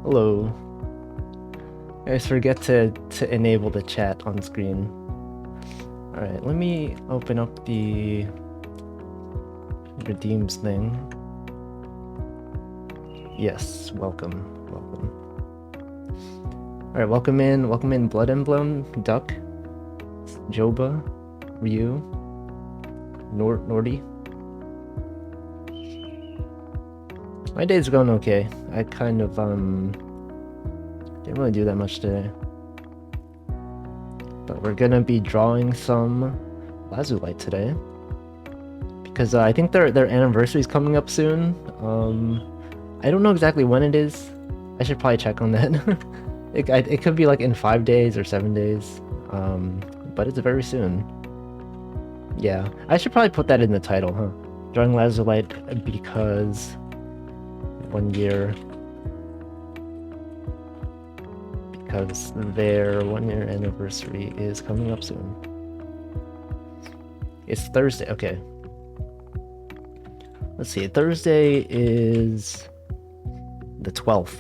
Hello. I always forget to enable the chat on screen. Alright, let me open up the redeems thing. Yes, welcome. Alright, welcome in Blood Emblem, Duck, Joba, Ryu, Nordy. My day's going okay. I kind of didn't really do that much today. But we're gonna be drawing some lazulight today. Because I think their anniversary is coming up soon. I don't know exactly when it is. I should probably check on that. It could be like in 5 days or 7 days. But it's very soon. Yeah, I should probably put that in the title, huh? Drawing lazulight because 1 year. Because their 1 year anniversary is coming up soon. It's Thursday, okay. Let's see, Thursday is the 12th.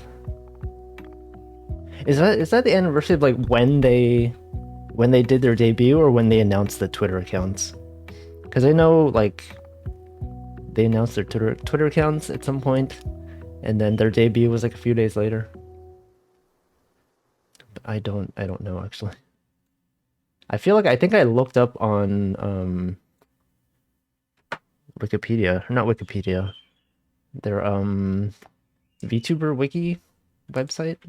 Is that the anniversary of like when they did their debut or when they announced the Twitter accounts? Because I know like they announced their Twitter accounts at some point, and then their debut was like a few days later. I don't know actually. I think I looked up on Wikipedia, or not Wikipedia, their VTuber wiki website. I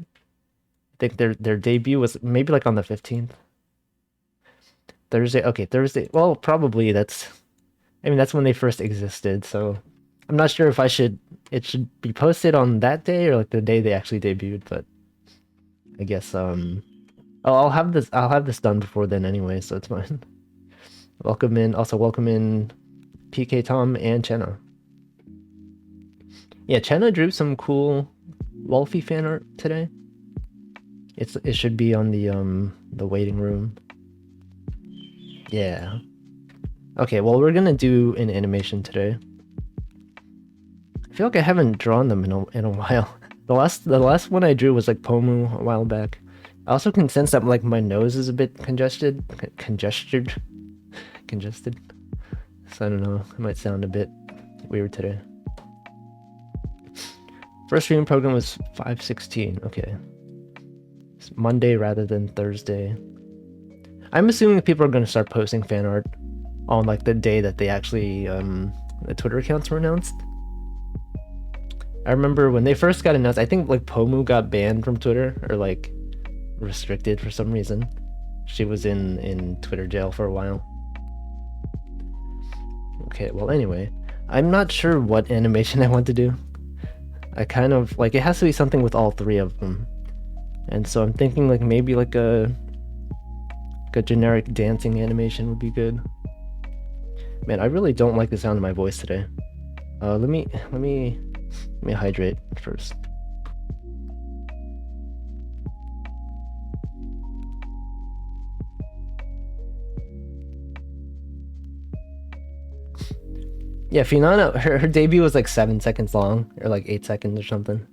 think their debut was maybe like on the 15th. Thursday, okay, Thursday. Well, probably that's when they first existed, so I'm not sure if it should be posted on that day or like the day they actually debuted, but I guess I'll have this done before then anyway, so it's fine. Welcome in PK Tom and Chenna. Yeah, Chenna drew some cool Wolfie fan art today. It should be on the waiting room. Yeah. Okay, well we're gonna do an animation today. I feel like I haven't drawn them in a while. The last one I drew was like Pomu a while back. I also can sense that like my nose is a bit congested. So I don't know, it might sound a bit weird today. First reading program was 5/16. Okay. It's Monday rather than Thursday. I'm assuming people are gonna start posting fan art on like the day that they actually the Twitter accounts were announced. I remember when they first got announced, I think like Pomu got banned from Twitter or like restricted for some reason. She was in Twitter jail for a while. Okay, well anyway, I'm not sure what animation I want to do. I kind of like it has to be something with all three of them. And so I'm thinking like maybe like a generic dancing animation would be good. Man, I really don't like the sound of my voice today. Let me hydrate first. Yeah, Finana, her debut was like 7 seconds long, or like 8 seconds or something.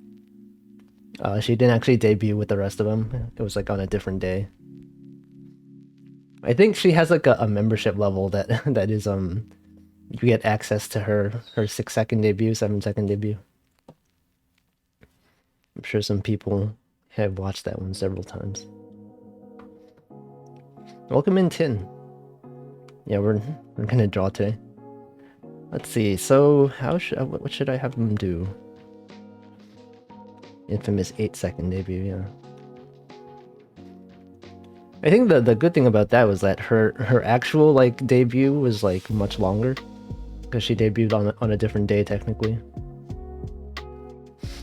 She didn't actually debut with the rest of them. It was like on a different day. I think she has like a membership level that is you get access to her 6-second debut, 7-second debut. I'm sure some people have watched that one several times. Welcome in, Tin. Yeah, we're gonna draw today. Let's see. So what should I have them do? Infamous 8-second debut. Yeah. I think the good thing about that was that her actual like debut was like much longer because she debuted on a different day technically.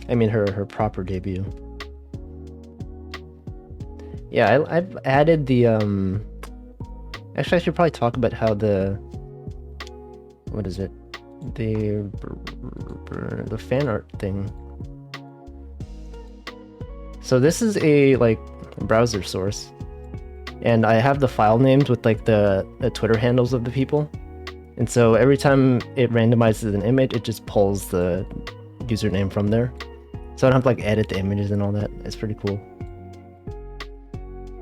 I mean her proper debut. Yeah, I've added the actually I should probably talk about how the what is it? The fan art thing. So this is a like browser source. And I have the file names with like the Twitter handles of the people. And so every time it randomizes an image, it just pulls the username from there. So I don't have to like edit the images and all that. It's pretty cool.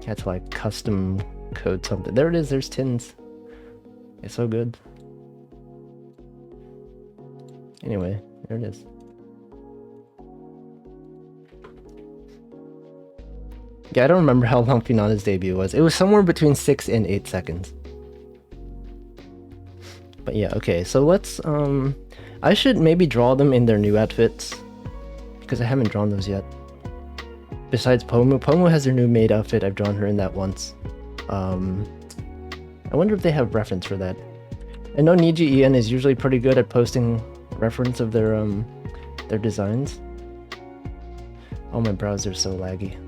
Had to like custom code something. There it is, there's tins. It's so good. Anyway, there it is. Yeah, I don't remember how long Finana's debut was. It was somewhere between 6 and 8 seconds. But yeah, okay, so let's, I should maybe draw them in their new outfits, because I haven't drawn those yet. Besides Pomu. Pomu has their new maid outfit, I've drawn her in that once. I wonder if they have reference for that. I know Niji Ian is usually pretty good at posting reference of their designs. Oh, my browser's so laggy.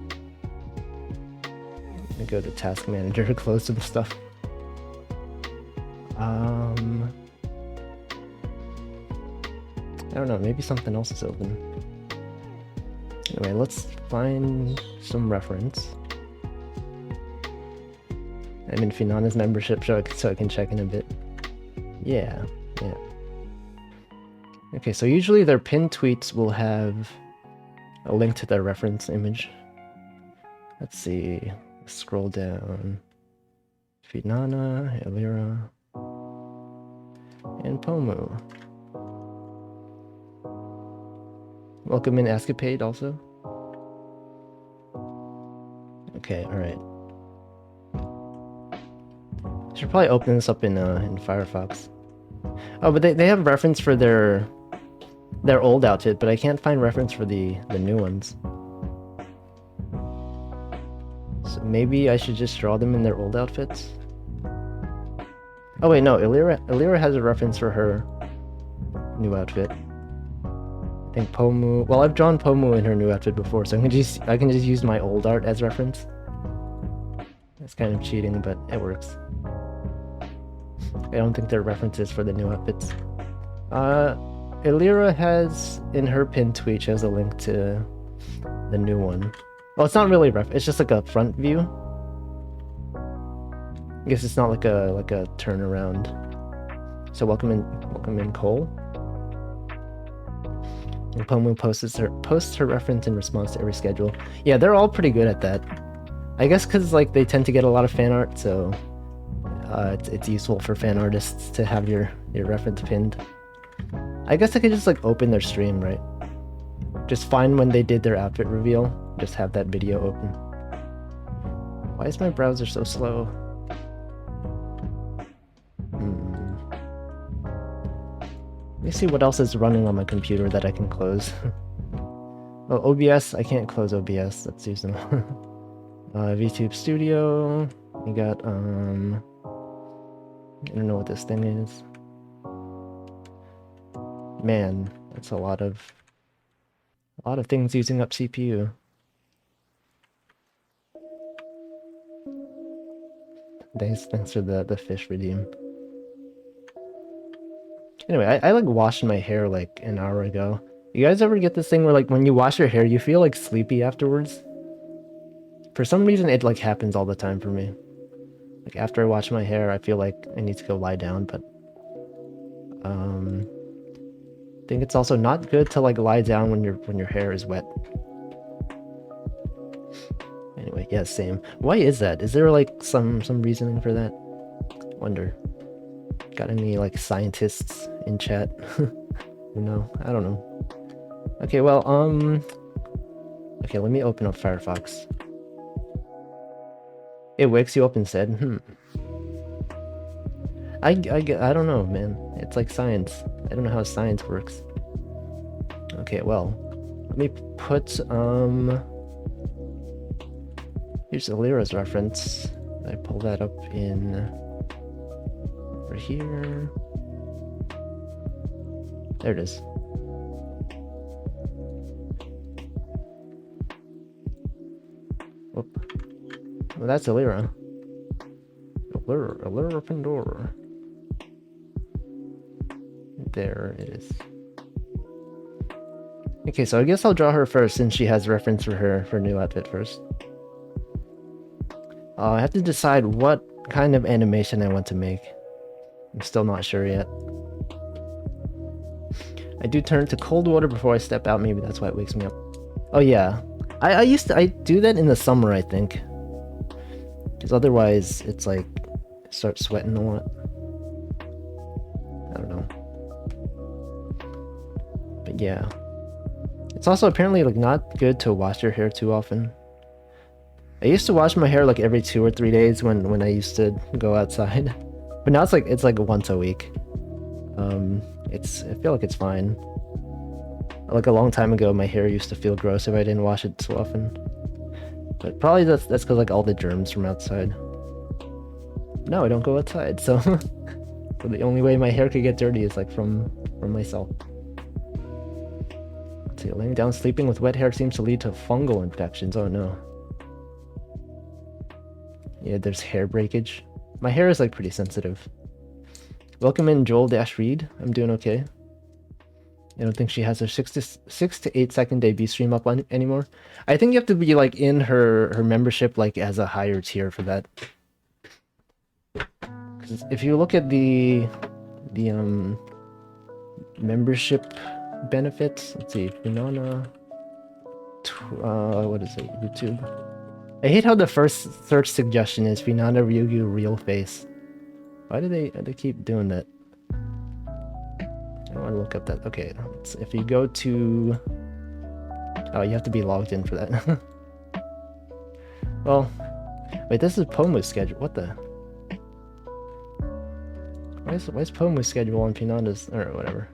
Let me go to Task Manager to close some stuff. I don't know, maybe something else is open. Anyway, let's find some reference. I'm in Finana's membership so I can check in a bit. Yeah. Okay, so usually their pinned tweets will have a link to their reference image. Let's see. Scroll down. Finana, Lyra, and Pomu. Welcome in Escapade also. Okay, alright. Should probably open this up in Firefox. Oh, but they have reference for their old outfit, but I can't find reference for the new ones. So maybe I should just draw them in their old outfits? Oh wait, no, Lyra has a reference for her new outfit. I think Pomu... Well, I've drawn Pomu in her new outfit before, so I can just use my old art as reference. It's kind of cheating, but it works. I don't think there are references for the new outfits. Lyra has, in her pinned tweet, she has a link to the new one. Well, it's not really it's just like a front view. I guess it's not like a turnaround. So welcome in Cole. And Pomu posts her reference in response to every schedule. Yeah, they're all pretty good at that. I guess because like they tend to get a lot of fan art, so it's useful for fan artists to have your reference pinned. I guess I could just like open their stream, right? Just find when they did their outfit reveal. Just have that video open. Why is my browser so slow? Let me see what else is running on my computer that I can close. Well, OBS, I can't close OBS, that's seasonal. VTube Studio, we got, I don't know what this thing is. Man, that's a lot of things using up CPU. Thanks for the fish redeem. Anyway, I like washed my hair like an hour ago. You guys ever get this thing where like when you wash your hair, you feel like sleepy afterwards? For some reason, it like happens all the time for me. Like after I wash my hair, I feel like I need to go lie down, but I think it's also not good to like lie down when your hair is wet. Anyway, yeah, same. Why is that? Is there like some reasoning for that? Wonder. Got any like scientists in chat? No, I don't know. Okay, well, okay, let me open up Firefox. It wakes you up instead. I don't know, man. It's like science. I don't know how science works. Okay, well, let me put here's Lyra's reference. I pull that up in over here. There it is. Whoop. Well, that's a Lyra. A Lyra Pandora. There it is. Okay, so I guess I'll draw her first since she has reference for her new outfit first. I have to decide what kind of animation I want to make. I'm still not sure yet. I do turn to cold water before I step out, maybe that's why it wakes me up. Oh yeah, I do that in the summer, I think, because otherwise it's like start sweating a lot. I don't know, but yeah, it's also apparently like not good to wash your hair too often. I used to wash my hair like every 2 or 3 days when I used to go outside, but now it's like once a week. I feel like it's fine. Like a long time ago, my hair used to feel gross if I didn't wash it so often. But probably that's because like all the germs from outside. No, I don't go outside, so so the only way my hair could get dirty is like from myself. Let's see, laying down sleeping with wet hair seems to lead to fungal infections. Oh no. Yeah, there's hair breakage. My hair is like pretty sensitive. Welcome in Joel-Reed. I'm doing okay. I don't think she has her 6 to 8 second debut stream up on anymore. I think you have to be like in her membership like as a higher tier for that. Because if you look at the membership benefits, let's see, Banana, what is it? YouTube. I hate how the first search suggestion is Finana Ryugu real face. Why do they keep doing that? I want to look up that. Okay, if you go to... Oh, you have to be logged in for that. Well, wait, this is Pomu's schedule. What the? Why is Pomu's schedule on Pinanda's... or whatever.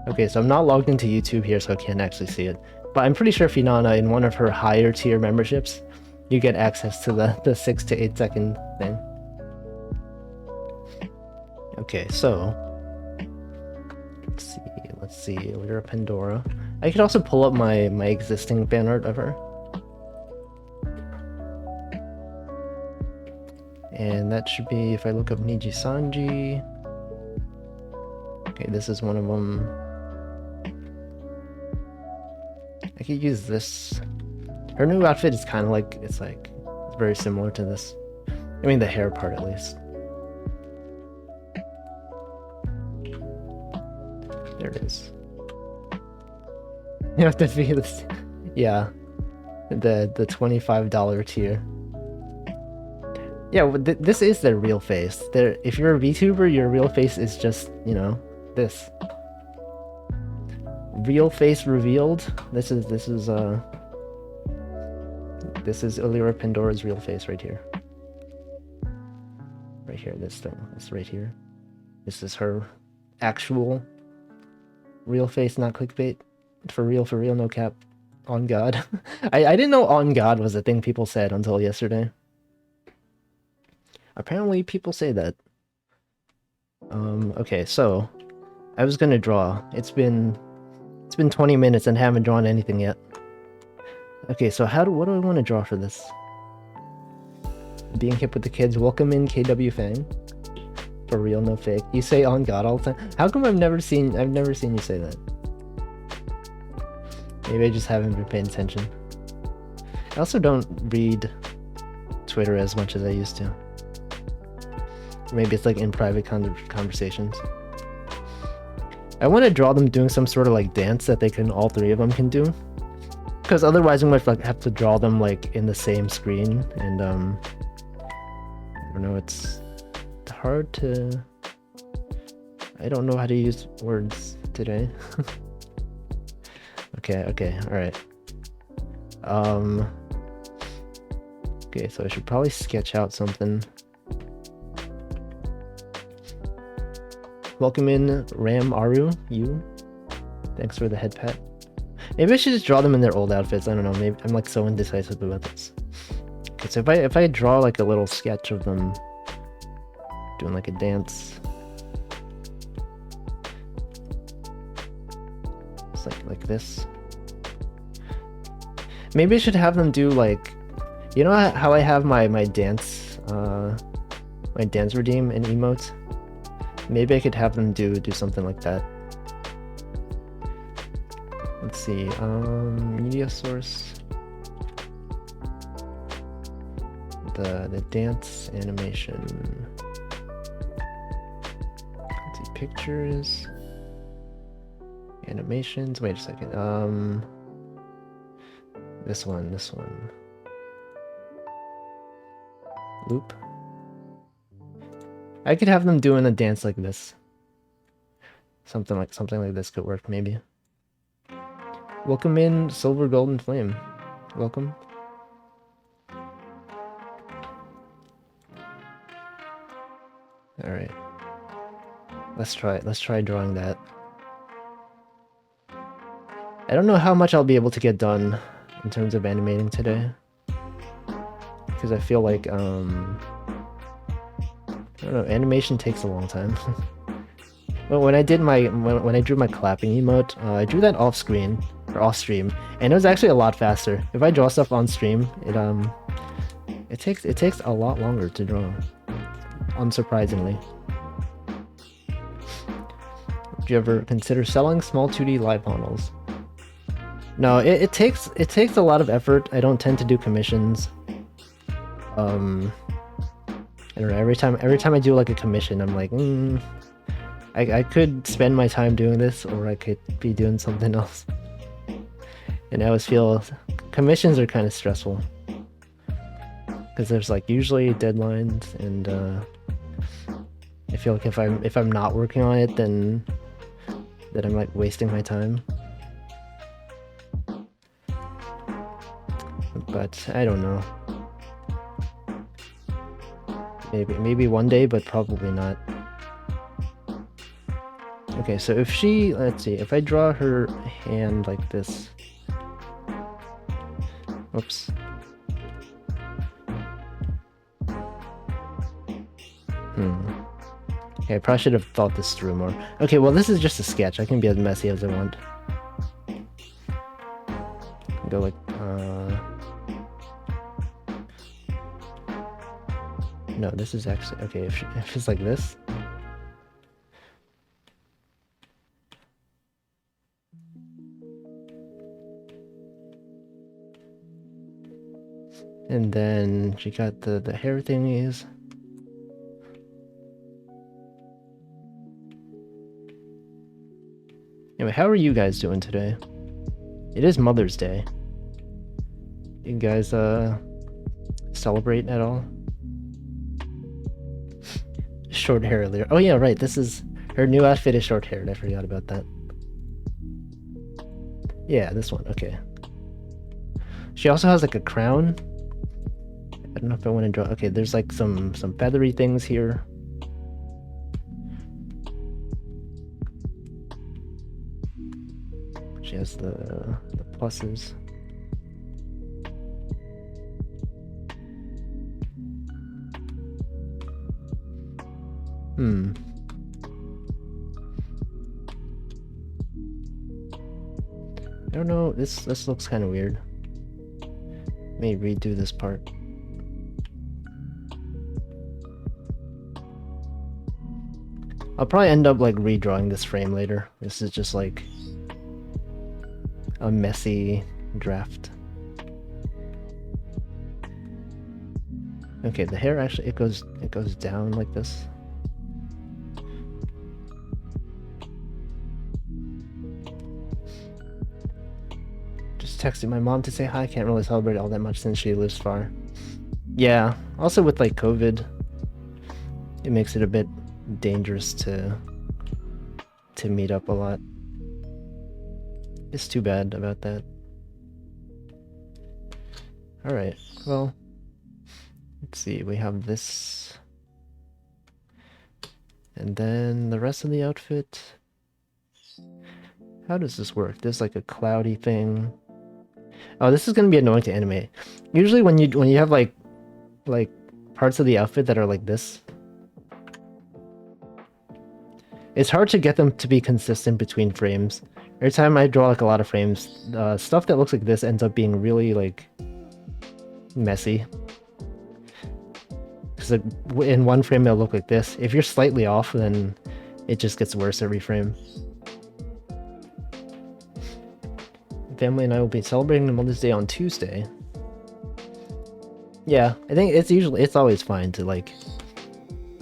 Okay, so I'm not logged into YouTube here, so I can't actually see it. But I'm pretty sure Finana, in one of her higher tier memberships, you get access to the 6 to 8 second thing. Okay, so... Let's see, Lyra Pandora. I could also pull up my existing fan art of her. And that should be, if I look up Niji Sanji... Okay, this is one of them. I could use this. Her new outfit is kind of like, it's very similar to this. I mean, the hair part at least. There it is. You have to be this, yeah, the $25 tier. Yeah, well, this is their real face. If you're a VTuber, your real face is just, you know, this. Real face revealed. This is Lyra Pandora's real face right here. Right here, this thing. This right here. This is her actual real face, not clickbait. For real, no cap. On God. I didn't know on God was a thing people said until yesterday. Apparently people say that. Okay, so I was gonna draw. It's been 20 minutes and haven't drawn anything yet. Okay, so what do I want to draw for this? Being hip with the kids. Welcome in KW Fang. For real, no fake. You say on God all the time. How come I've never seen you say that? Maybe I just haven't been paying attention. I also don't read Twitter as much as I used to. Maybe it's like in private conversations. I want to draw them doing some sort of like dance that all three of them can do. Because otherwise I'm going to have to draw them like in the same screen, and I don't know, it's hard to... I don't know how to use words today. Okay, alright. Okay, so I should probably sketch out something. Welcome in Ram Aru, you. Thanks for the head pat. Maybe I should just draw them in their old outfits. I don't know, maybe I'm like so indecisive about this. Okay, so if I draw like a little sketch of them doing like a dance. It's like this. Maybe I should have them do like, you know how I have my dance redeem and emotes? Maybe I could have them do something like that. Let's see, media source. The dance animation. Let's see, pictures. Animations, wait a second. This one. Loop. I could have them doing a dance like this. Something like this could work, maybe. Welcome in, Silver Golden Flame. Welcome. All right. Let's try drawing that. I don't know how much I'll be able to get done in terms of animating today, because I feel like I don't know, animation takes a long time. Well, when I drew my clapping emote, I drew that off screen or off stream, and it was actually a lot faster. If I draw stuff on stream, it takes a lot longer to draw, unsurprisingly. Would you ever consider selling small 2D live models? No, it takes a lot of effort. I don't tend to do commissions. I don't know, every time I do like a commission, I'm like, I could spend my time doing this, or I could be doing something else. And I always feel commissions are kind of stressful, because there's like usually deadlines, and I feel like if I'm not working on it, then I'm like wasting my time. But I don't know. Maybe one day, but probably not. Okay, so if she, let's see, if I draw her hand like this. Oops. Okay, I probably should have thought this through more. Okay, well, this is just a sketch. I can be as messy as I want. Go like, no, this is actually, okay, if it's like this. And then she got the hair thingies. Anyway, how are you guys doing today? It is Mother's Day. You guys celebrate at all? Short hair earlier. Oh yeah, right. This is her new outfit is short haired. I forgot about that. Yeah, this one. Okay. She also has like a crown. I don't know if I want to draw. Okay, there's like some feathery things here. She has the pluses. I don't know, this looks kind of weird. Let me redo this part. I'll probably end up like redrawing this frame later. This is just like a messy draft. Okay, the hair actually it goes down like this. Just texted my mom to say hi. Can't really celebrate all that much since she lives far. Yeah, also with like COVID, it makes it a bit dangerous to meet up a lot. It's too bad about that. Alright, well, let's see, we have this. And then the rest of the outfit. How does this work? There's like a cloudy thing. Oh, this is gonna be annoying to animate. Usually when you have like parts of the outfit that are like this, it's hard to get them to be consistent between frames. Every time I draw like a lot of frames, stuff that looks like this ends up being really like messy. Because in one frame it'll look like this. If you're slightly off, then it just gets worse every frame. Family and I will be celebrating Mother's Day on Tuesday. Yeah, I think it's always fine to like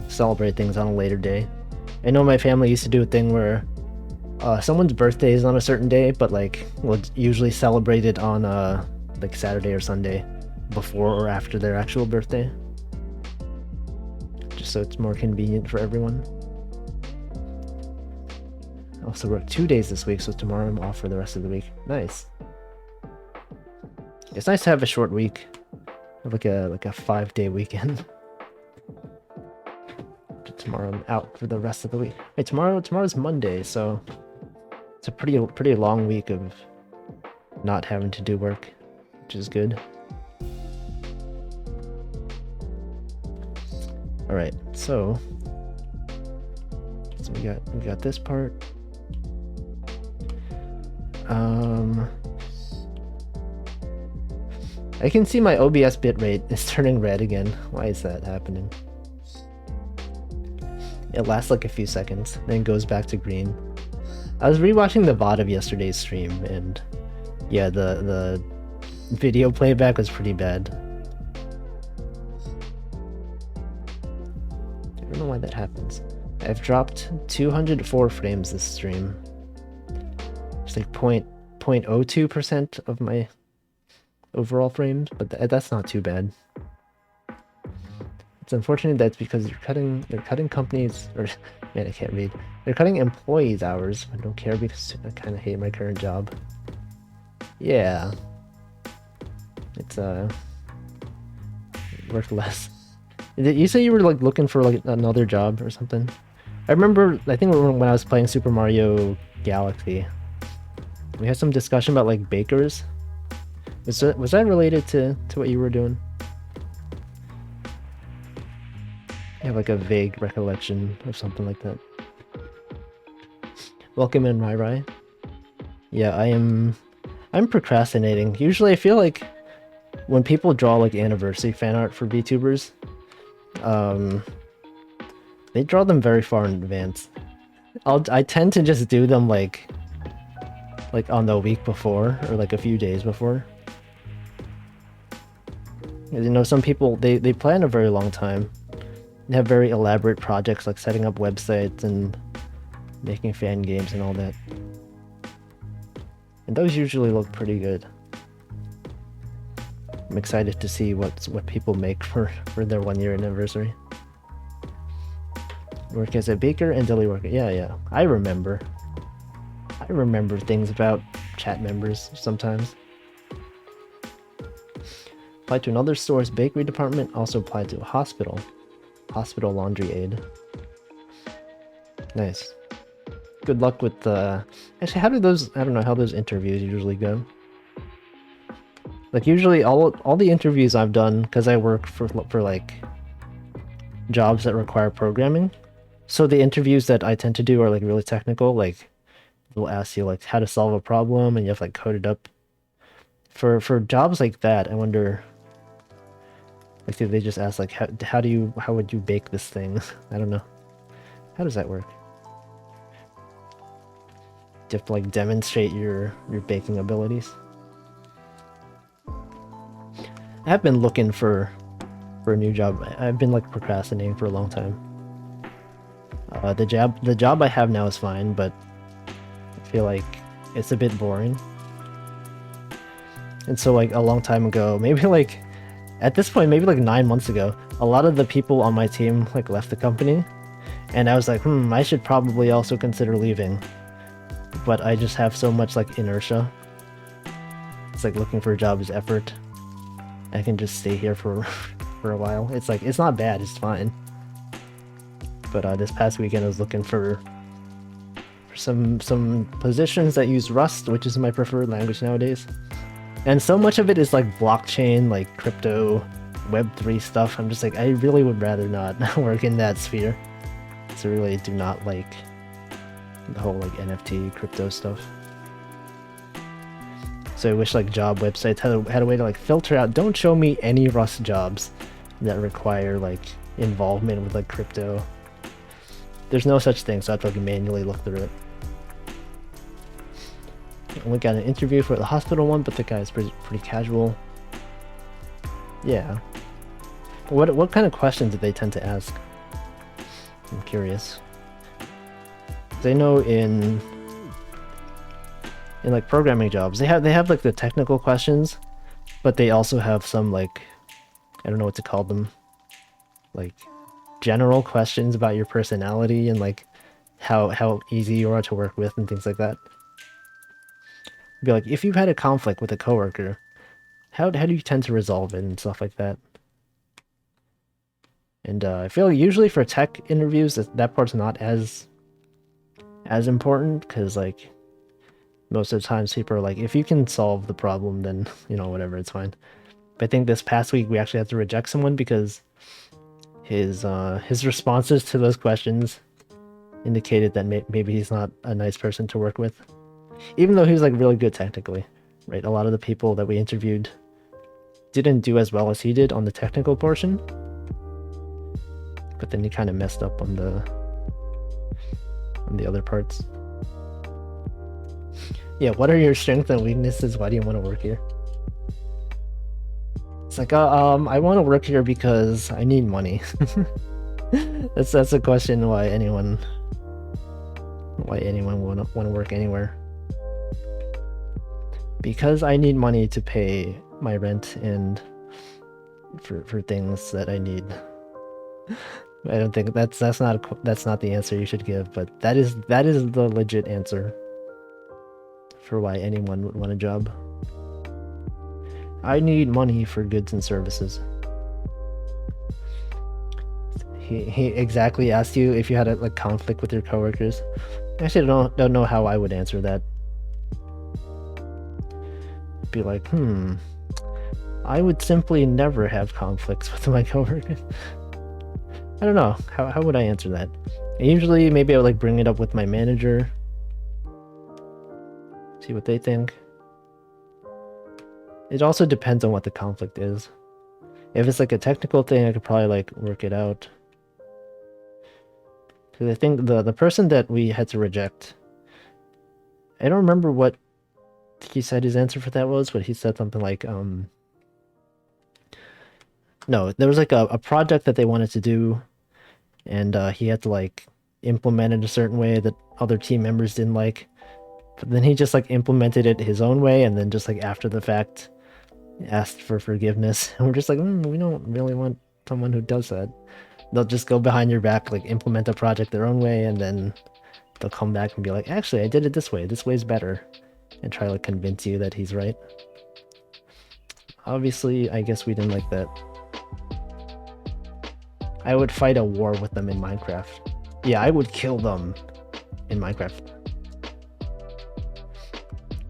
celebrate things on a later day. I know my family used to do a thing where someone's birthday is on a certain day, but like we'll usually celebrate it on the like Saturday or Sunday before or after their actual birthday, just so it's more convenient for everyone. I also work 2 days this week, so tomorrow I'm off for the rest of the week. Nice. It's nice to have a short week, like a 5-day weekend. Tomorrow I'm out for the rest of the week. Hey, tomorrow's Monday, so it's a pretty long week of not having to do work, which is good. All right, so we got this part. I can see my OBS bitrate is turning red again. Why is that happening? It lasts like a few seconds, then goes back to green. I was rewatching the VOD of yesterday's stream, and yeah, the video playback was pretty bad. I don't know why that happens. I've dropped 204 frames this stream. It's like 0.02% of my overall frames, but that's not too bad. It's unfortunate that's because they're cutting companies, or man, I can't read. They're cutting employees' hours. I don't care because I kind of hate my current job. Yeah, it's worth less. You say you were like looking for like another job or something? I remember, I think when I was playing Super Mario Galaxy, we had some discussion about like bakers. Was that related to what you were doing? I have like a vague recollection of something like that. Welcome in, Lyra. Yeah, I'm procrastinating. Usually I feel like when people draw like anniversary fan art for VTubers, they draw them very far in advance. I tend to just do them like on the week before or like a few days before. You know, some people they plan a very long time. They have very elaborate projects like setting up websites and making fan games and all that. And those usually look pretty good. I'm excited to see what people make for their 1-year anniversary. Work as a baker and deli worker. Yeah. I remember things about chat members sometimes. Applied to another store's bakery department, also applied to a hospital laundry aid. Nice. Good luck with the... Actually, how do those... I don't know how those interviews usually go. Like, usually all the interviews I've done, because I work for like jobs that require programming, so the interviews that I tend to do are like really technical. Like, they'll ask you like how to solve a problem, and you have to like code it up. For jobs like that, I wonder... Like, do they just ask like how would you bake this thing? I don't know. How does that work? Do you have to like demonstrate your baking abilities? I have been looking for a new job. I've been like procrastinating for a long time. The job I have now is fine, but I feel like it's a bit boring. And so like a long time ago, maybe like at this point, maybe like 9 months ago, a lot of the people on my team like left the company, and I was like, I should probably also consider leaving. But I just have so much like inertia. It's like looking for a job is effort. I can just stay here for a while. It's like, it's not bad, it's fine. But this past weekend I was looking for some positions that use Rust, which is my preferred language nowadays. And so much of it is like blockchain, like crypto, Web3 stuff. I'm just like, I really would rather not work in that sphere. So I really do not like the whole like NFT crypto stuff. So I wish like job websites had a way to like filter out, don't show me any Rust jobs that require like involvement with like crypto. There's no such thing, so I have to like manually look through it. I only got an interview for the hospital one, but the guy's pretty casual. Yeah. What kind of questions do they tend to ask? I'm curious. They know in like programming jobs, they have like the technical questions, but they also have some, like, I don't know what to call them, like general questions about your personality and like how easy you are to work with and things like that. Be like, if you've had a conflict with a coworker, how do you tend to resolve it and stuff like that. And I feel like usually for tech interviews that part's not as important, because like most of the times people are like, if you can solve the problem, then you know, whatever, it's fine. But I think this past week we actually had to reject someone because his responses to those questions indicated that maybe he's not a nice person to work with, even though he was like really good technically, right? A lot of the people that we interviewed didn't do as well as he did on the technical portion, but then he kind of messed up on the other parts. Yeah, what are your strengths and weaknesses? Why do you want to work here? It's like, I want to work here because I need money. that's a question why anyone want to work anywhere. Because I need money to pay my rent and for things that I need. I don't think that's not the answer you should give, but that is the legit answer for why anyone would want a job. I need money for goods and services. He exactly asked you if you had a like conflict with your coworkers. Actually, don't know how I would answer that. Be like, I would simply never have conflicts with my coworkers. I don't know. How would I answer that? Usually, maybe I would like bring it up with my manager. See what they think. It also depends on what the conflict is. If it's like a technical thing, I could probably like work it out. Because I think the person that we had to reject, I don't remember what he said his answer for that was, but he said something like, no, there was like a project that they wanted to do, and he had to like implement it a certain way that other team members didn't like. But then he just like implemented it his own way, and then just like after the fact asked for forgiveness. And we're just like, we don't really want someone who does that. They'll just go behind your back, like implement a project their own way, and then they'll come back and be like, actually, I did it this way's better, and try to like convince you that he's right. Obviously, I guess we didn't like that. I would fight a war with them in Minecraft. Yeah, I would kill them in Minecraft.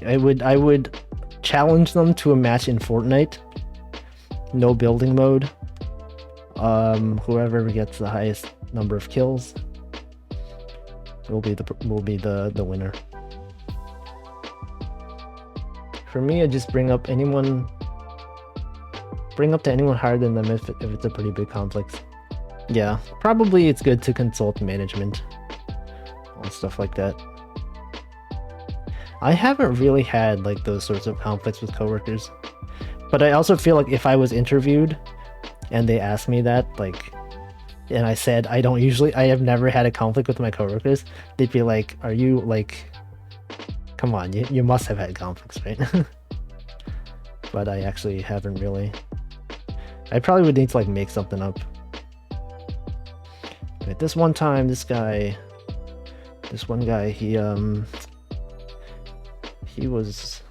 I would challenge them to a match in Fortnite. No building mode. Whoever gets the highest number of kills will be the winner. For me, I just bring up to anyone higher than them if it's a pretty big conflict. Yeah, probably it's good to consult management on stuff like that. I haven't really had like those sorts of conflicts with coworkers, but I also feel like if I was interviewed and they asked me that, like, and I said I have never had a conflict with my coworkers, they'd be like, are you like, come on, you must have had conflicts, right? But I actually haven't really. I probably would need to like make something up. But this one time, this one guy, he was,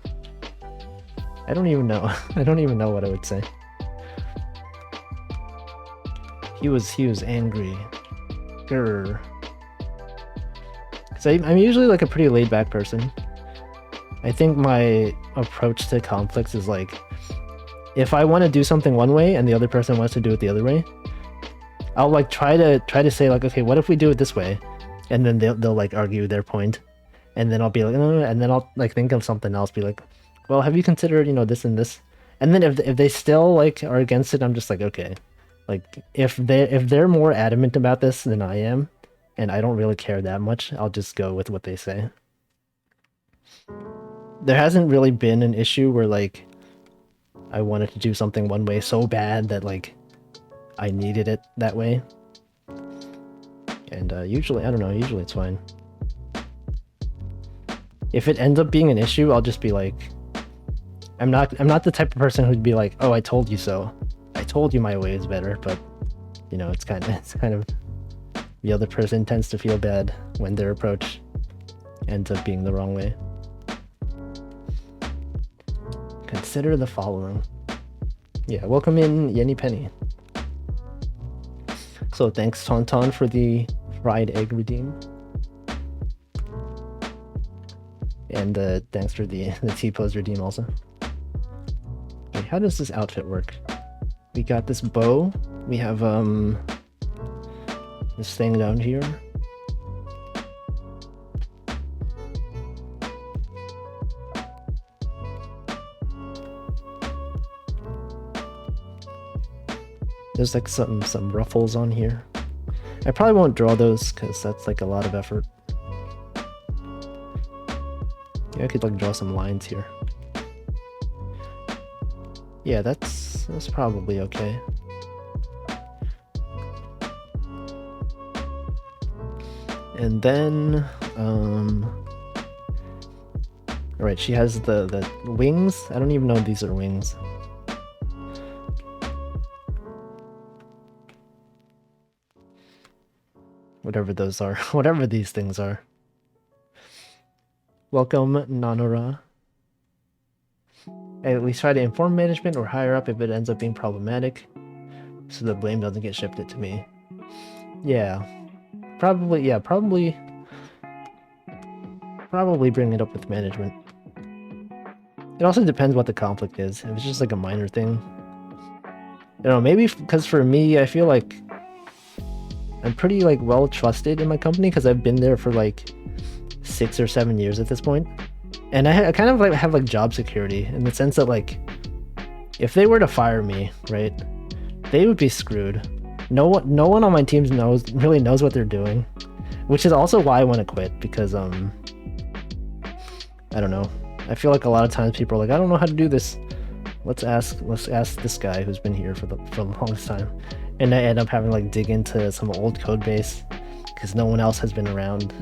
I don't even know. I don't even know what I would say. He was angry. Grr. So I'm usually like a pretty laid back person. I think my approach to conflicts is like, if I want to do something one way and the other person wants to do it the other way, I'll like try to say like, okay, what if we do it this way? And then they'll like argue their point. And then I'll be like, and then I'll like think of something else, be like, well, have you considered, this and this? And then if they still like are against it, I'm just like, okay, like if they're more adamant about this than I am, and I don't really care that much, I'll just go with what they say. There hasn't really been an issue where like I wanted to do something one way so bad that like I needed it that way. And usually, I don't know, usually it's fine. If it ends up being an issue, I'll just be like, I'm not the type of person who'd be like, oh, I told you so. I told you my way is better, but you know, it's kind of the other person tends to feel bad when their approach ends up being the wrong way. Consider the following. Yeah, welcome in Yenny Penny. So thanks Tauntaun for the fried egg redeem. And thanks for the T-pose redeem also. Okay, how does this outfit work? We got this bow. We have this thing down here. There's like some ruffles on here. I probably won't draw those because that's like a lot of effort. Yeah, I could like draw some lines here. Yeah, that's probably okay. And then alright, she has the wings. I don't even know if these are wings. Whatever those are, whatever these things are. Welcome, Nanora. At least try to inform management or higher up if it ends up being problematic, so the blame doesn't get shifted to me. Yeah, probably bring it up with management. It also depends what the conflict is. If it's just like a minor thing, you know, maybe because for me, I feel like I'm pretty like well trusted in my company because I've been there for like 6 or 7 years at this point. And I kind of like have like job security in the sense that like if they were to fire me, right, they would be screwed. No one on my team really knows what they're doing, which is also why I want to quit because I don't know. I feel like a lot of times people are like, I don't know how to do this. Let's ask this guy who's been here for the longest time, and I end up having to like dig into some old code base because no one else has been around.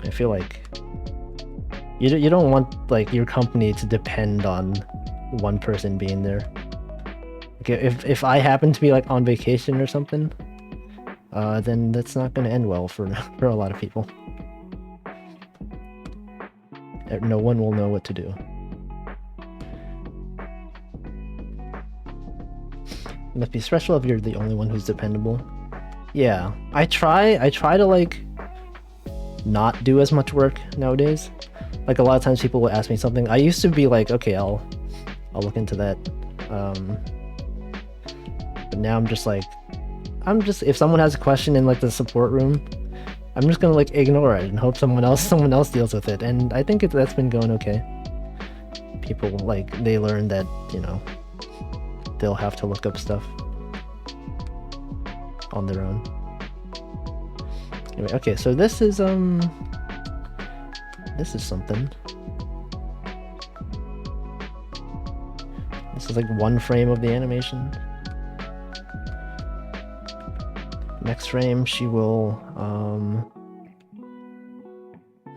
I feel like you don't want like your company to depend on one person being there. Okay, if I happen to be like on vacation or something, then that's not going to end well for a lot of people. No one will know what to do. It must be stressful if you're the only one who's dependable. Yeah, I try to like not do as much work nowadays. Like a lot of times people will ask me something. I used to be like, okay, I'll look into that. But now I'm just if someone has a question in like the support room, I'm just gonna like ignore it and hope someone else deals with it. And I think that's been going okay. People like they learn that, you know, they'll have to look up stuff on their own. Anyway, okay, so this is something. This is like one frame of the animation. Next frame, she will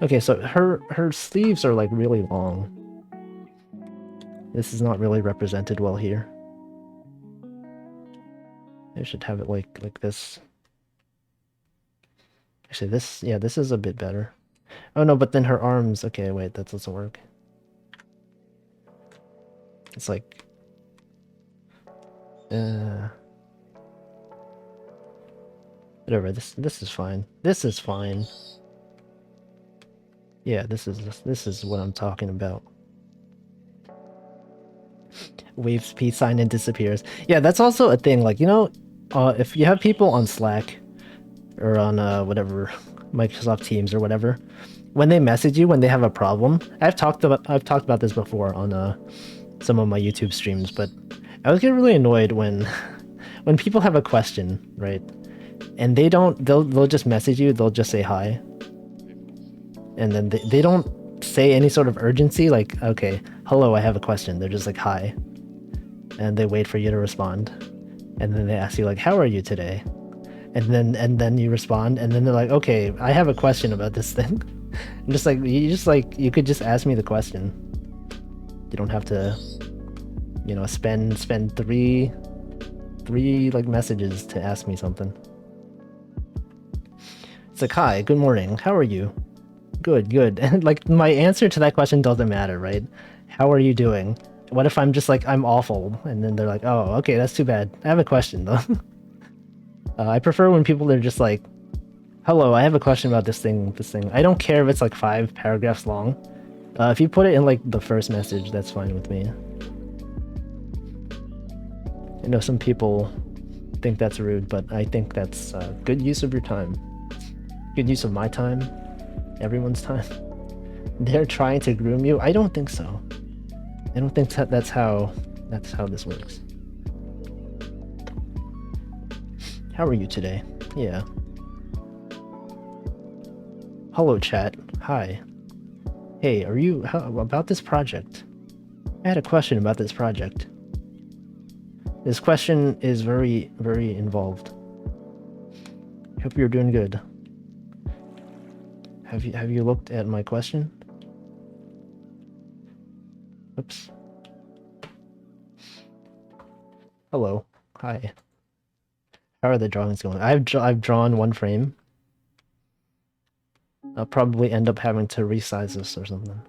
okay, so her sleeves are like really long. This is not really represented well here. I should have it like this. Actually, this is a bit better. Oh no, but then her arms. Okay, wait, that doesn't work. It's like, whatever. This is fine. This is fine. Yeah, this is what I'm talking about. Waves peace sign and disappears. Yeah, that's also a thing. Like, you know, if you have people on Slack or on whatever Microsoft Teams or whatever, when they message you when they have a problem, I've talked about this before on some of my YouTube streams, but I always get really annoyed when people have a question, right? And they'll just message you, they'll just say hi. And then they don't say any sort of urgency, like, okay, hello, I have a question. They're just like, hi. And they wait for you to respond. And then they ask you like, how are you today? And then you respond, and then they're like, okay, I have a question about this thing. I'm just like, you could just ask me the question. You don't have to, you know, spend three like messages to ask me something. It's like, hi, good morning. How are you? Good. And like my answer to that question doesn't matter, right? How are you doing? What if I'm just like, I'm awful? And then they're like, oh, okay, that's too bad. I have a question though. I prefer when people are just like, hello, I have a question about this thing. I don't care if it's like 5 paragraphs long. If you put it in like the first message, that's fine with me. I know some people think that's rude, but I think that's good use of your time. Good use of my time. Everyone's time. They're trying to groom you? I don't think so. I don't think that's how this works. How are you today? Yeah. Hello, chat. Hi. Hey, are you about this project? I had a question about this project. This question is very, very involved. Hope you're doing good. Have you looked at my question? Oops. Hello. Hi. How are the drawings going? I've drawn 1 frame. I'll probably end up having to resize this or something.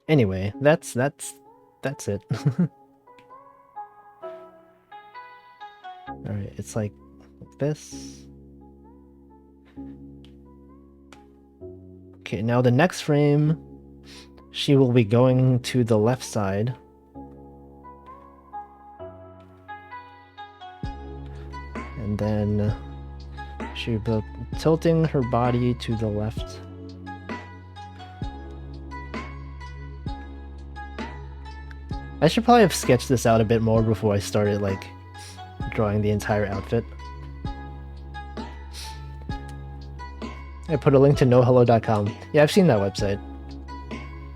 Anyway, that's it. Alright, it's like this. Okay, now the next frame, she will be going to the left side. And then she'll be tilting her body to the left. I should probably have sketched this out a bit more before I started, like, drawing the entire outfit. I put a link to nohello.com. Yeah, I've seen that website.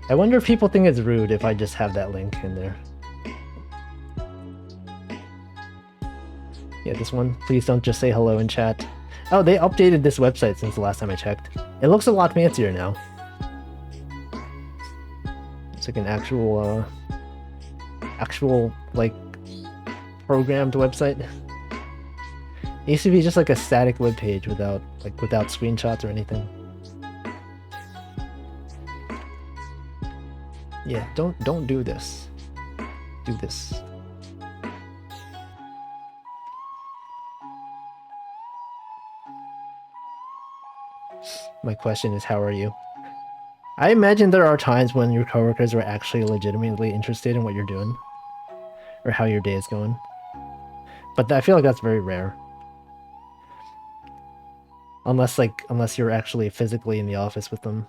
I wonder if people think it's rude if I just have that link in there. Yeah, this one. Please don't just say hello in chat. Oh, they updated this website since the last time I checked. It looks a lot fancier now. It's like an actual like programmed website. It used to be just like a static web page without screenshots or anything. Yeah, don't do this. Do this. My question is, how are you? I imagine there are times when your coworkers are actually legitimately interested in what you're doing or how your day is going. But I feel like that's very rare. Unless you're actually physically in the office with them.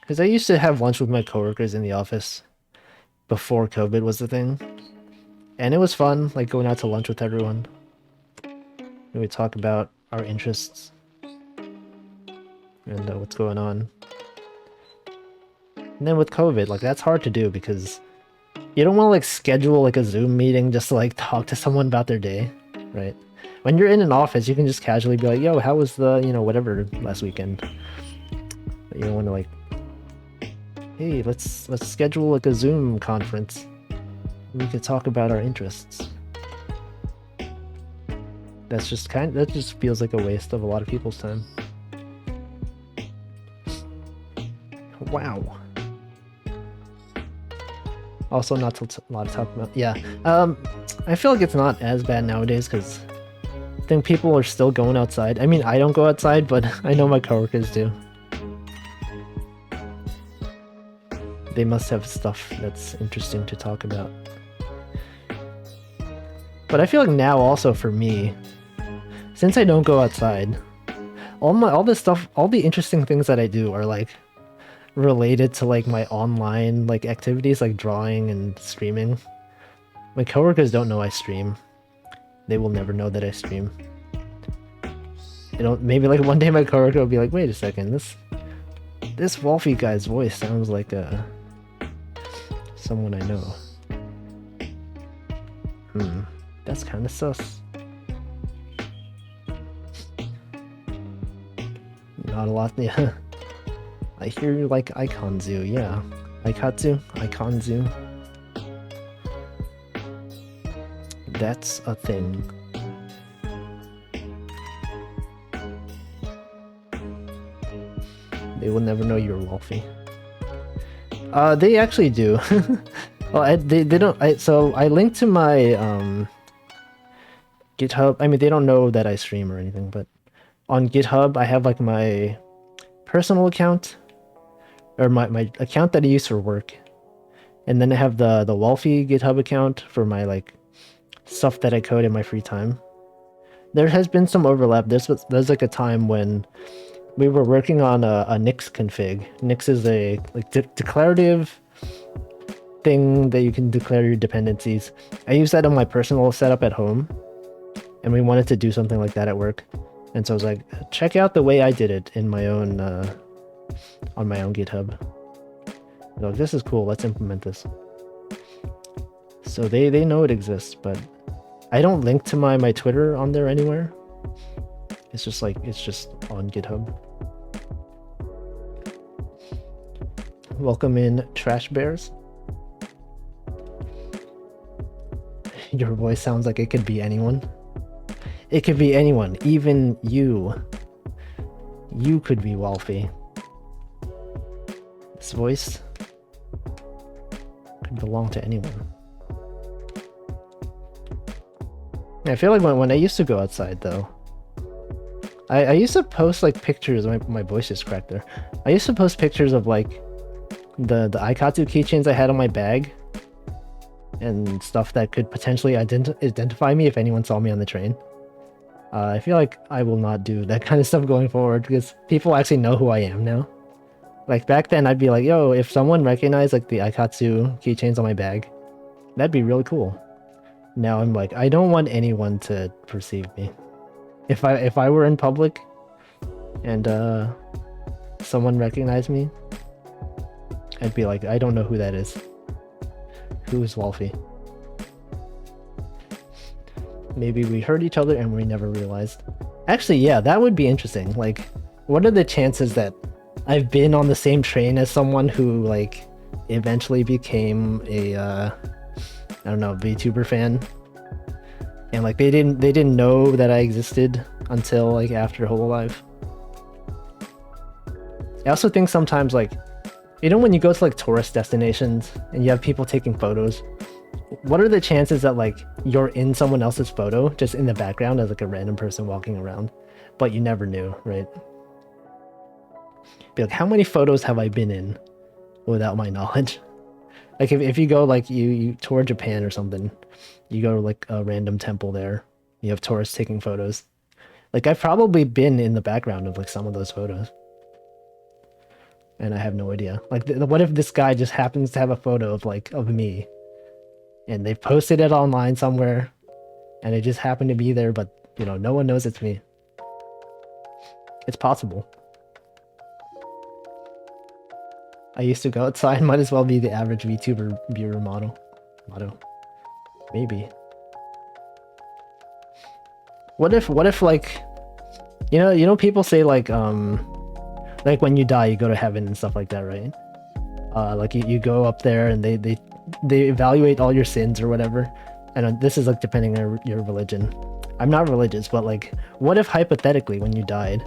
Because I used to have lunch with my coworkers in the office before COVID was the thing. And it was fun, like going out to lunch with everyone. We would talk about our interests and what's going on. And then with COVID, like that's hard to do because you don't want to like schedule like a Zoom meeting just to like talk to someone about their day, right? When you're in an office, you can just casually be like, yo, how was the, you know, whatever last weekend? But you don't want to like, hey, let's schedule like a Zoom conference. We could talk about our interests. That just feels like a waste of a lot of people's time. Wow. Also, not a lot to talk about. Yeah. I feel like it's not as bad nowadays because I think people are still going outside. I mean, I don't go outside, but I know my coworkers do. They must have stuff that's interesting to talk about. But I feel like now also for me, since I don't go outside, all this stuff, all the interesting things that I do are like related to like my online like activities like drawing and streaming. My coworkers don't know I stream. They will never know that I stream. You know, maybe like one day my coworker will be like, wait a second, this Wolfie guy's voice sounds like someone I know. That's kind of sus. Not a lot, yeah. I hear you like Iconzu, yeah. Aikatsu? Iconzu. That's a thing. They will never know you're Wolfie. They actually do. Well, they don't. So I linked to my GitHub. I mean, they don't know that I stream or anything, but on GitHub, I have like my personal account, or my account that I use for work, and then I have the Wolfie GitHub account for my like stuff that I code in my free time. There has been some overlap. There's like a time when we were working on a Nix config. Nix is a like declarative thing that you can declare your dependencies. I use that on my personal setup at home, and we wanted to do something like that at work. And so I was like, check out the way I did it in my own on my own GitHub. So this is cool. Let's implement this. So they know it exists, but I don't link to my Twitter on there anywhere. It's just on GitHub. Welcome in, Trash Bears. Your voice sounds like it could be anyone. It could be anyone, even you. You could be Wolfie. This voice could belong to anyone. I feel like when I used to go outside, though, I used to post like pictures. My voice just cracked there. I used to post pictures of like the Aikatsu keychains I had on my bag and stuff that could potentially identify me if anyone saw me on the train. I feel like I will not do that kind of stuff going forward because people actually know who I am now. Like back then, I'd be like, yo, if someone recognized like the Aikatsu keychains on my bag, that'd be really cool. Now I'm like, I don't want anyone to perceive me. If I were in public and someone recognized me, I'd be like, I don't know who that is. Who is Wolfie? Maybe we heard each other and we never realized. Actually, yeah, that would be interesting. Like, what are the chances that I've been on the same train as someone who like eventually became a I don't know, VTuber fan, and like they didn't know that I existed until like after Hololive. I also think sometimes, like, you know, when you go to like tourist destinations and you have people taking photos, what are the chances that like you're in someone else's photo just in the background as like a random person walking around, but you never knew, right? Be like, how many photos have I been in without my knowledge? Like if you go like you tour Japan or something, you go to like a random temple there, you have tourists taking photos. Like I've probably been in the background of like some of those photos. And I have no idea. Like what if this guy just happens to have a photo of me and they posted it online somewhere and it just happened to be there, but you know, no one knows it's me. It's possible. I used to go outside, might as well be the average VTuber viewer motto. Maybe. What if like, you know people say like when you die you go to heaven and stuff like that, right? Like you go up there and they evaluate all your sins or whatever. And this is like depending on your religion. I'm not religious, but like what if hypothetically when you died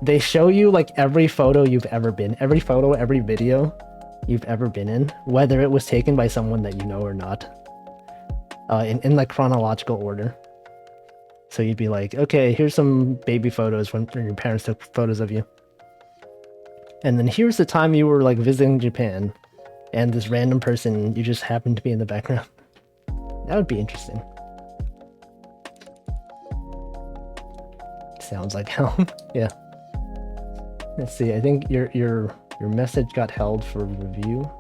they show you like every photo you've ever been, every photo, every video you've ever been in, whether it was taken by someone that you know or not, in like chronological order. So you'd be like, okay, here's some baby photos when your parents took photos of you. And then here's the time you were like visiting Japan and this random person, you just happened to be in the background. That would be interesting. Sounds like hell. Yeah. Let's see, I think your message got held for review.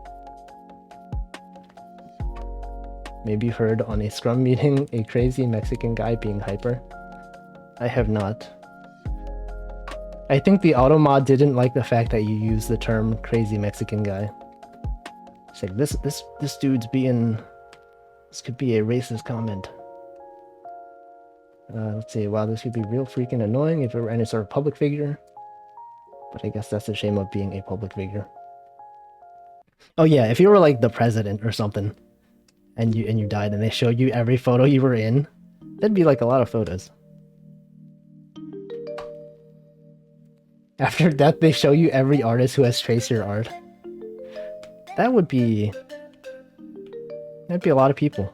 Maybe you heard on a Scrum meeting a crazy Mexican guy being hyper. I have not. I think the automod didn't like the fact that you used the term crazy Mexican guy. It's like this dude's being, this could be a racist comment. Let's see, wow, this could be real freaking annoying if it were any sort of public figure. But I guess that's the shame of being a public figure. Oh yeah, if you were like the president or something, and you died, and they showed you every photo you were in, that'd be like a lot of photos. After that, they show you every artist who has traced your art. That'd be a lot of people.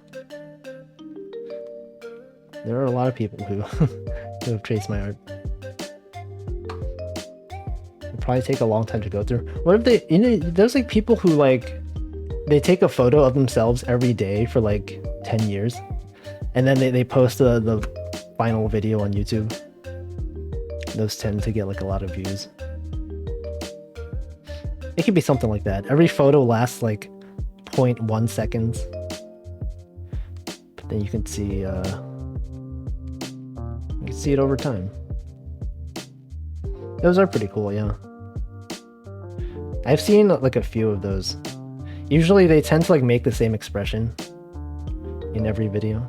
There are a lot of people who who have traced my art. It'd probably take a long time to go through. What if they, you know, there's like people who like, they take a photo of themselves every day for like 10 years, and then they post the final video on YouTube. Those tend to get like a lot of views. It could be something like that. Every photo lasts like 0.1 seconds. But then you can see it over time. Those are pretty cool, yeah. I've seen like a few of those. Usually they tend to like make the same expression in every video.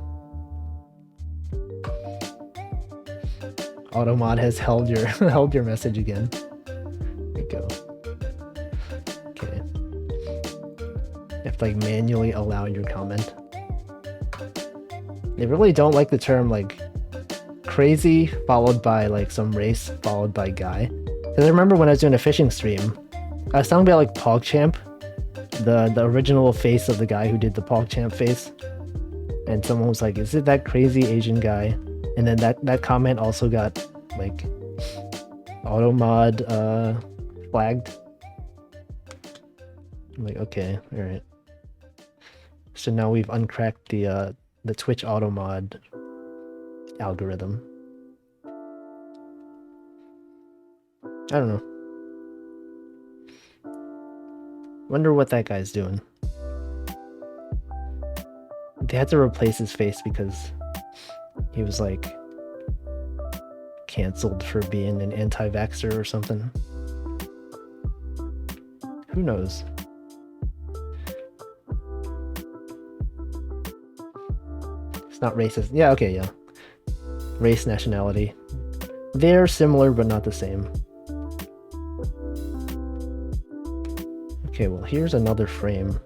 Automod has held your held your message again. There we go. Okay. You have to like manually allow your comment. They really don't like the term like crazy followed by like some race followed by guy. Because I remember when I was doing a fishing stream, I was talking about like PogChamp, the original face of the guy who did the PogChamp face, and someone was like, "Is it that crazy Asian guy?" And then that comment also got like automod flagged. I'm like, okay, all right. So now we've uncracked the Twitch automod algorithm. I don't know. Wonder what that guy's doing. They had to replace his face because he was like canceled for being an anti-vaxxer or something. Who knows? It's not racist. Yeah, okay, yeah. Race, nationality. They're similar but not the same. Okay, well, here's another frame.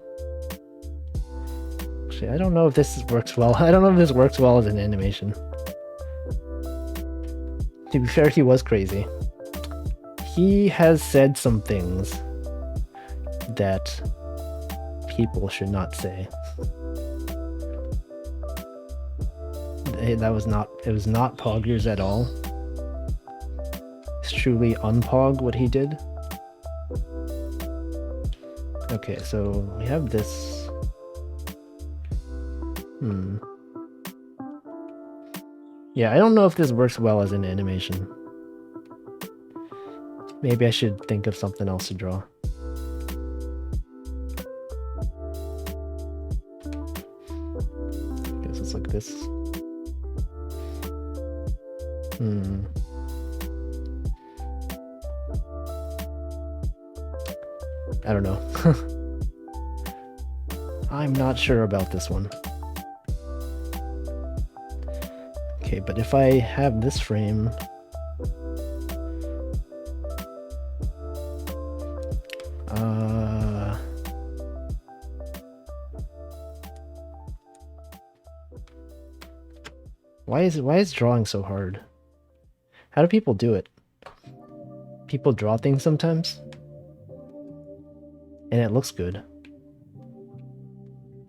Actually, I don't know if this works well. I don't know if this works well as an animation. To be fair, he was crazy. He has said some things that people should not say. It was not poggers at all. It's truly unpog what he did. Okay, so we have this. Yeah, I don't know if this works well as an animation. Maybe I should think of something else to draw. Guess it's like this. I don't know. I'm not sure about this one. Okay, but if I have this frame, why is drawing so hard? How do people do it? People draw things sometimes, and it looks good.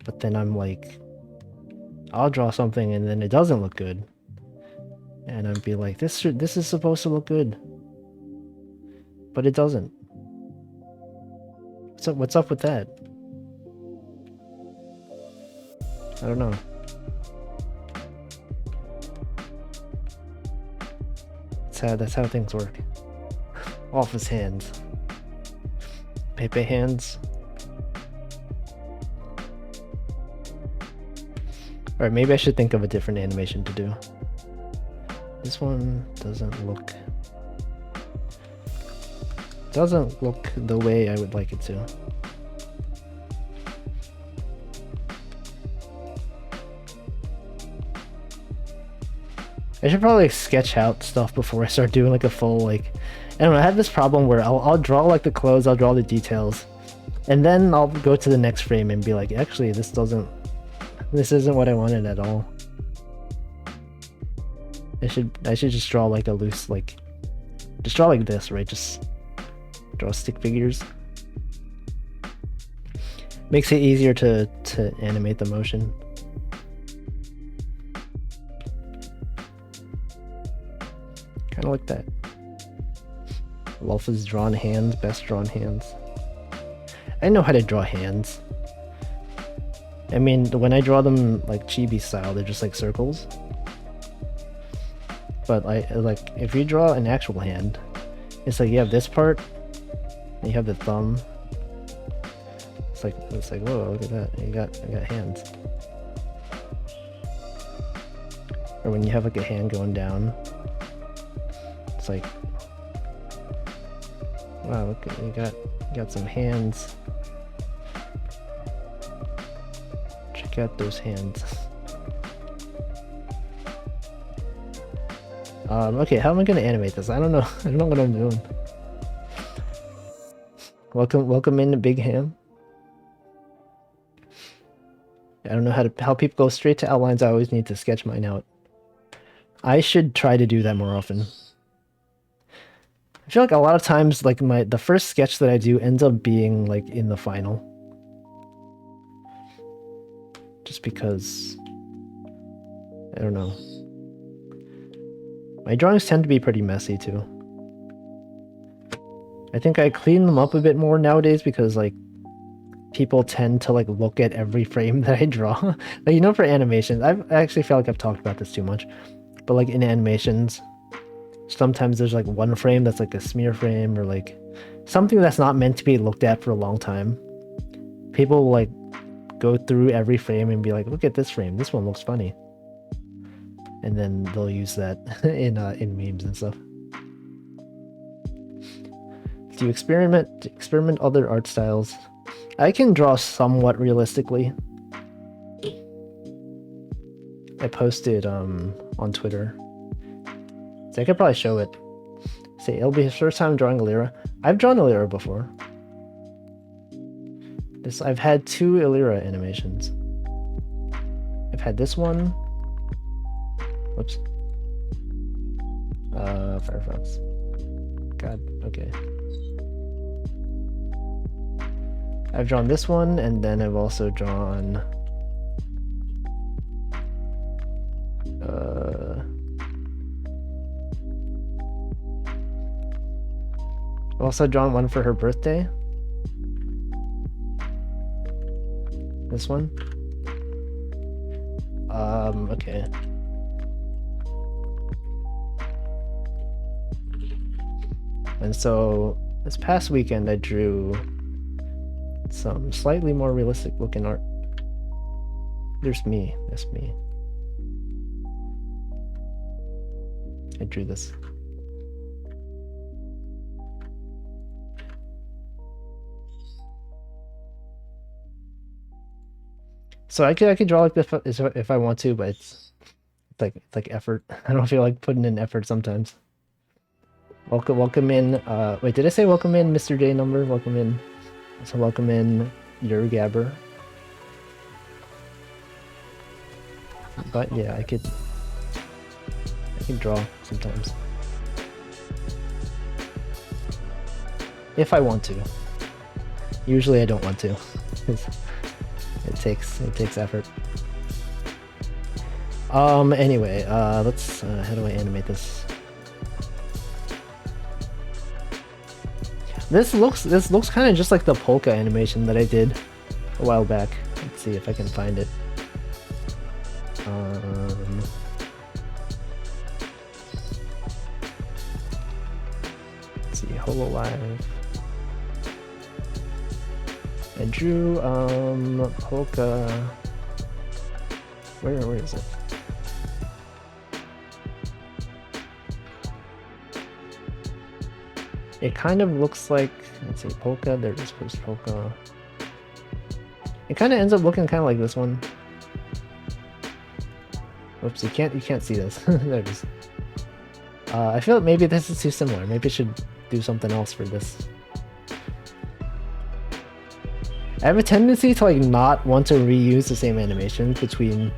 But then I'm like, I'll draw something and then it doesn't look good. And I'd be like, this is supposed to look good. But it doesn't. What's up with that? I don't know. That's how things work. Office hands. Pepe hands. Alright, maybe I should think of a different animation to do. This one doesn't look the way I would like it to. I should probably like, sketch out stuff before I start doing like a full like don't know, I have this problem where I'll draw like the clothes, I'll draw the details, and then I'll go to the next frame and be like, actually, this isn't what I wanted at all. I should just draw like a loose, like, just draw like this, right? Just draw stick figures. Makes it easier to animate the motion. Kind of like that. Wolf's drawn hands, best drawn hands. I know how to draw hands. I mean, when I draw them like chibi style, they're just like circles. But like if you draw an actual hand, it's like you have this part, and you have the thumb. It's like whoa, look at that! I got hands. Or when you have like a hand going down, it's like, wow, look at you got some hands. Check out those hands. Okay, how am I gonna animate this? I don't know. I don't know what I'm doing. Welcome in, Big Ham. I don't know how people go straight to outlines. I always need to sketch mine out. I should try to do that more often. I feel like a lot of times, like the first sketch that I do ends up being like in the final. Just because, I don't know. My drawings tend to be pretty messy too. I think I clean them up a bit more nowadays because like people tend to like look at every frame that I draw. Like, you know, for animations, I actually feel like I've talked about this too much, but like in animations, sometimes there's like one frame that's like a smear frame or like something that's not meant to be looked at for a long time. People will like go through every frame and be like, look at this frame, this one looks funny. And then they'll use that in memes and stuff. Do you experiment other art styles? I can draw somewhat realistically. I posted on Twitter. So I could probably show it. Say it'll be his first time drawing a Lyra. I've drawn a Lyra before. I've had 2 Lyra animations. I've had this one. Whoops. Firefox. God, okay. I've drawn this one, and then I've also drawn I've also drawn one for her birthday. This one. Okay. And so this past weekend I drew some slightly more realistic looking art. There's me. That's me. I drew this. So I could draw like this if I want to, but it's like effort. I don't feel like putting in effort sometimes. Welcome in. Wait, did I say welcome in, Mr. J Number? Welcome in. So welcome in, your Gabber. But yeah, I can draw sometimes if I want to. Usually I don't want to. It takes effort. Anyway, let's how do I animate this? This looks kind of just like the polka animation that I did a while back. Let's see if I can find it. Let's see, HoloLive. I drew polka. Where is it? It kind of looks like, let's see, polka. There it is, post polka. It kind of ends up looking kind of like this one. Whoops, you can't see this. There it is. I feel like maybe this is too similar. Maybe I should do something else for this. I have a tendency to like not want to reuse the same animation between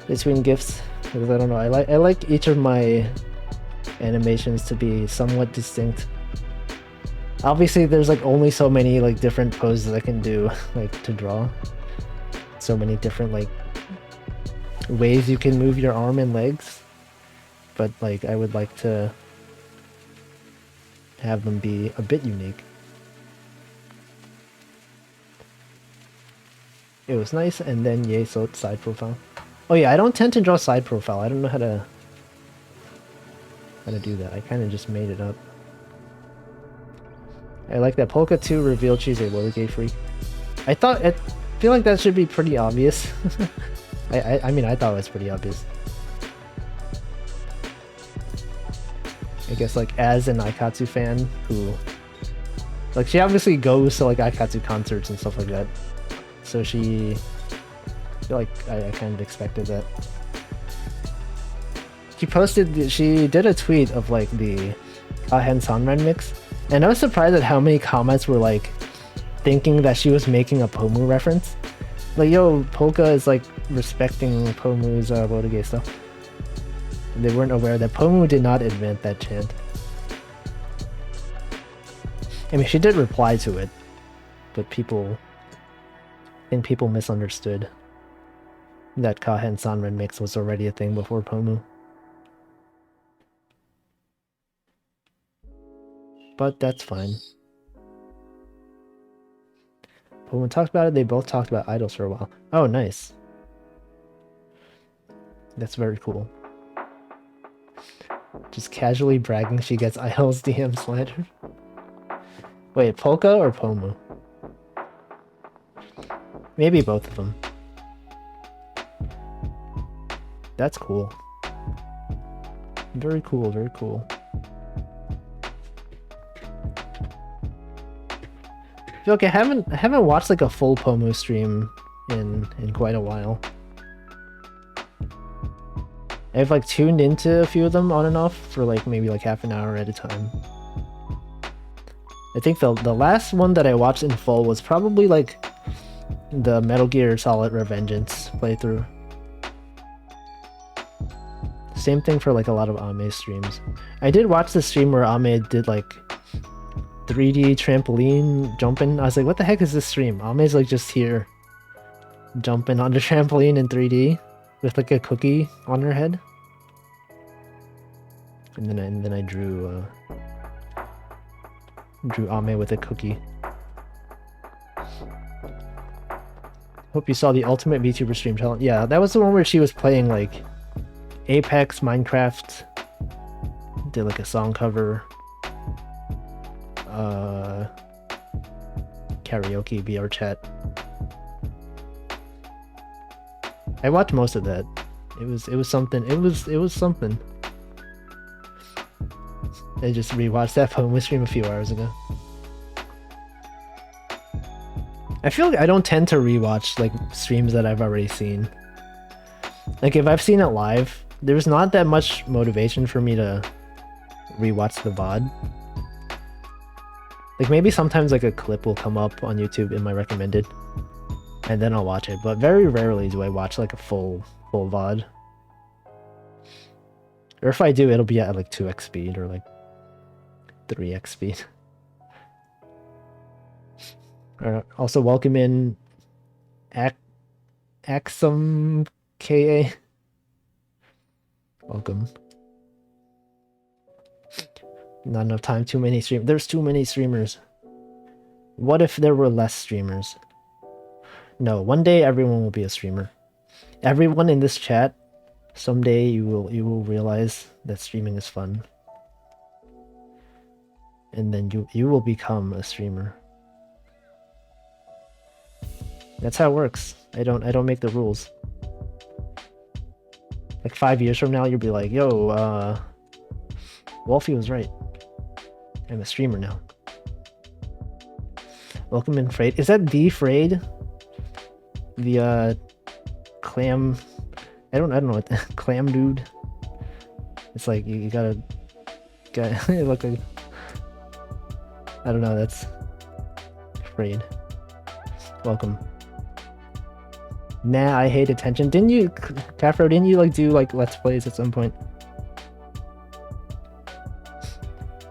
GIFs, because I don't know, I like each of my animations to be somewhat distinct. Obviously there's like only so many like different poses I can do like to draw. So many different like ways you can move your arm and legs. But like I would like to have them be a bit unique. It was nice, and then yay, so side profile. Oh yeah, I don't tend to draw side profile. I don't know how to do that. I kind of just made it up. I like that Polka 2 revealed she's a roller gay freak. I feel like that should be pretty obvious. I mean, I thought it was pretty obvious. I guess like as an Aikatsu fan who, like, she obviously goes to like Aikatsu concerts and stuff like that. So I feel like I kind of expected that. She did a tweet of like the Kahen Sanran mix, and I was surprised at how many comments were like thinking that she was making a Pomu reference. Like, yo, Polka is like respecting Pomu's Wodage stuff. And they weren't aware that Pomu did not invent that chant. I mean, she did reply to it, but I think people misunderstood that Kahen Sanran mix was already a thing before Pomu. But that's fine. But when we talked about it, they both talked about idols for a while. Oh, nice. That's very cool. Just casually bragging she gets idols DM slandered. Wait, Polka or Pomu? Maybe both of them. That's cool. Very cool, very cool. I feel like I haven't watched like a full Pomu stream in quite a while. I've like tuned into a few of them on and off for like maybe like half an hour at a time. I think the last one that I watched in full was probably like the Metal Gear Solid Revengeance playthrough. Same thing for like a lot of Ame streams. I did watch the stream where Ame did like 3D trampoline jumping. I was like, what the heck is this stream? Ame's like just here jumping on the trampoline in 3D with like a cookie on her head. And then I drew Ame with a cookie. Hope you saw the Ultimate VTuber stream challenge. Yeah, that was the one where she was playing like Apex, Minecraft, did like a song cover, karaoke, VR chat. I watched most of that. It was something. It was something. I just rewatched that Pomu stream a few hours ago. I feel like I don't tend to rewatch like streams that I've already seen. Like if I've seen it live, there's not that much motivation for me to rewatch the VOD. Like maybe sometimes like a clip will come up on YouTube in my recommended, and then I'll watch it. But very rarely do I watch like a full VOD. Or if I do, it'll be at like 2x speed or like 3x speed. Also welcome in Axum KA. Welcome. Not enough time, too many streamers. There's too many streamers. What if there were less streamers? No, one day everyone will be a streamer. Everyone in this chat, someday you will realize that streaming is fun. And then you will become a streamer. That's how it works. I don't make the rules. Like 5 years from now, you'll be like, yo, Wolfie was right. I'm a streamer now. Welcome in, Frayed. Is that the Frayed? The clam. I don't know what the clam dude. It's like you gotta look like I don't know, that's... afraid. Welcome. Nah, I hate attention. Didn't you, Cafro, didn't you like do like Let's Plays at some point?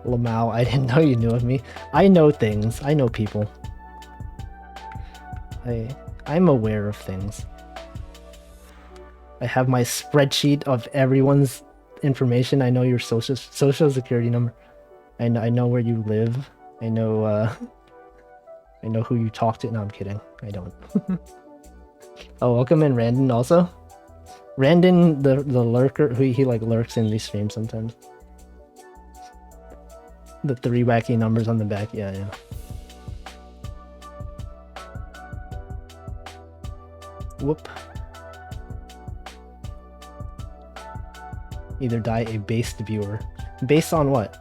Lamau, I didn't know you knew of me. I know things. I know people. I'm aware of things. I have my spreadsheet of everyone's information. I know your social security number. I know where you live. I know I know who you talk to. No, I'm kidding. I don't. Oh, welcome in Randon also. Randon, the lurker, he like lurks in these streams sometimes. The 3 wacky numbers on the back, yeah. Whoop. Either die a based viewer. Based on what?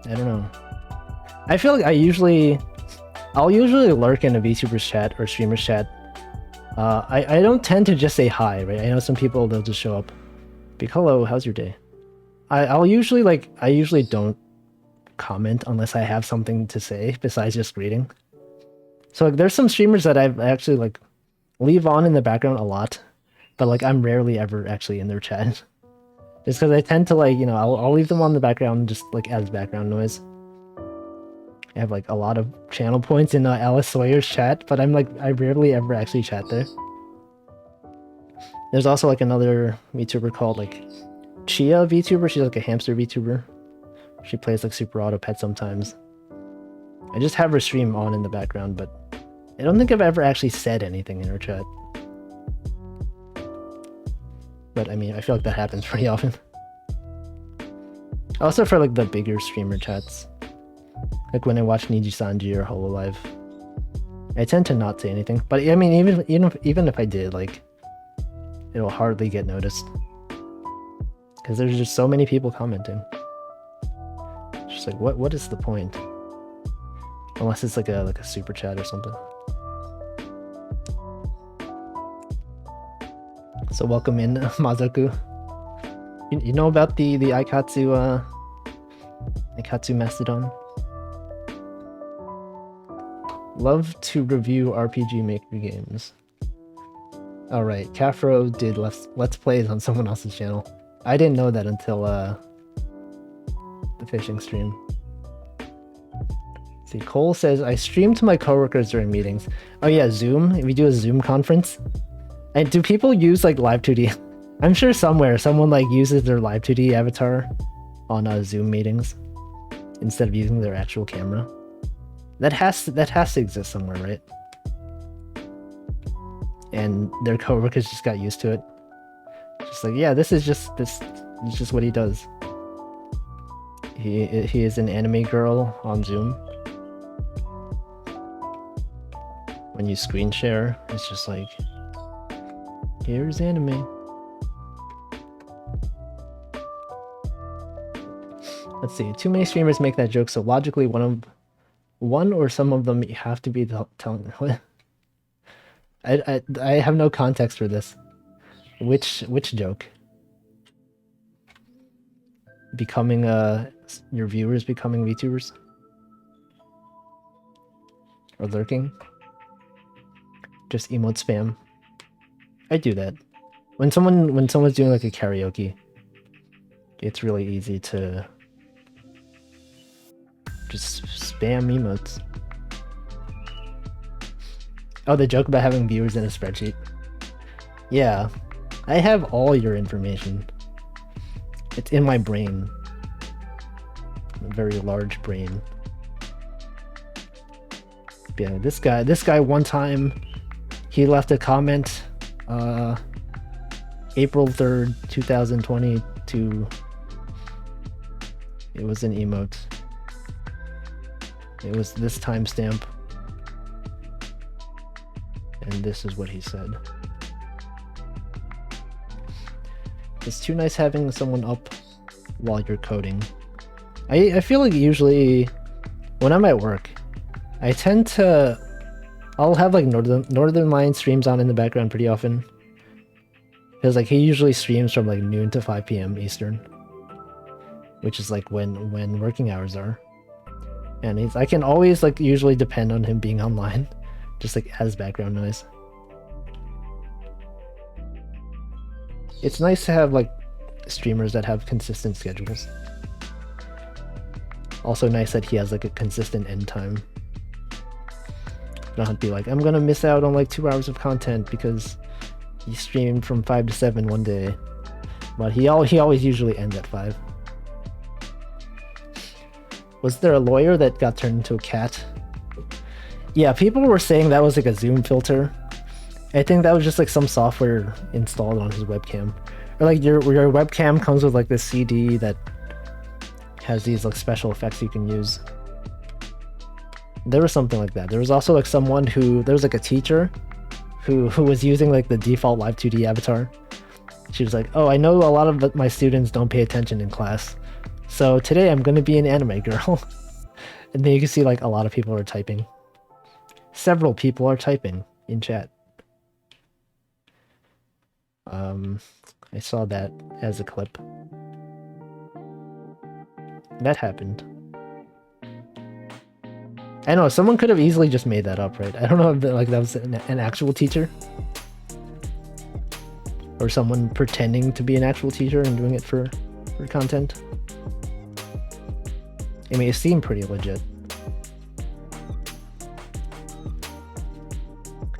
I don't know. I feel like I'll usually lurk in a VTuber's chat or streamer's chat. I don't tend to just say hi, right? I know some people, they'll just show up. Be hello, how's your day? I usually don't comment unless I have something to say besides just greeting. So like, there's some streamers that I've actually like leave on in the background a lot, but like I'm rarely ever actually in their chat. Just because I tend to like, you know, I'll leave them on the background just like as background noise. I have like a lot of channel points in Alice Sawyer's chat, but I rarely ever actually chat there. There's also like another VTuber called like Chia VTuber. She's like a hamster VTuber. She plays like Super Auto Pet sometimes. I just have her stream on in the background, but I don't think I've ever actually said anything in her chat. But I mean, I feel like that happens pretty often. Also for like the bigger streamer chats. Like when I watch Niji Sanji or Hololive. I tend to not say anything. But I mean, even if I did, like, it'll hardly get noticed. Because there's just so many people commenting. It's just like, what is the point? Unless it's like a super chat or something. So welcome in, Mazaku. You know about the Aikatsu Mastodon? Love to review RPG Maker games. Alright, Cafro did Let's Plays on someone else's channel. I didn't know that until the fishing stream. See, Cole says, I stream to my coworkers during meetings. Oh yeah, Zoom. We do a Zoom conference. And do people use like Live2D? I'm sure somewhere someone like uses their Live2D avatar on Zoom meetings instead of using their actual camera. That has to exist somewhere, right? And their coworkers just got used to it. Just like, yeah, this is just what he does. He is an anime girl on Zoom. When you screen share, it's just like, here's anime. Let's see. Too many streamers make that joke, so logically one or some of them have to be telling. What? I have no context for this. Which joke? Becoming your viewers becoming VTubers? Or lurking? Just emote spam. I do that. When someone's doing like a karaoke, it's really easy to just spam emotes. Oh, the joke about having viewers in a spreadsheet. Yeah, I have all your information. It's in my brain. A very large brain. But yeah, this guy one time, he left a comment, April 3rd, 2022. It was an emote. It was this timestamp. And this is what he said. It's too nice having someone up while you're coding. I feel like usually when I'm at work, I tend to... I'll have like Northern Lion streams on in the background pretty often. Because like he usually streams from like noon to 5 p.m. Eastern. Which is like when working hours are. And I can always like usually depend on him being online, just like as background noise. It's nice to have like streamers that have consistent schedules. Also nice that he has like a consistent end time. Don't have to be like, I'm gonna miss out on like 2 hours of content because he streamed from 5 to 7 one day. But he always usually ends at 5. Was there a lawyer that got turned into a cat? Yeah, people were saying that was like a zoom filter. I think that was just like some software installed on his webcam. Or like your webcam comes with like this CD that has these like special effects you can use. There was something like that. There was also like someone there was like a teacher who was using like the default Live 2D avatar. She was like, oh, I know a lot of my students don't pay attention in class, so today I'm gonna be an anime girl. And then you can see like a lot of people are typing. Several people are typing in chat. I saw that as a clip. That happened. I know, someone could have easily just made that up, right? I don't know if like that was an actual teacher. Or someone pretending to be an actual teacher and doing it for content. I mean, it seemed pretty legit.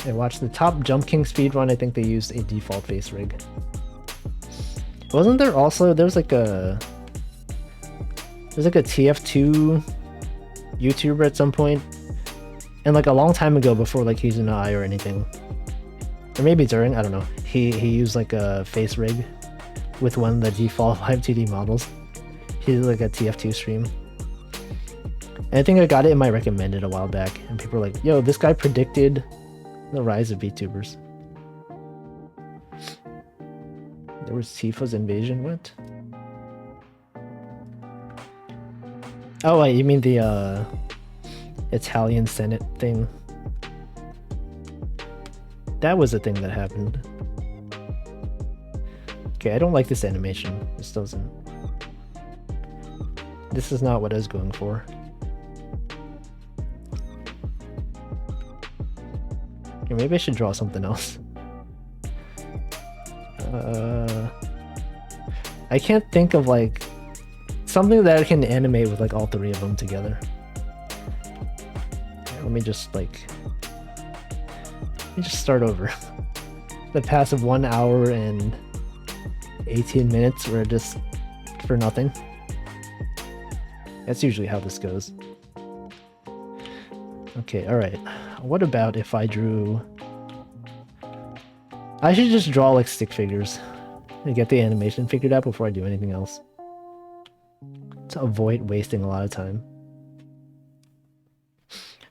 I watched the top Jump King speedrun. I think they used a default face rig. Wasn't there also... There's like a TF2 YouTuber at some point. And like a long time ago before like he's an eye or anything. Or maybe during, I don't know. He used like a face rig with one of the default Live 2D models. He did like a TF2 stream. And I think I got it in my recommended a while back. And people were like, yo, this guy predicted the rise of VTubers. There was Tifa's invasion, what? Oh wait, you mean the Italian Senate thing? That was a thing that happened. Okay, I don't like this animation. This doesn't... This is not what I was going for. Okay, maybe I should draw something else. I can't think of like something that I can animate with like all three of them together. Let me just start over. The past of 1 hour and 18 minutes were just for nothing. That's usually how this goes. Okay, alright. What about if I drew... I should just draw like stick figures and get the animation figured out before I do anything else. To avoid wasting a lot of time.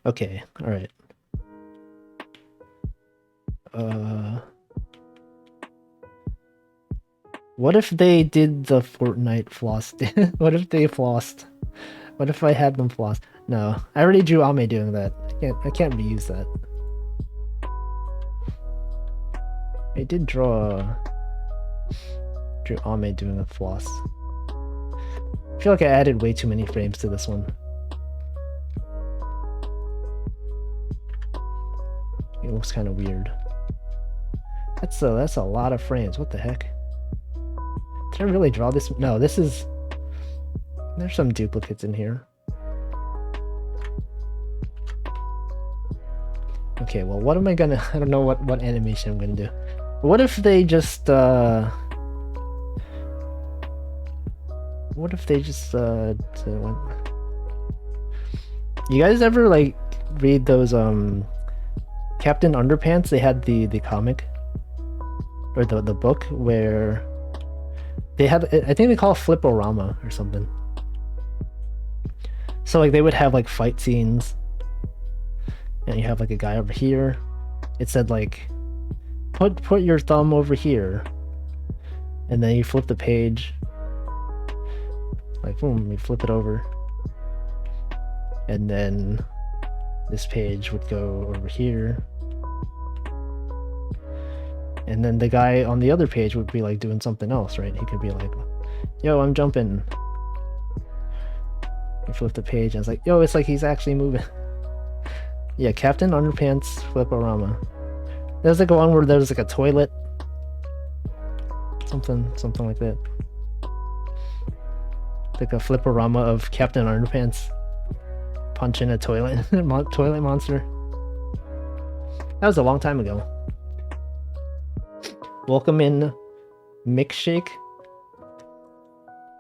Okay, alright. What if they did the Fortnite floss? What if they flossed? What if I had them floss? No, I already drew Ame doing that. I can't reuse that. I did drew Ame doing a floss. I feel like I added way too many frames to this one. It looks kind of weird. That's a lot of frames. What the heck? Did I really draw this? No, this is... There's some duplicates in here. Okay, well, what am I gonna... I don't know what animation I'm gonna do. What if they just, What if they just, You guys ever, like, read those, Captain Underpants? They had the comic. Or the book where... They had... I think they call it Flip-O-Rama or something. So, like, they would have, like, fight scenes. And you have, like, a guy over here. It said, like... Put your thumb over here, and then you flip the page, like boom, you flip it over, and then this page would go over here, and then the guy on the other page would be like doing something else, right? He could be like, yo, I'm jumping, I flipped the page. I was like, yo, it's like he's actually moving. Yeah, Captain Underpants Flip-O-Rama. There's like one where there's like a toilet. Something like that. Like a Flip-O-Rama of Captain Underpants punching a toilet toilet monster. That was a long time ago. Welcome in Milkshake.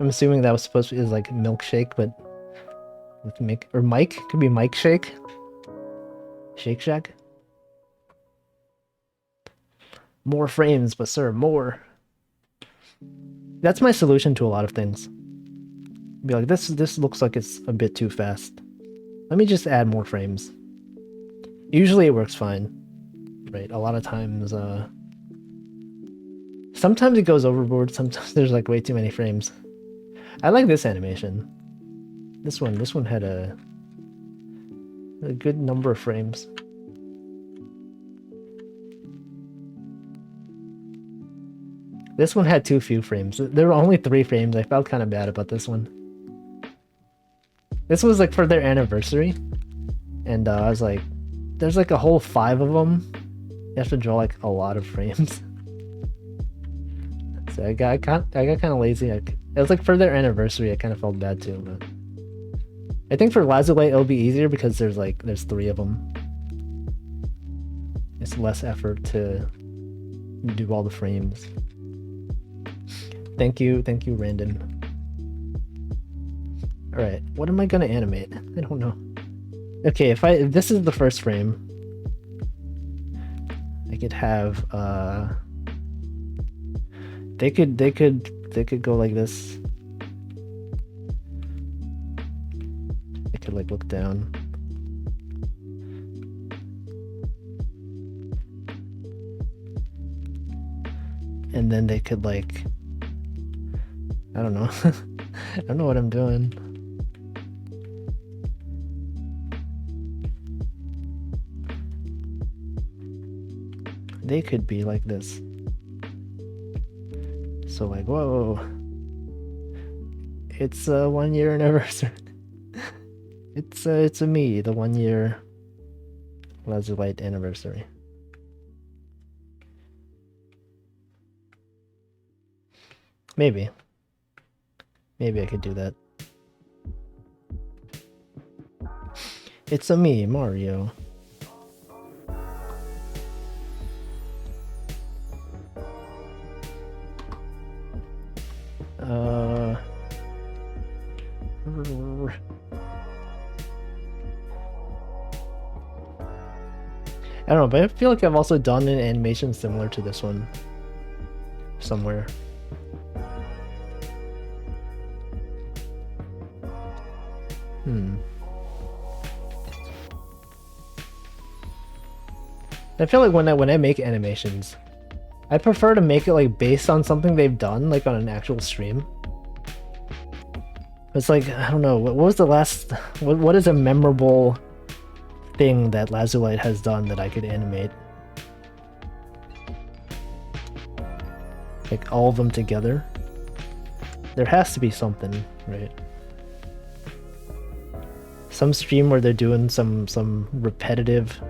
I'm assuming that was supposed to be like milkshake, but with Mick or Mike. Could be Mike Shake. Shake Shack. More frames, but sir, more. That's my solution to a lot of things. Be like, this looks like it's a bit too fast. Let me just add more frames. Usually it works fine. Right, a lot of times, sometimes it goes overboard, sometimes there's like way too many frames. I like this animation. This one had a good number of frames. This one had too few frames. There were only 3 frames. I felt kind of bad about this one. This was like for their anniversary. And I was like, there's like a whole 5 of them. You have to draw like a lot of frames. So I got kind of lazy. It was like for their anniversary. I kind of felt bad too. But I think for lazulight it'll be easier because there's 3 of them. It's less effort to do all the frames. Thank you, Randon. Alright, what am I gonna animate? I don't know. Okay, if this is the first frame, I could have they could go like this. They could like look down. And then they could like, I don't know. I don't know what I'm doing. They could be like this. So like, whoa. It's a 1-year anniversary. It's a me, the 1-year lazulight anniversary. Maybe I could do that. It's a me, Mario. I don't know, but I feel like I've also done an animation similar to this one somewhere. I feel like when I make animations, I prefer to make it like based on something they've done, like on an actual stream. It's like, I don't know, what was the last, what is a memorable thing that lazulight has done that I could animate? Like all of them together? There has to be something, right? Some stream where they're doing some repetitive,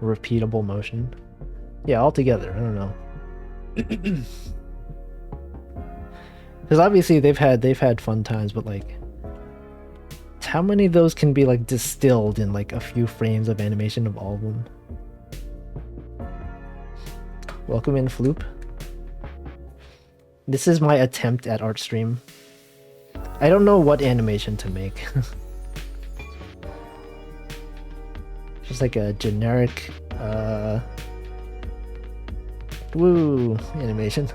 repeatable motion. Yeah, all together, I don't know. Because obviously they've had fun times, but like, how many of those can be like distilled in like a few frames of animation of all of them? Welcome in, Floop. This is my attempt at art stream. I don't know what animation to make. Just like a generic woo animation.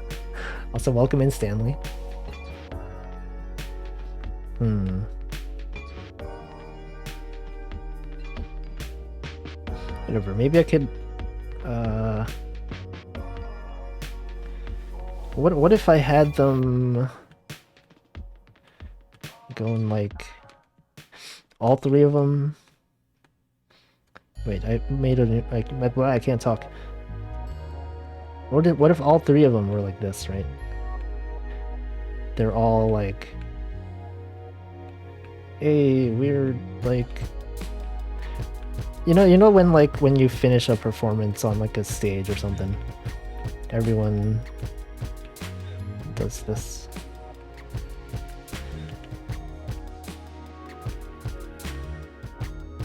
Also, welcome in, Stanley. Whatever, maybe I could what if I had them going like all 3 of them? Wait, I made a I can't talk. What if all 3 of them were like this, right? They're all like a weird, like, you know when, like, when you finish a performance on like a stage or something, everyone does this.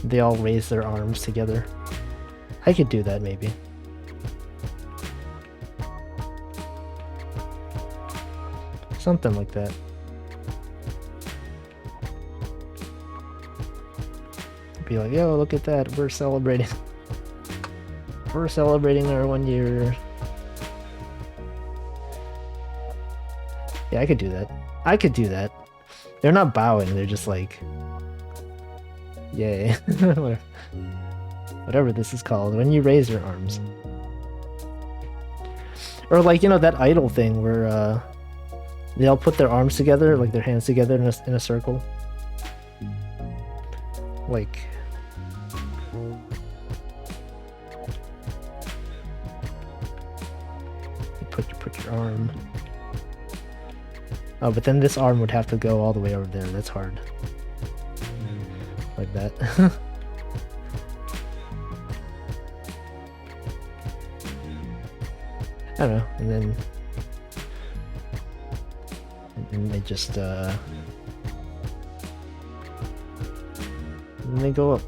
They all raise their arms together. I could do that maybe. Something like that. Be like, yo, look at that, we're celebrating. We're celebrating our 1 year. Yeah, I could do that. I could do that. They're not bowing, they're just like, yay. Whatever this is called, when you raise your arms. Or like, you know, that idol thing where they all put their arms together, like their hands together in a circle. Like, you put your arm. Oh, but then this arm would have to go all the way over there. That's hard. Like that. I don't know, and then they just and they go up.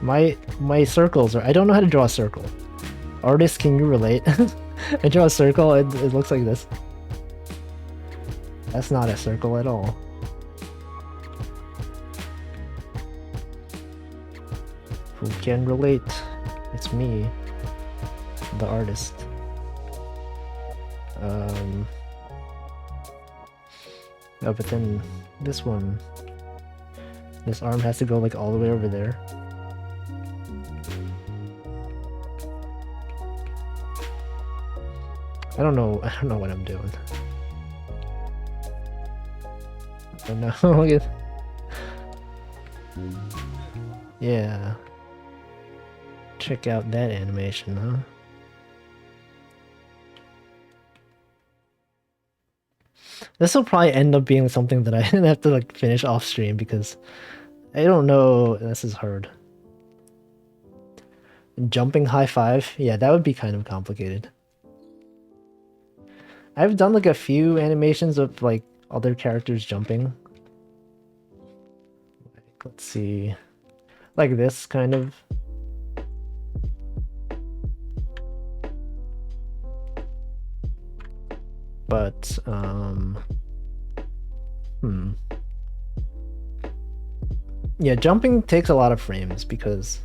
My circles are, I don't know how to draw a circle. Artist, can you relate? I draw a circle, it looks like this. That's not a circle at all. Who can relate? It's me, the artist. Oh, but then this one, this arm has to go like all the way over there. I don't know what I'm doing. Oh no, look at... Yeah. Check out that animation, huh? This will probably end up being something that I have to like finish off stream because I don't know. This is hard. Jumping high five? Yeah, that would be kind of complicated. I've done like a few animations of like other characters jumping. Let's see. Like this kind of. But yeah, jumping takes a lot of frames because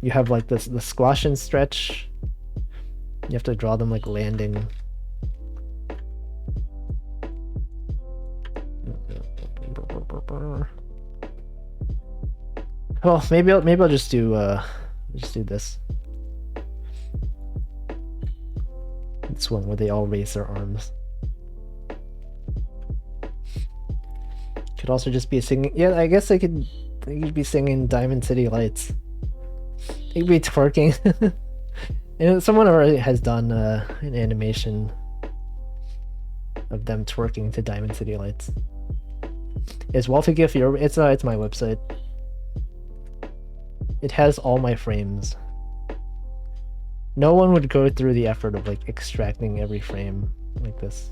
you have like the squash and stretch. You have to draw them like landing. Well, maybe I'll just do this. This one where they all raise their arms. Could also just be singing. Yeah, I guess I could be singing Diamond City Lights. It could be twerking. And someone already has done an animation of them twerking to Diamond City Lights. Is WalterGIF your? It's my website. It has all my frames. No one would go through the effort of like extracting every frame like this.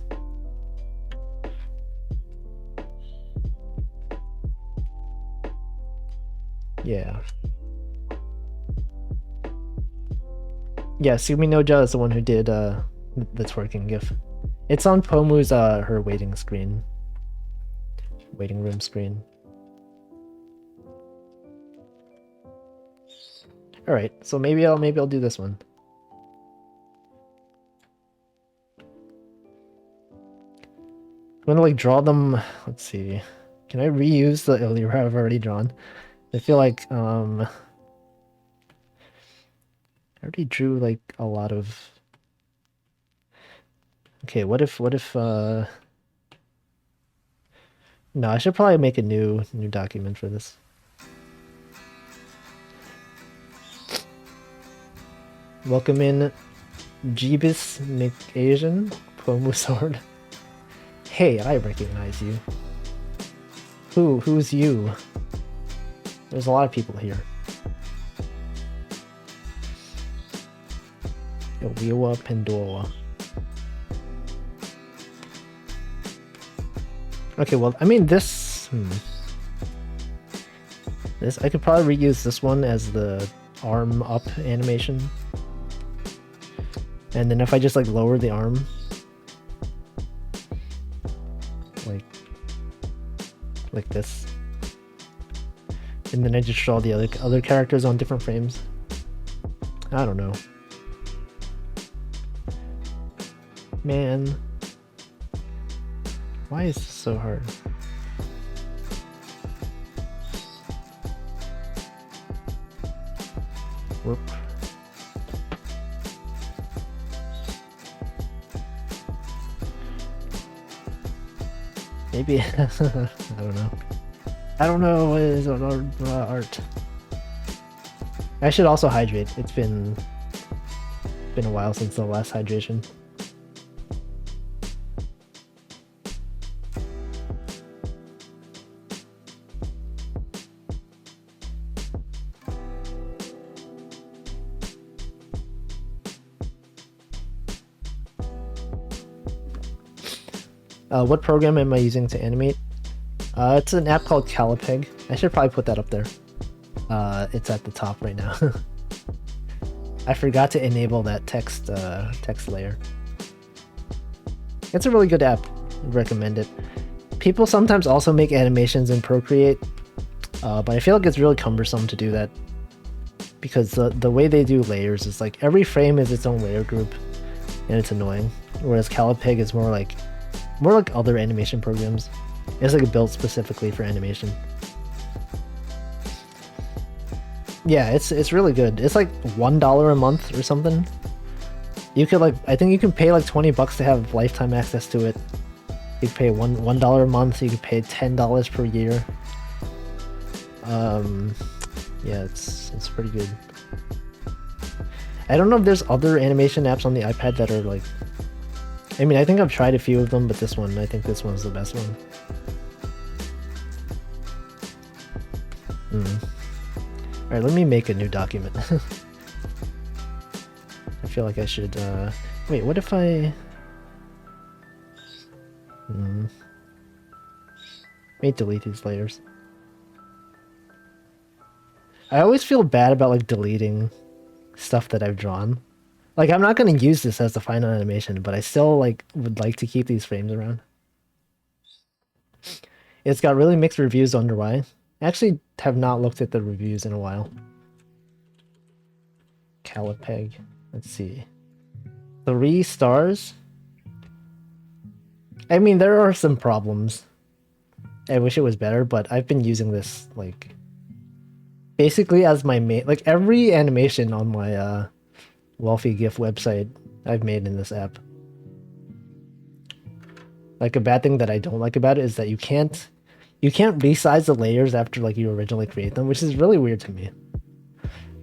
Yeah. Yeah, Sumi Noja is the one who did the twerking GIF. It's on Pomu's her waiting room screen. All right, so maybe I'll do this one. I'm gonna like draw them. Let's see. Can I reuse the Lyra I've already drawn? I feel like I already drew like a lot of. Okay, what if no, I should probably make a new document for this. Welcome in Jeebus McAsian Pomu Sword. Hey, I recognize you. Who's you? There's a lot of people here. Lyra Pandora. Okay, well, I mean this... This, I could probably reuse this one as the arm up animation. And then if I just like lower the arm, like this, and then I just draw the other characters on different frames. I don't know. Man, why is this so hard? Whoop. Maybe I don't know. I don't know what is art. I should also hydrate. It's been a while since the last hydration. What program am I using to animate? It's an app called Calipeg. I should probably put that up there. It's at the top right now. I forgot to enable that text layer. It's a really good app. I'd recommend it. People sometimes also make animations in Procreate, but I feel like it's really cumbersome to do that because the way they do layers is like every frame is its own layer group, and it's annoying. Whereas Calipeg is more like other animation programs. It's like built specifically for animation. Yeah, it's really good. It's like $1 a month or something. You could I think you can pay like $20 to have lifetime access to it. You could pay $1 a month. You could pay $10 per year. Yeah, it's pretty good. I don't know if there's other animation apps on the iPad that are like. I mean, I think I've tried a few of them, but I think this one's the best one. Alright, let me make a new document. I feel like I should, wait, what if I... Let me delete these layers. I always feel bad about, like, deleting stuff that I've drawn. Like, I'm not going to use this as the final animation, but I still, like, would like to keep these frames around. It's got really mixed reviews, wonder why. I actually have not looked at the reviews in a while. Calipeg. Let's see. 3 stars? I mean, there are some problems. I wish it was better, but I've been using this, like, basically as my main... Like, every animation on my, Wealthy GIF website I've made in this app. Like, a bad thing that I don't like about it is that you can't resize the layers after like you originally create them, which is really weird to me.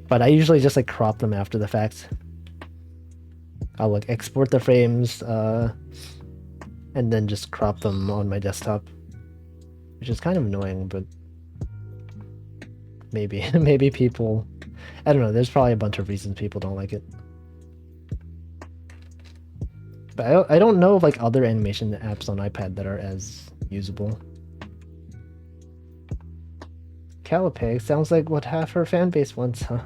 But I usually just like crop them after the fact. I'll like export the frames and then just crop them on my desktop, which is kind of annoying, but maybe people, I don't know, there's probably a bunch of reasons people don't like it. But I don't know of like other animation apps on iPad that are as usable. Calipeg sounds like what half her fan base wants, huh?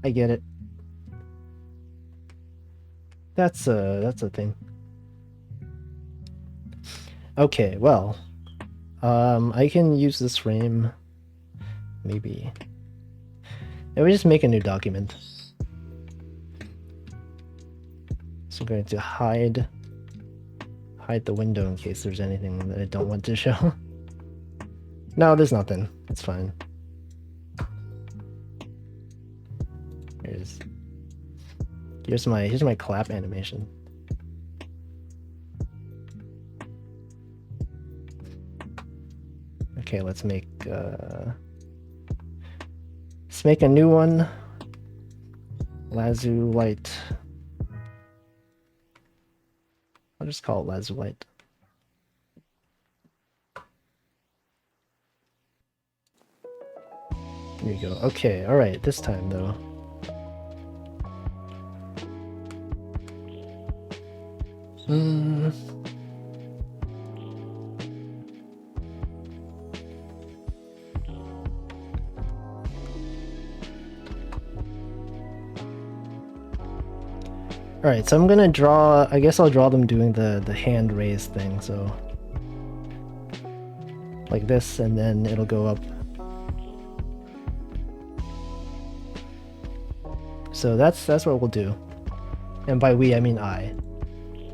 I get it. That's a thing. Okay, well, I can use this frame. Maybe. Let me just make a new document. So I'm going to hide the window in case there's anything that I don't want to show. No, there's nothing. It's fine. Here's my clap animation. Okay, let's make a new one. Lazulight. I'll just call it lazulight. Here you go. Okay, alright, this time though. Alright, so I'm gonna draw, I guess I'll draw them doing the hand raise thing, so like this, and then it'll go up. So that's what we'll do. And by we, I mean I.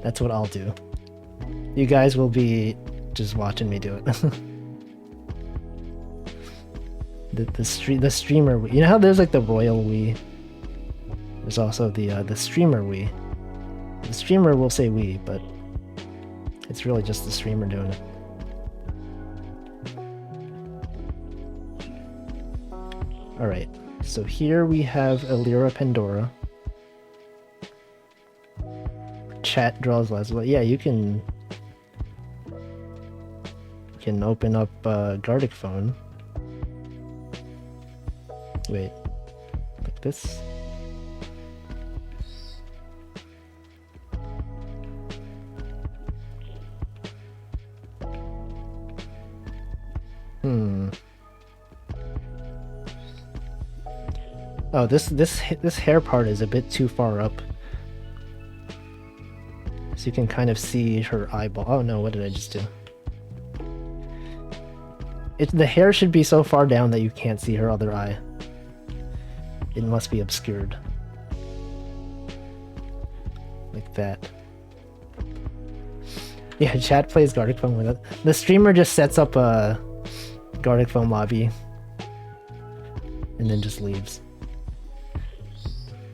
That's what I'll do. You guys will be just watching me do it. the streamer, you know how there's like the royal we? There's also the streamer we. The streamer will say we, but it's really just the streamer doing it. Alright, so here we have a Lyra Pandora. Chat draws lazulight. Yeah, you can open up Gardic phone. Wait, like this? Oh, this hair part is a bit too far up. So you can kind of see her eyeball. Oh no, what did I just do? The hair should be so far down that you can't see her other eye. It must be obscured. Like that. Yeah, chat plays Gardic Phone with it. The streamer just sets up a Gardic Phone lobby and then just leaves.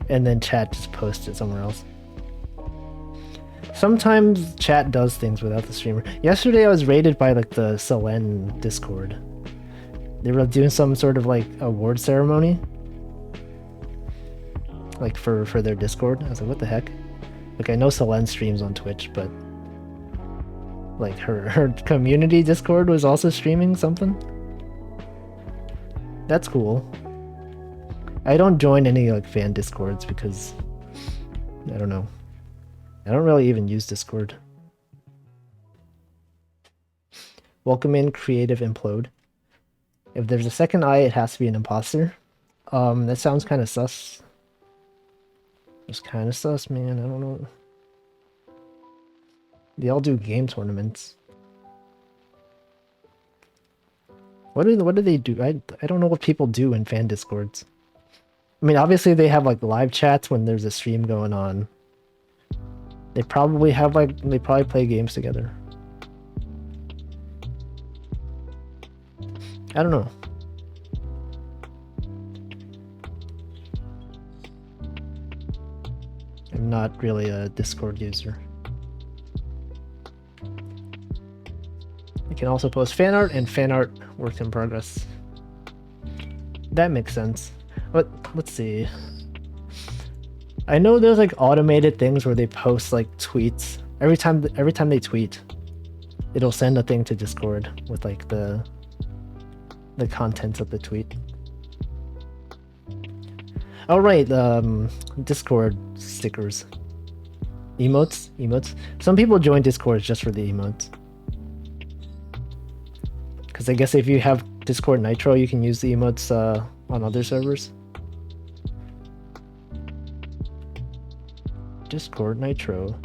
And then chat just posts it somewhere else. Sometimes chat does things without the streamer. Yesterday I was raided by like the Selen Discord. They were doing some sort of like award ceremony. Like for their Discord. I was like, what the heck? Like I know Selen streams on Twitch, but like her community Discord was also streaming something. That's cool. I don't join any like fan Discords because I don't know. I don't really even use Discord. Welcome in Creative Implode. If there's a second eye, it has to be an imposter. That sounds kind of sus. It's kind of sus, man. I don't know. They all do game tournaments. What do they do? I don't know what people do in fan Discords. I mean, obviously they have like live chats when there's a stream going on. They probably play games together. I don't know. I'm not really a Discord user. You can also post fan art and fan art work in progress. That makes sense. But let's see. I know there's like automated things where they post like tweets. Every time they tweet, it'll send a thing to Discord with like the contents of the tweet. Oh right, Discord stickers. Emotes. Some people join Discord just for the emotes. Because I guess if you have Discord Nitro, you can use the emotes on other servers. Discord Nitro.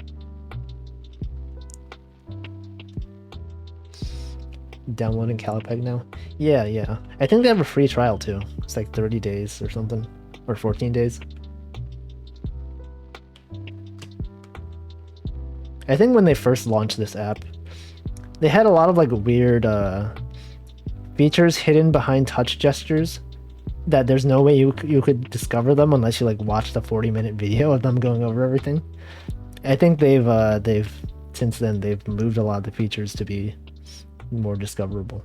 Downloading Calipeg now? Yeah. I think they have a free trial too. It's like 30 days or something. Or 14 days. I think when they first launched this app, they had a lot of like weird features hidden behind touch gestures that there's no way you could discover them unless you like watched a 40-minute video of them going over everything. I think they've since then they've moved a lot of the features to be more discoverable.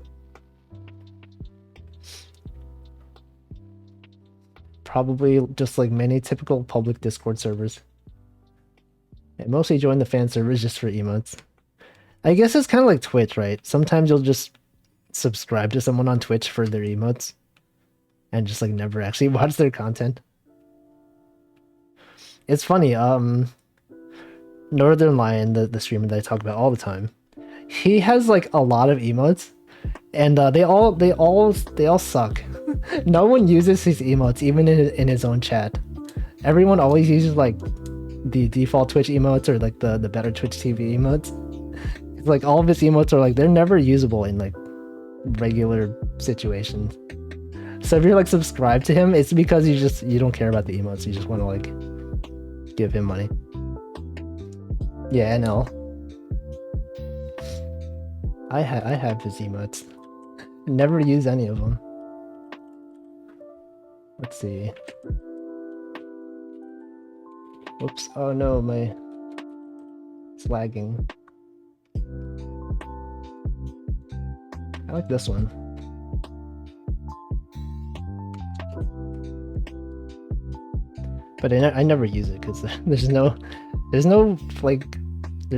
Probably just like many typical public Discord servers. I mostly join the fan servers just for emotes. I guess it's kind of like Twitch, right? Sometimes you'll just subscribe to someone on Twitch for their emotes. and just like never actually watch their content. It's funny, Northern Lion, the streamer that I talk about all the time, he has like a lot of emotes, and they all suck. No one uses his emotes, even in his own chat. Everyone always uses like the default Twitch emotes or like the better Twitch TV emotes. It's like all of his emotes are like they're never usable in like regular situations. So if you're like subscribed to him, it's because you don't care about the emotes. You just want to like give him money. Yeah, NL. I have his emotes. Never use any of them. Let's see. Oops. Oh no, it's lagging. I like this one. But I never use it because there's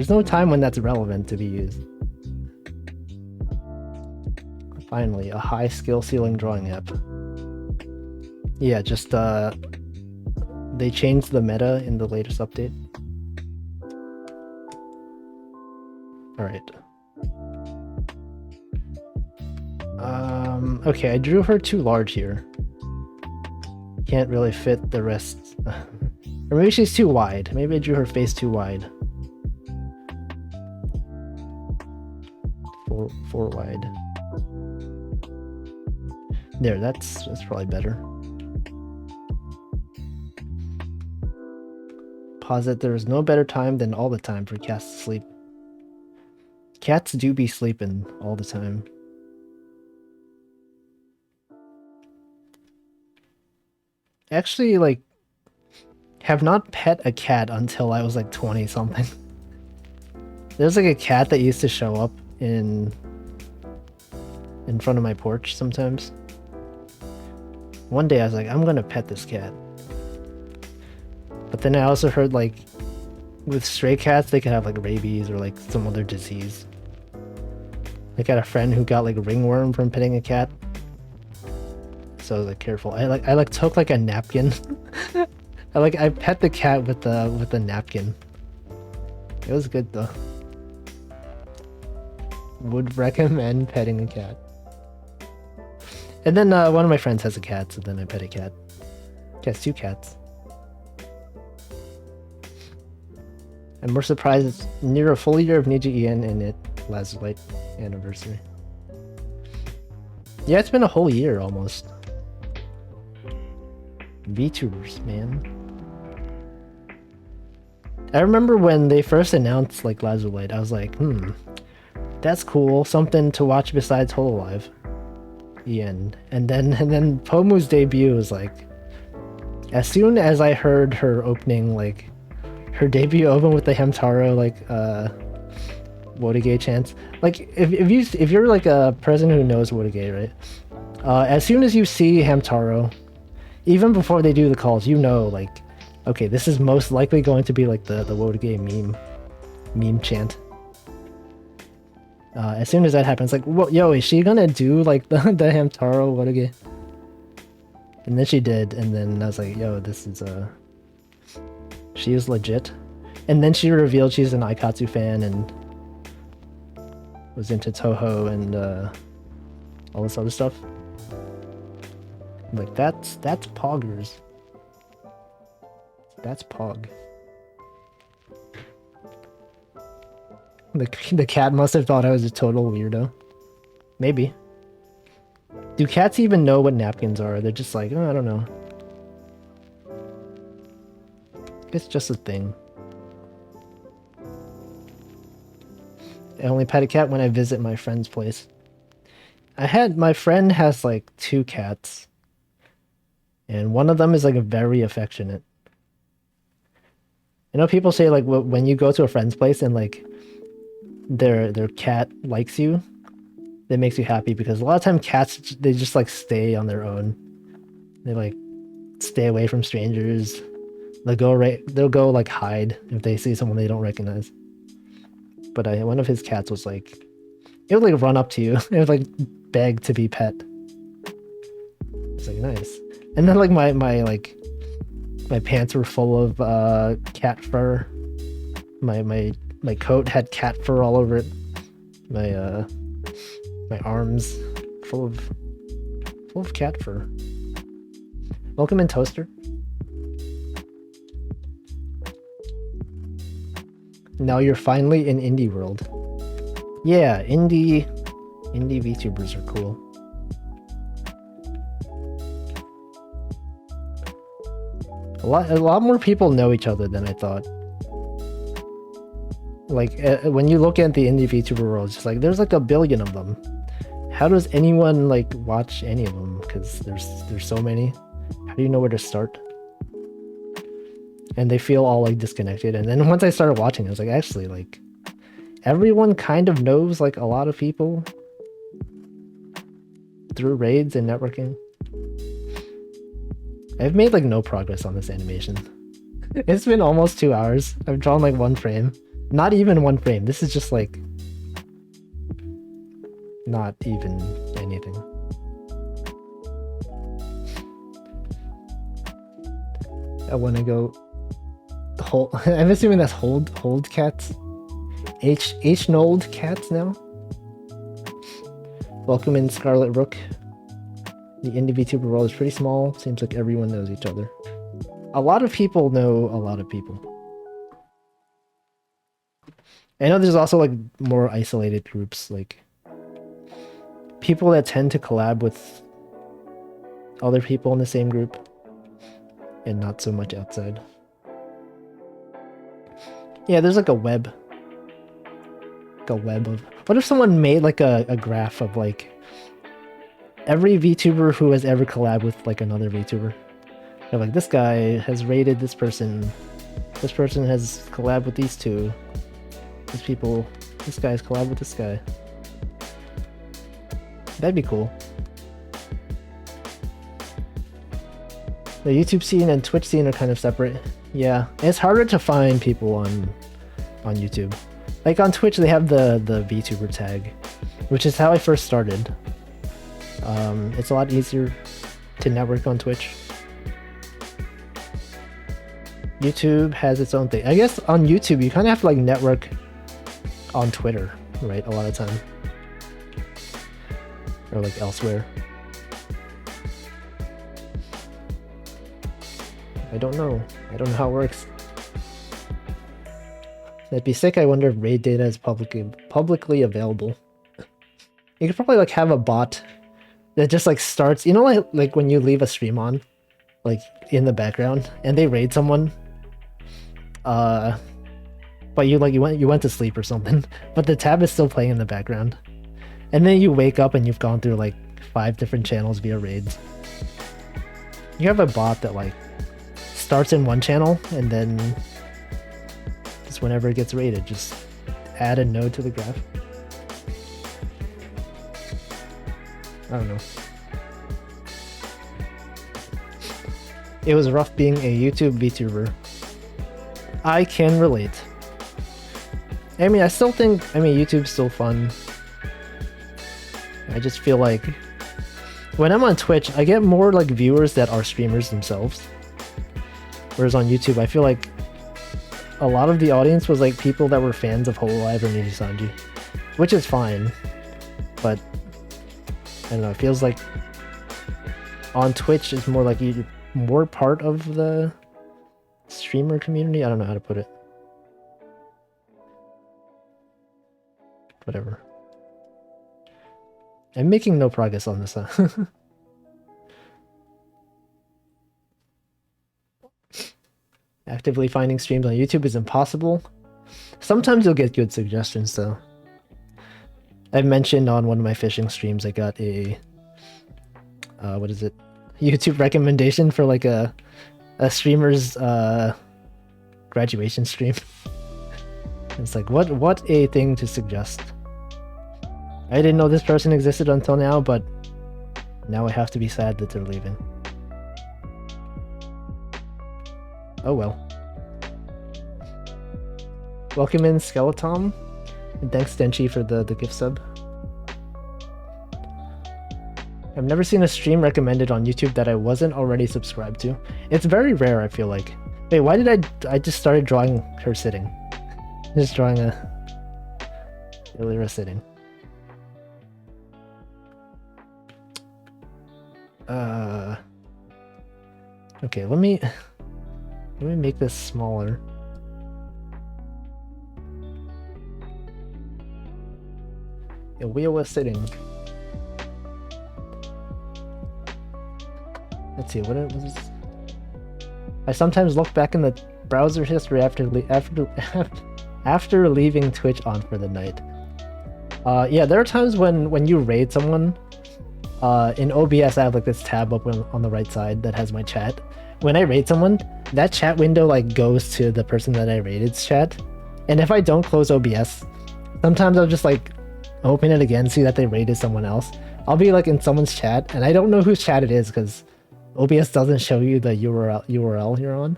no time when that's relevant to be used. Finally, a high skill ceiling drawing app. Yeah, just they changed the meta in the latest update. All right. Okay, I drew her too large here. Can't really fit the rest. Or maybe she's too wide. Maybe I drew her face too wide. Four wide. There, that's probably better. Posit there is no better time than all the time for cats to sleep. Cats do be sleeping all the time. Actually, like, have not pet a cat until I was like 20 something. There's like a cat that used to show up in front of my porch sometimes. One day I was like, I'm gonna pet this cat. But then I also heard like with stray cats they could have like rabies or like some other disease. I got a friend who got like ringworm from petting a cat. So I was like careful. I like took like a napkin. I pet the cat with the napkin. It was good though. Would recommend petting a cat. And then one of my friends has a cat, so then I pet a cat. He has 2 cats. And we're surprised it's near a full year of Ninja EN and it lazulight anniversary. Yeah, it's been a whole year almost. VTubers, man. I remember when they first announced like lazulight, I was like, that's cool, something to watch besides Hololive. EN. And then Pomu's debut was like, as soon as I heard her opening, like her debut open with the Hamtaro like Wodage chants. Like if you're like a person who knows Wodage, right? As soon as you see Hamtaro, even before they do the calls, you know like, okay, this is most likely going to be like the Wodage meme chant. As soon as that happens, like, yo, is she gonna do like the Hamtaro Wodage? And then she did, and then I was like, yo, this is she is legit. And then she revealed she's an Aikatsu fan and was into Toho and all this other stuff. Like that's poggers. That's pog. The cat must have thought I was a total weirdo. Maybe. Do cats even know what napkins are? They're just like, oh, I don't know. It's just a thing. I only pet a cat when I visit my friend's place. My friend has like 2 cats. And one of them is like very affectionate. I know people say like when you go to a friend's place and like their cat likes you, that makes you happy, because a lot of time cats, they just like stay on their own. They like stay away from strangers. They'll go like hide if they see someone they don't recognize. But one of his cats was like, it would like run up to you. It would like beg to be pet. It's like nice. And then like my pants were full of cat fur. My coat had cat fur all over it. My arms full of cat fur. Welcome in, Toaster. Now you're finally in indie world. Yeah, indie VTubers are cool. A lot more people know each other than I thought. Like when you look at the indie VTuber world, it's just like there's like a billion of them. How does anyone like watch any of them? Because there's so many. How do you know where to start? And they feel all like disconnected. And then once I started watching, I was like, actually, like everyone kind of knows like a lot of people through raids and networking. I've made like no progress on this animation. It's been almost 2 hours. I've drawn like 1 frame. Not even 1 frame. This is just like not even anything. I want to go hold. I'm assuming that's hold cats. H-Nold cats now. Welcome in, Scarlet Rook. The indie VTuber world is pretty small. Seems like everyone knows each other. A lot of people know a lot of people. I know there's also like more isolated groups, like people that tend to collab with other people in the same group and not so much outside. Yeah, there's like a web. Like a web of... What if someone made like a graph of like every VTuber who has ever collabed with like another VTuber? They're like, this guy has raided this person has collabed with these two. This guy's collab with this guy. That'd be cool. The YouTube scene and Twitch scene are kind of separate. Yeah, it's harder to find people on YouTube. Like on Twitch, they have the VTuber tag, which is how I first started. It's a lot easier to network on Twitch. YouTube has its own thing. I guess on YouTube, you kind of have to like network on Twitter, right? A lot of time. Or like elsewhere. I don't know how it works. That'd be sick. I wonder if raid data is publicly available. You could probably like have a bot that just like starts, you know, like when you leave a stream on, like in the background, and they raid someone. But you went to sleep or something, but the tab is still playing in the background. And then you wake up and you've gone through like 5 different channels via raids. You have a bot that like starts in one channel and then just whenever it gets raided, just add a node to the graph. I don't know. It was rough being a YouTube VTuber. I can relate. I mean, YouTube's still fun. I just feel like when I'm on Twitch, I get more like viewers that are streamers themselves. Whereas on YouTube, I feel like a lot of the audience was like people that were fans of Hololive or Nijisanji, which is fine. But I don't know, it feels like on Twitch it's more like you're more part of the streamer community. I don't know how to put it. Whatever. I'm making no progress on this, huh? Actively finding streams on YouTube is impossible. Sometimes you'll get good suggestions, though. I mentioned on one of my fishing streams I got a... what is it? YouTube recommendation for like a streamer's graduation stream. It's like, what a thing to suggest. I didn't know this person existed until now, but now I have to be sad that they're leaving. Oh well. Welcome in, Skeleton. And thanks, Denchi, for the gift sub. I've never seen a stream recommended on YouTube that I wasn't already subscribed to. It's very rare, I feel like. Wait, why did I just started drawing her sitting? Just drawing a Lyra sitting. Okay, let me make this smaller. Yeah, we was sitting. Let's see, what was this? I sometimes look back in the browser history after leaving Twitch on for the night. Yeah, there are times when you raid someone. In OBS, I have like this tab up on the right side that has my chat. When I raid someone, that chat window like goes to the person that I raided's chat. And if I don't close OBS, sometimes I'll just like open it again, see that they raided someone else. I'll be like in someone's chat, and I don't know whose chat it is because OBS doesn't show you the URL you're on.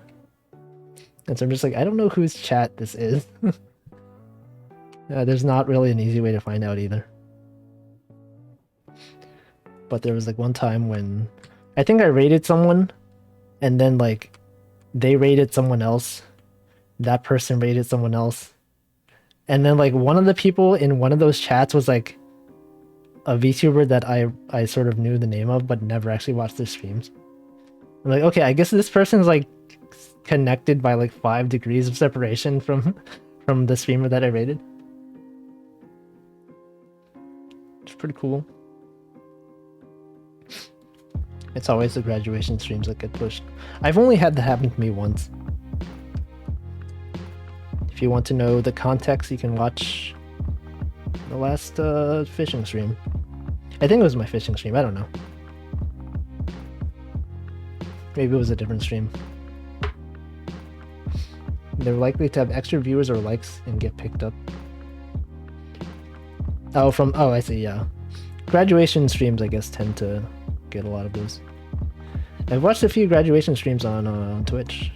And so I'm just like, I don't know whose chat this is. There's not really an easy way to find out either. But there was like one time when I think I raided someone, and then like they raided someone else, that person raided someone else, and then like one of the people in one of those chats was like a VTuber that I sort of knew the name of but never actually watched their streams. I'm like, okay, I guess this person's like connected by like 5 degrees of separation from the streamer that I raided. It's pretty cool. It's always the graduation streams that get pushed. I've only had that happen to me once. If you want to know the context, you can watch the last fishing stream. I think it was my fishing stream, I don't know. Maybe it was a different stream. They're likely to have extra viewers or likes and get picked up. Oh, I see, yeah. Graduation streams, I guess, tend to get a lot of those. I've watched a few graduation streams on Twitch.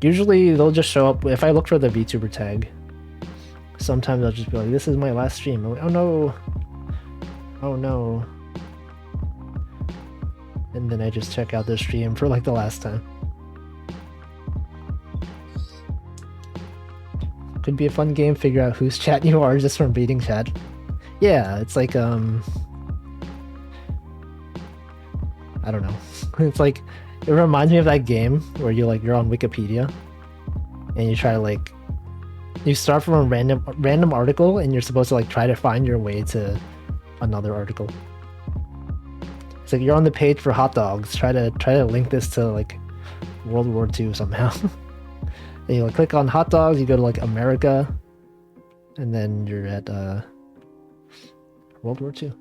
Usually they'll just show up if I look for the VTuber tag. Sometimes I'll just be like, this is my last stream. I'm like, oh no. Oh no. And then I just check out their stream for like the last time. Could be a fun game, figure out whose chat you are just from reading chat. Yeah, it's like, I don't know. It's like, it reminds me of that game where you're on Wikipedia and you try to like, you start from a random article and you're supposed to like try to find your way to another article. It's like you're on the page for hot dogs. Try to link this to like World War II somehow. And you like click on hot dogs, you go to like America, and then you're at World War II.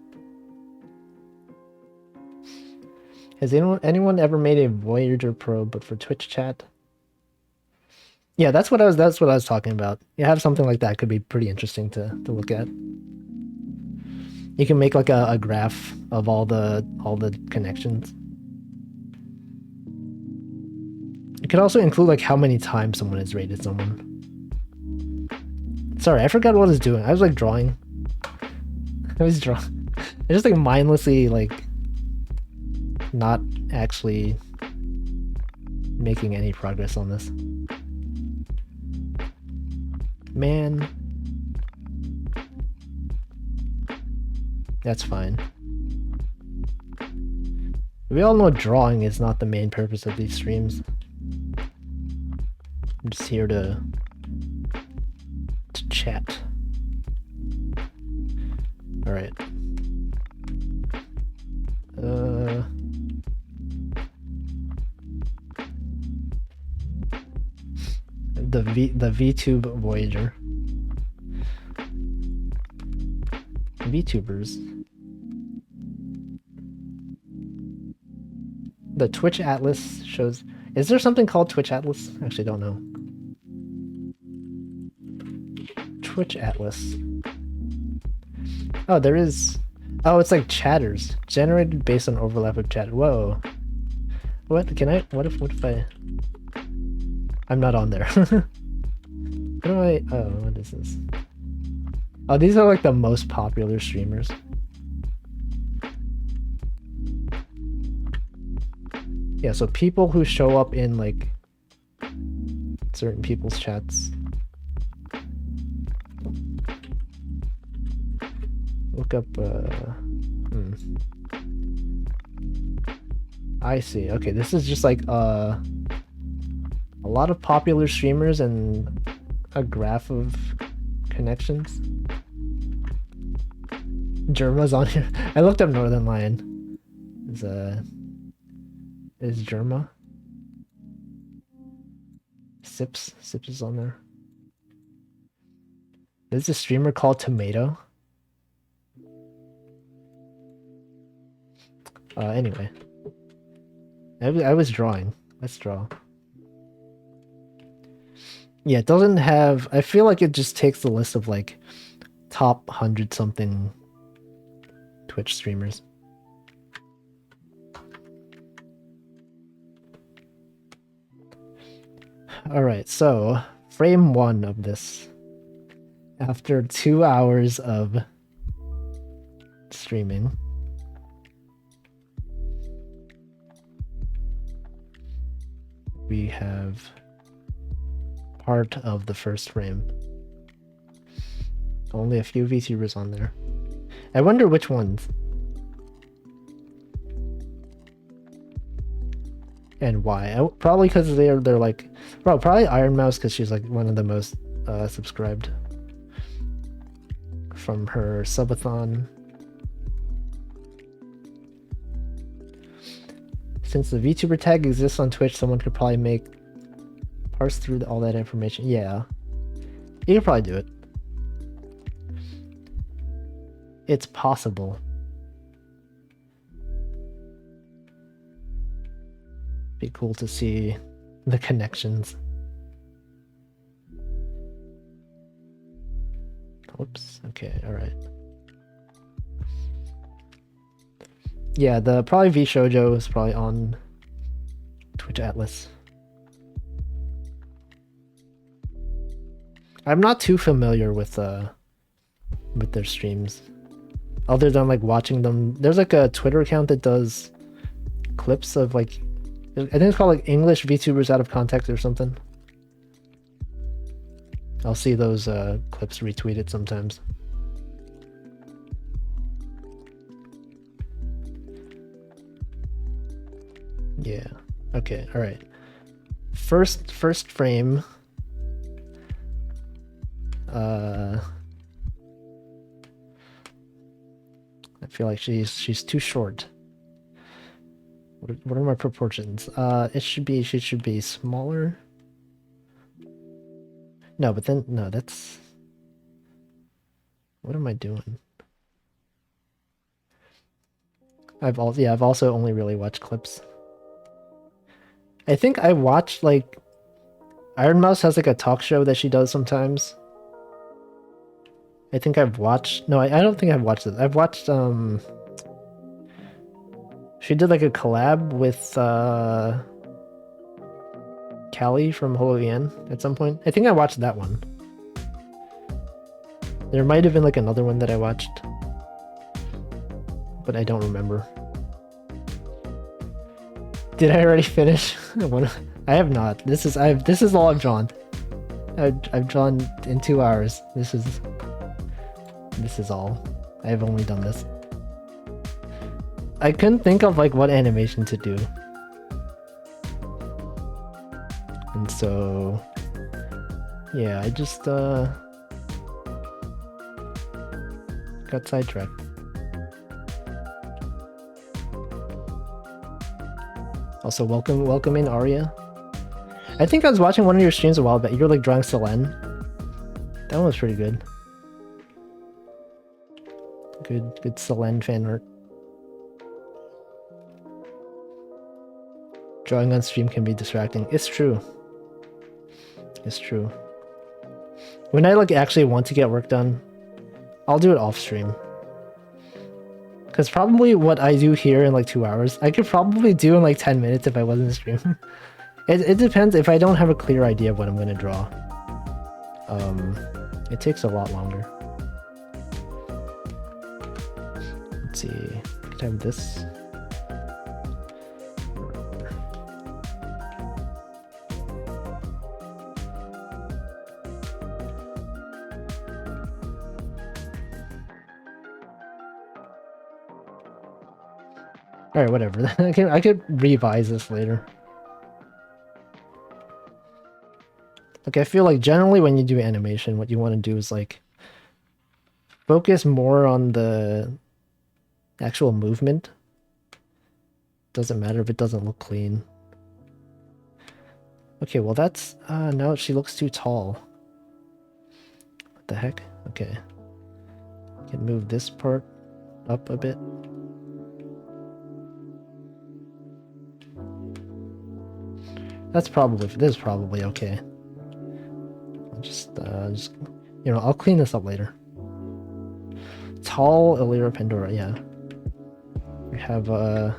Has anyone ever made a Voyager probe but for Twitch chat? Yeah, that's what I was talking about. You have something like that, could be pretty interesting to look at. You can make like a graph of all the connections. You could also include like how many times someone has raided someone. Sorry, I forgot what I was doing. I was like drawing. I just like mindlessly like not actually making any progress on this. Man. That's fine. We all know drawing is not the main purpose of these streams. I'm just here to chat. Alright. The VTube Voyager. VTubers. The Twitch Atlas shows... Is there something called Twitch Atlas? I actually don't know. Twitch Atlas. Oh, there is... Oh, it's like chatters. Generated based on overlap of chat. Whoa. What? Can I... What if I... I'm not on there. What do I... Oh, what is this? Oh, these are like the most popular streamers. Yeah, so people who show up in like certain people's chats. Look up I see. Okay, this is just like a lot of popular streamers and a graph of connections. Germa's on here. I looked up Northern Lion. Is Germa? Sips is on there. There's a streamer called Tomato. Anyway. I was drawing. Let's draw. Yeah, it doesn't have... I feel like it just takes the list of like top 100 something Twitch streamers. Alright, so frame 1 of this. After 2 hours of streaming. We have part of the first frame. Only a few VTubers on there. I wonder which ones. And why? Probably because they're like... Well, probably Iron Mouse because she's like one of the most subscribed. From her subathon. Since the VTuber tag exists on Twitch, someone could probably parse through all that information. Yeah. You could probably do it. It's possible. Be cool to see the connections. Whoops. Okay, alright. Yeah, probably V Shoujo is probably on Twitch Atlas. I'm not too familiar with their streams. Other than like watching them. There's like a Twitter account that does clips of like, I think it's called like English VTubers Out of Context or something. I'll see those clips retweeted sometimes. Yeah. Okay. All right. First frame. I feel like she's too short. What are my proportions? She should be smaller. No, but then no, that's... What am I doing? I've also only really watched clips. I think I watched like Iron Mouse has like a talk show that she does sometimes. I think I've watched... No, I don't think I've watched it. I've watched she did like a collab with Callie from HoloVN at some point. I think I watched that one. There might have been like another one that I watched, but I don't remember. Did I already finish? I have not. This is all I've drawn. I've drawn in 2 hours. This is all. I have only done this. I couldn't think of like what animation to do. And so yeah, I just got sidetracked. Also, welcome in Arya. I think I was watching one of your streams a while back. You're like drawing Selene. That one was pretty good. Good Selene fan art. Drawing on stream can be distracting. It's true. It's true. When I like actually want to get work done, I'll do it off stream. Because probably what I do here in like 2 hours, I could probably do in like 10 minutes if I wasn't streaming. It depends if I don't have a clear idea of what I'm going to draw. It takes a lot longer. Let's see. I could have this. Alright, whatever. I could revise this later. Okay, I feel like generally when you do animation, what you want to do is like focus more on the actual movement. Doesn't matter if it doesn't look clean. Okay, well that's now she looks too tall. What the heck? Okay. I can move this part up a bit. This is probably okay. I'll just you know, I'll clean this up later. Tall Lyra Pandora, yeah. We have a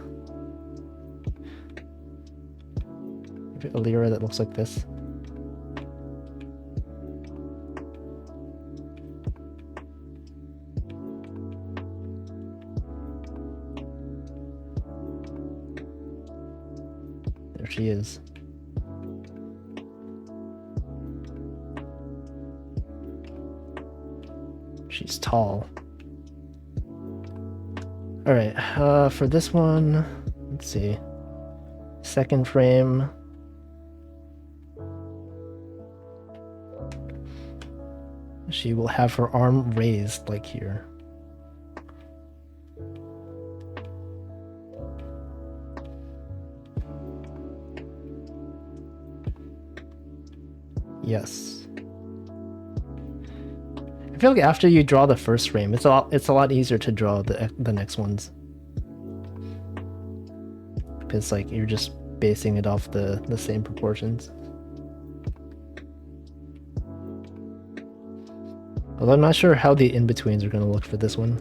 Lyra that looks like this. There she is. She's tall. Alright, for this one, let's see. Second frame. She will have her arm raised like here. Yes. I feel like after you draw the first frame, it's a lot easier to draw the next ones. Because like you're just basing it off the same proportions. Although I'm not sure how the in-betweens are going to look for this one.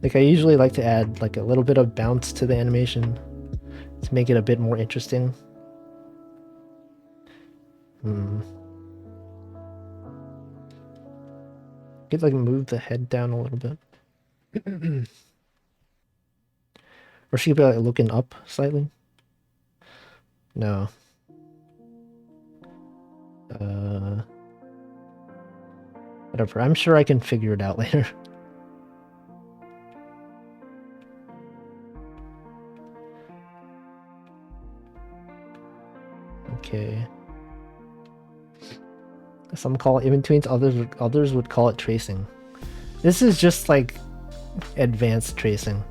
Like I usually like to add like a little bit of bounce to the animation to make it a bit more interesting. Could like move the head down a little bit. Or she could be like looking up slightly. No. Whatever. I'm sure I can figure it out later. Okay. Some call it in-betweens, others would call it tracing. This is just like advanced tracing.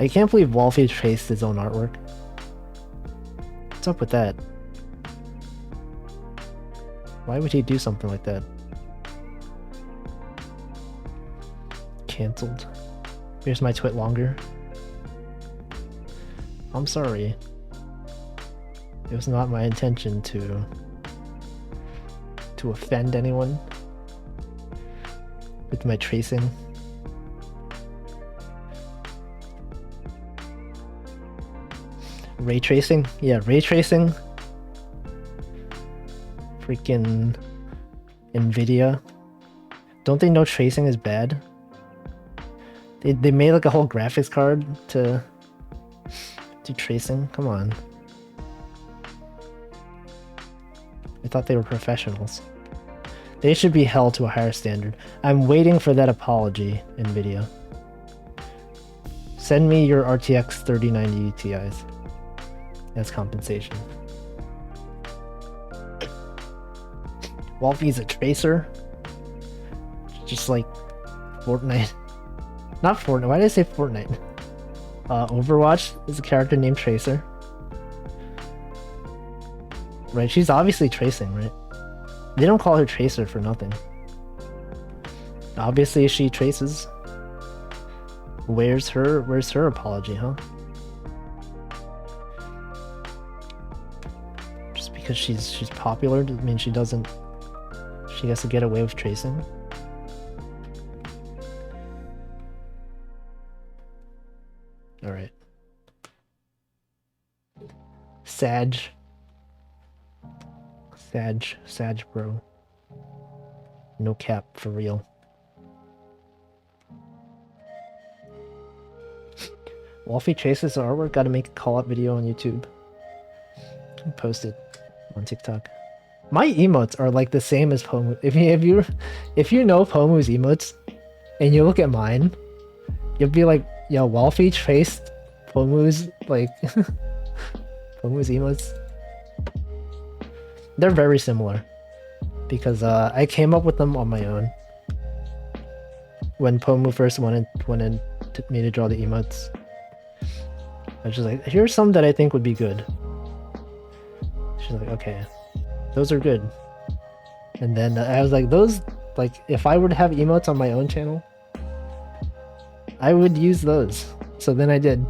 I can't believe Wolfie traced his own artwork. What's up with that? Why would he do something like that? Cancelled. Here's my twit longer. I'm sorry. It was not my intention to offend anyone with my tracing. Ray tracing? Yeah, ray tracing. Freaking NVIDIA. Don't they know tracing is bad? They made like a whole graphics card to do tracing? Come on. I thought they were professionals. They should be held to a higher standard. I'm waiting for that apology, NVIDIA. Send me your RTX 3090 Ti's as compensation. Wolfie's a tracer? Just like Fortnite. Not Fortnite, why did I say Fortnite? Overwatch is a character named Tracer. Right, she's obviously tracing, right? They don't call her Tracer for nothing. Obviously she traces. Where's her apology, huh? Just because she's popular doesn't mean she has to get away with tracing. Alright. Sag bro. No cap, for real. Wolfie chases artwork. Gotta make a call-out video on YouTube. Post it on TikTok. My emotes are like the same as Pomu. If you know Pomu's emotes and you look at mine, you'll be like, yo, Wolfie traced Pomu's like Pomu's emotes. They're very similar because I came up with them on my own when Pomu first wanted me to draw the emotes. I was just like, here's some that I think would be good. She's like, okay, those are good. And then I was like, those, like, if I were to have emotes on my own channel, I would use those. So then I did.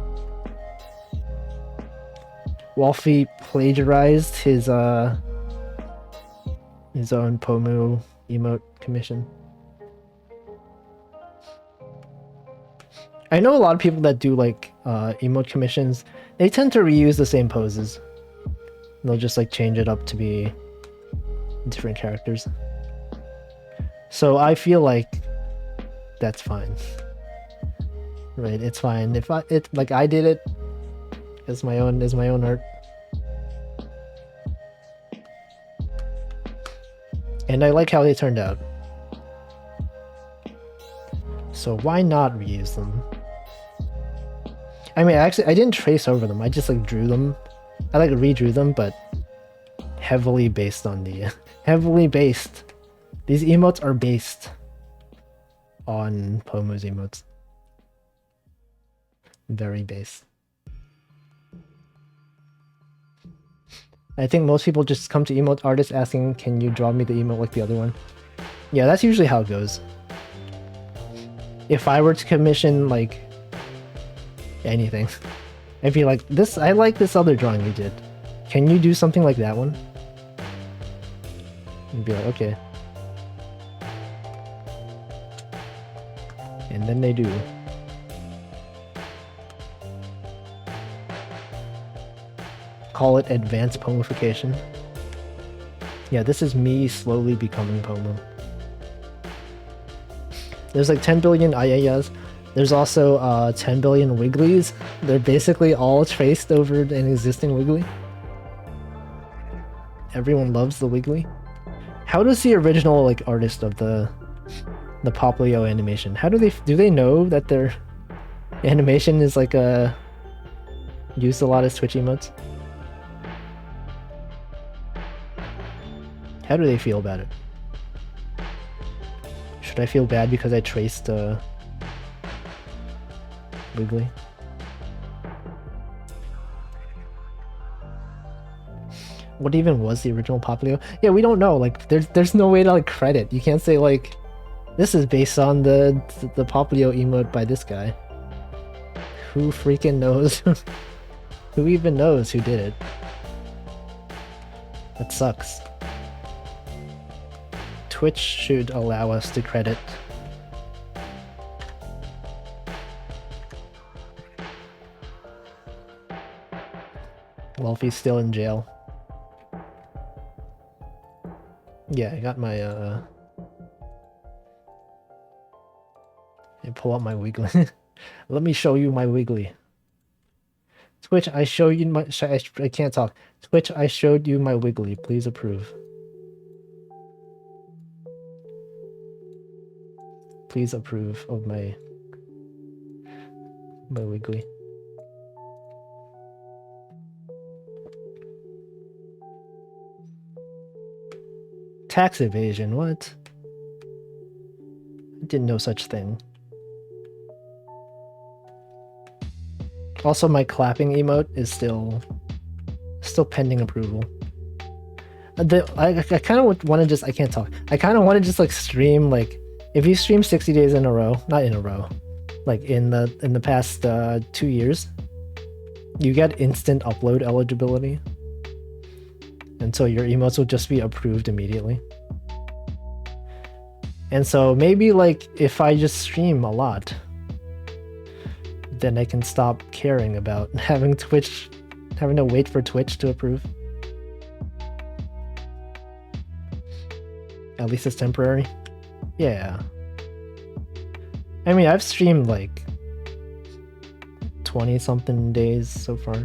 Wolfie plagiarized his own Pomu emote commission. I know a lot of people that do like emote commissions, they tend to reuse the same poses. They'll just like change it up to be different characters. So I feel like that's fine. Right, it's fine. If I did it as my own art. And I like how they turned out. So why not reuse them? I mean, actually, I didn't trace over them. I just like drew them. I like redrew them, but heavily based on the heavily based. These emotes are based on Pomu's emotes. Very based. I think most people just come to emote artists asking, can you draw me the emote like the other one? Yeah, that's usually how it goes. If I were to commission like anything, I'd be like, this, I like this other drawing we did. Can you do something like that one? And be like, okay. And then they do. Call it advanced Pomufication. Yeah, this is me slowly becoming Pomu. There's like 10 billion Ayayas. There's also 10 billion Wigglies. They're basically all traced over an existing Wiggly. Everyone loves the Wiggly. How does the original like artist of the Poplio animation, how do they know that their animation is like used a lot as Twitch emotes? How do they feel about it? Should I feel bad because I traced Wiggly? What even was the original Poplio? Yeah, we don't know. Like, there's no way to like credit. You can't say like, this is based on the Poplio emote by this guy. Who freaking knows? Who even knows who did it? That sucks. Twitch should allow us to credit. Wolfie's still in jail. Yeah, I got my I pull out my Wiggly. Let me show you my Wiggly. Twitch, I show you my I can't talk. Twitch, I showed you my Wiggly. Please approve. Please approve of my Wiggly. Tax evasion, what? I didn't know such thing. Also, my clapping emote is still pending approval. I kind of want to just, I can't talk. I kind of want to just like stream, like, if you stream 60 days in a row, not in a row, like in the past 2 years, you get instant upload eligibility. And so your emotes will just be approved immediately. And so maybe like if I just stream a lot, then I can stop caring about having to wait for Twitch to approve. At least it's temporary. Yeah. I mean, I've streamed like 20 something days so far.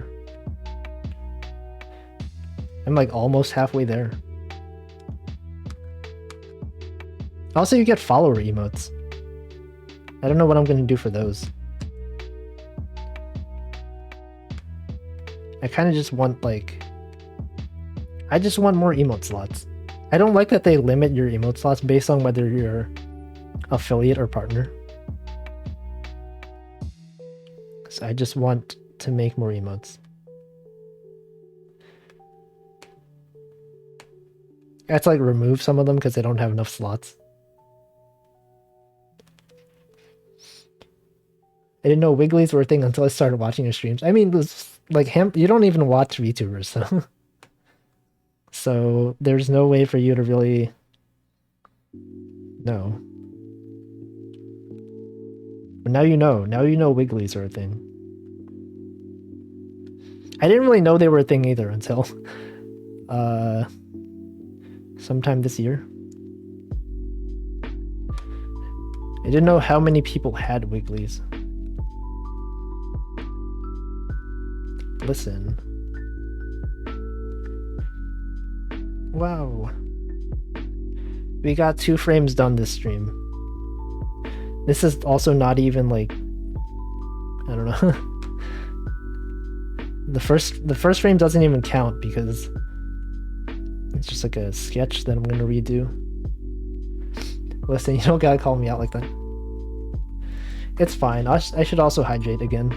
I'm like almost halfway there. Also, you get follower emotes. I don't know what I'm gonna do for those. I kind of just want like... I just want more emote slots. I don't like that they limit your emote slots based on whether you're affiliate or partner. So I just want to make more emotes. I have to like remove some of them because they don't have enough slots. I didn't know Wigglies were a thing until I started watching your streams. I mean, this, like, you don't even watch VTubers, so... So there's no way for you to really know. But now you know. Now you know Wigglies are a thing. I didn't really know they were a thing either until sometime this year. I didn't know how many people had Wigglies. Listen. Wow. We got 2 frames done this stream. This is also not even like... I don't know. The first frame doesn't even count because it's just like a sketch that I'm gonna redo. Listen, you don't gotta call me out like that. It's fine. I should also hydrate again.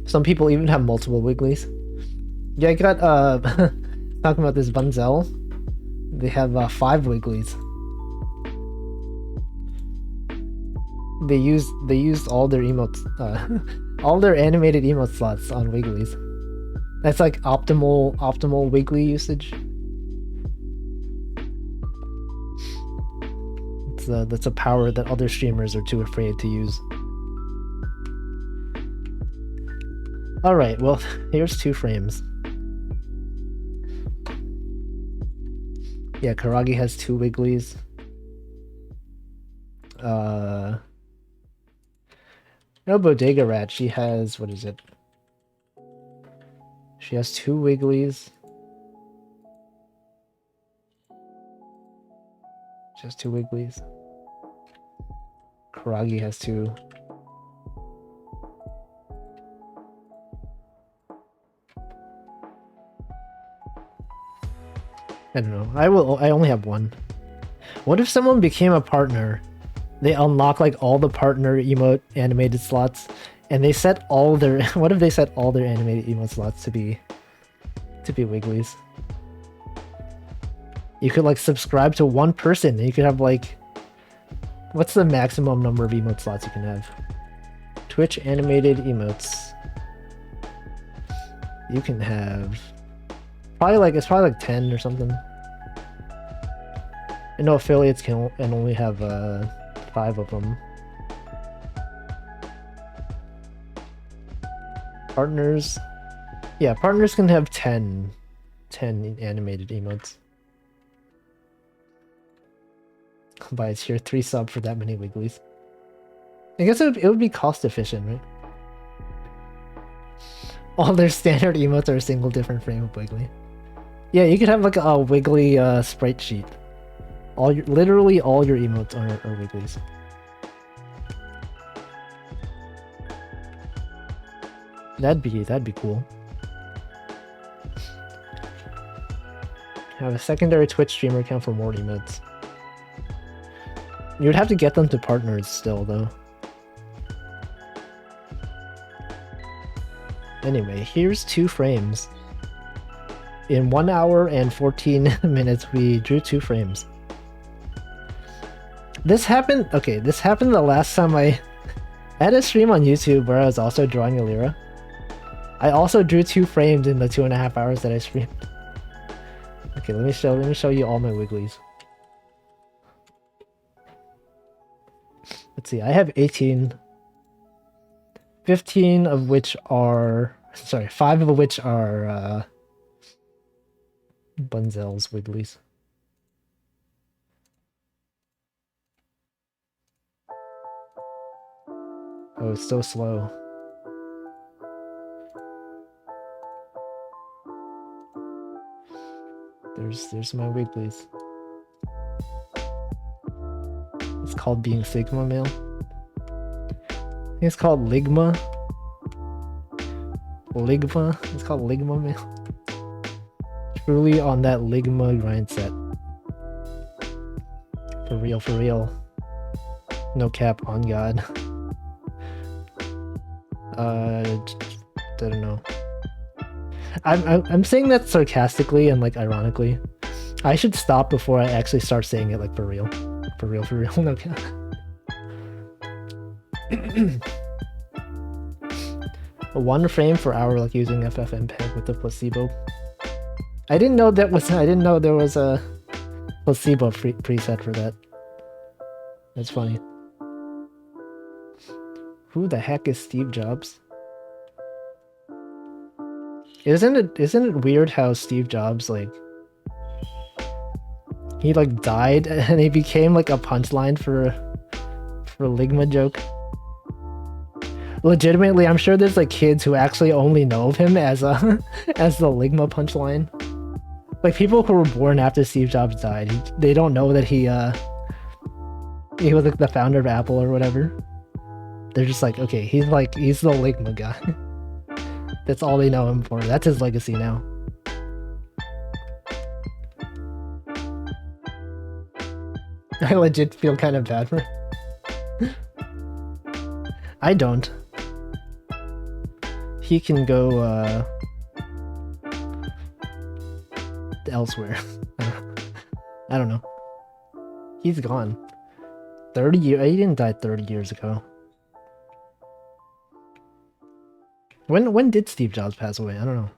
Some people even have multiple Wigglies. Yeah, I got talking about this Bunzel. They have 5 Wigglies. They used all their emotes, all their animated emote slots on Wigglies. That's like optimal Wiggly usage. That's a power that other streamers are too afraid to use. Alright, well, here's 2 frames. Yeah, Karagi has 2 Wigglies. No, Bodega Rat, she has, what is it? She has 2 Wigglies. She has 2 Wigglies. Karagi has 2. I don't know. I only have 1. What if someone became a partner? They unlock like all the partner emote animated slots, and they set all their what if they set all their animated emote slots to be Wigglies? You could like subscribe to 1 person and you could have like, what's the maximum number of emote slots you can have? Twitch animated emotes. You can have it's probably like 10 or something. I know affiliates can only have 5 of them. Partners, yeah, partners can have 10 animated emotes. Buy a tier 3 sub for that many Wigglies. I guess it would be cost efficient, right? All their standard emotes are a single different frame of Wiggly. Yeah, you could have like a Wiggly sprite sheet. Literally all your emotes are Wigglies. That'd be cool. Have a secondary Twitch streamer account for more emotes. You would have to get them to partners still, though. Anyway, here's 2 frames. In 1 hour and 14 minutes, we drew 2 frames. This happened the last time I had a stream on YouTube where I was also drawing a Lyra. I also drew 2 frames in the 2.5 hours that I streamed. Okay, let me show you all my Wigglies. Let's see, I have 18. 15 of which are... Sorry, 5 of which are Bunzel's Wigglies. Oh, it's so slow. There's my Wigglies. It's called being Sigma male. I think it's called Ligma. Ligma? It's called Ligma male. Truly on that Ligma grind set. For real, for real. No cap, on God. I don't know. I'm saying that sarcastically and like ironically. I should stop before I actually start saying it like for real. For real, for real. No cap. One frame per hour, like using FFmpeg with the placebo. I didn't know there was a placebo preset for that. That's funny. Who the heck is Steve Jobs? Isn't it weird how Steve Jobs he died and he became like a punchline for a Ligma joke? Legitimately, I'm sure there's kids who actually only know of him as the Ligma punchline. Like people who were born after Steve Jobs died, they don't know that he was the founder of Apple or whatever. They're just like, okay, he's the Ligma guy. That's all they know him for. That's his legacy now. I legit feel kind of bad for him. I don't. He can go elsewhere. I don't know. He's gone. 30 years. He didn't die 30 years ago. When did Steve Jobs pass away? I don't know.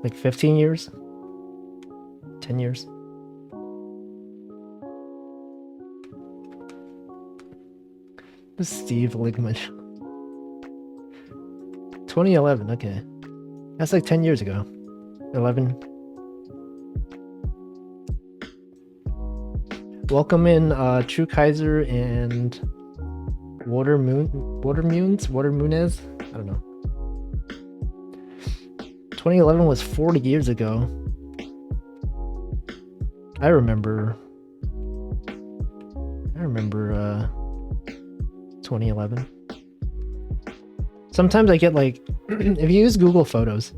Like 15 years? 10 years? The Steve Ligma. 2011, okay. That's like 10 years ago. 11. Welcome in True Kaiser and Watermunez? I don't know. 2011 was 40 years ago. I remember 2011. Sometimes I get if you use Google Photos,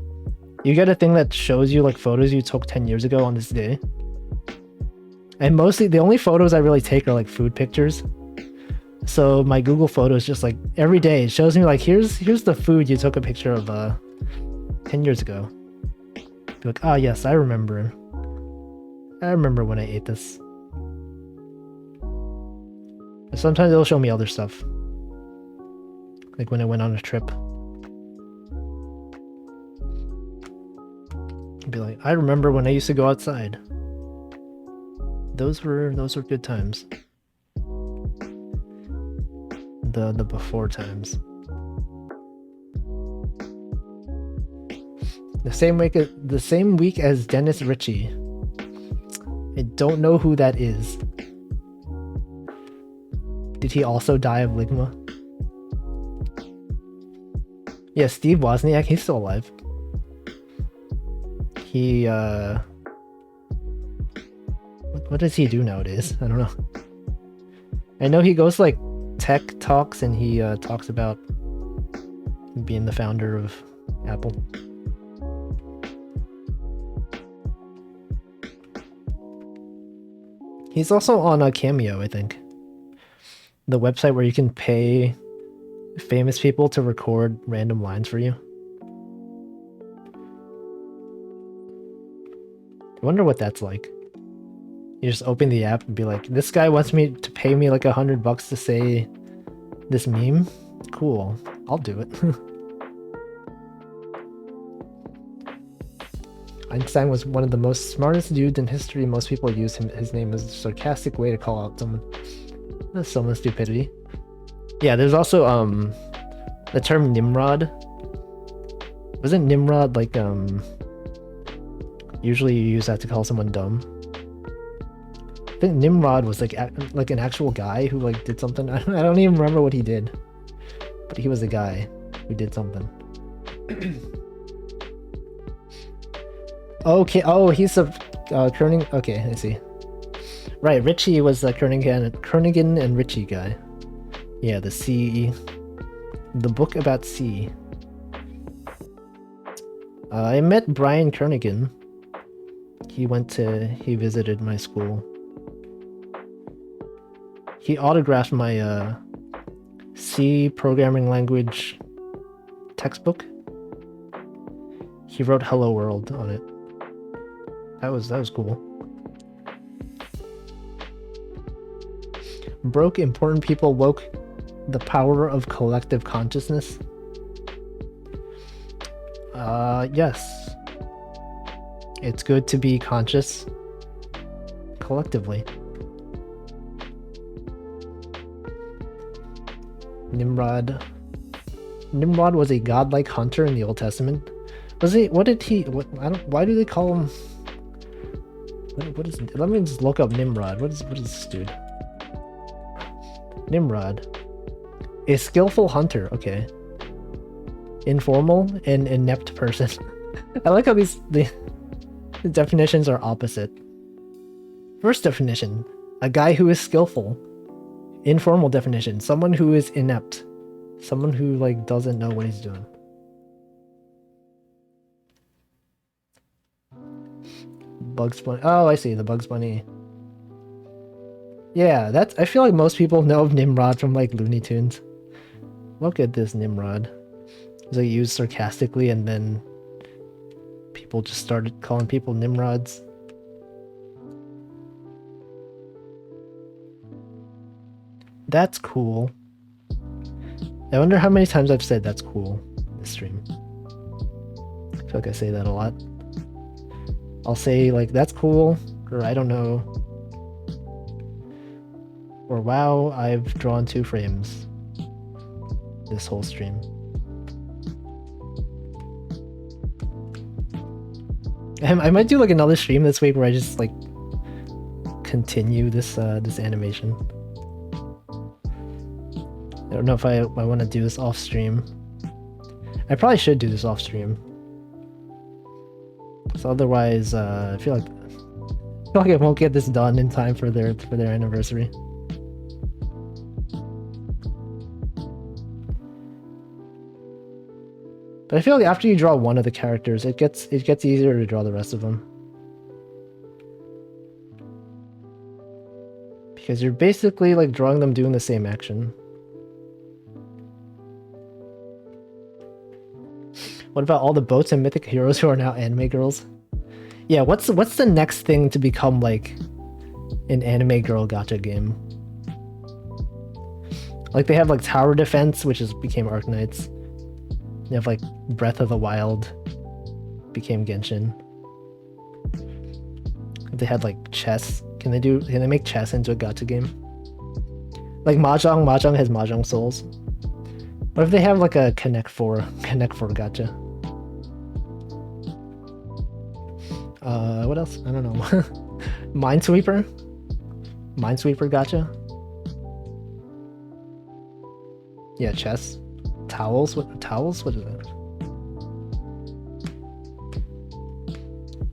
you get a thing that shows you photos you took 10 years ago on this day. And mostly the only photos I really take are food pictures. So my Google Photos just every day it shows me here's the food you took a picture of 10 years ago. Be like, ah, yes, I remember when I ate this. Sometimes it'll show me other stuff. Like when I went on a trip. Be like, I remember when I used to go outside. Those were good times. The before times. The same week as Dennis Ritchie. I don't know who that is. Did he also die of Ligma? Yeah, Steve Wozniak, he's still alive. He what does he do nowadays? I don't know. I know he goes tech talks and he talks about being the founder of Apple. He's also on a Cameo, I think. The website where you can pay famous people to record random lines for you. I wonder what that's like. You just open the app and be like, this guy wants me to pay me $100 to say this meme? Cool. I'll do it. Einstein was one of the most smartest dudes in history. Most people use his name as a sarcastic way to call out someone's stupidity. Yeah, there's also the term Nimrod. Wasn't Nimrod like usually you use that to call someone dumb? I think Nimrod was like an actual guy who like did something. I don't even remember what he did, but he was a guy who did something. Okay. Oh, he's a Kerning. Okay, I see. Right, Richie was the Kernighan and Richie guy. Yeah, the book about C. I met Brian Kernighan. He visited my school. He autographed my C programming language textbook. He wrote "Hello World" on it. That was cool. Broke important people woke the power of collective consciousness. Yes. It's good to be conscious collectively. Nimrod was a godlike hunter in the Old Testament. Was he? What did he? What? I don't. Why do they call him? What is? Let me just look up Nimrod. What is this dude? Nimrod, a skillful hunter. Okay. Informal and inept person. I like how the definitions are opposite. First definition, a guy who is skillful. Informal definition, someone who is inept. Someone who like doesn't know what he's doing. Bugs Bunny. Oh, I see, the Bugs Bunny. Yeah, I feel like most people know of Nimrod from like Looney Tunes. Look at this Nimrod. It's like used sarcastically, and then people just started calling people Nimrods. That's cool. I wonder how many times I've said that's cool in this stream. I feel like I say that a lot. I'll say like that's cool, or I don't know. Or wow, I've drawn 2 frames this whole stream. I might do like another stream this week where I just like continue this animation. I don't know if I want to do this off stream. I probably should do this off stream. So otherwise, I feel like I won't get this done in time for their anniversary. But I feel like after you draw one of the characters, it gets easier to draw the rest of them. Because you're basically like drawing them doing the same action. What about all the boats and mythic heroes who are now anime girls? Yeah, what's the next thing to become like an anime girl gacha game? Like they have like Tower Defense, which became Arknights. They have like Breath of the Wild, became Genshin. They had like chess. Can they make chess into a gacha game? Like Mahjong has Mahjong Souls. What if they have like a Connect 4 gacha? What else? I don't know. Minesweeper gacha. Yeah, chess. Towels? What is that?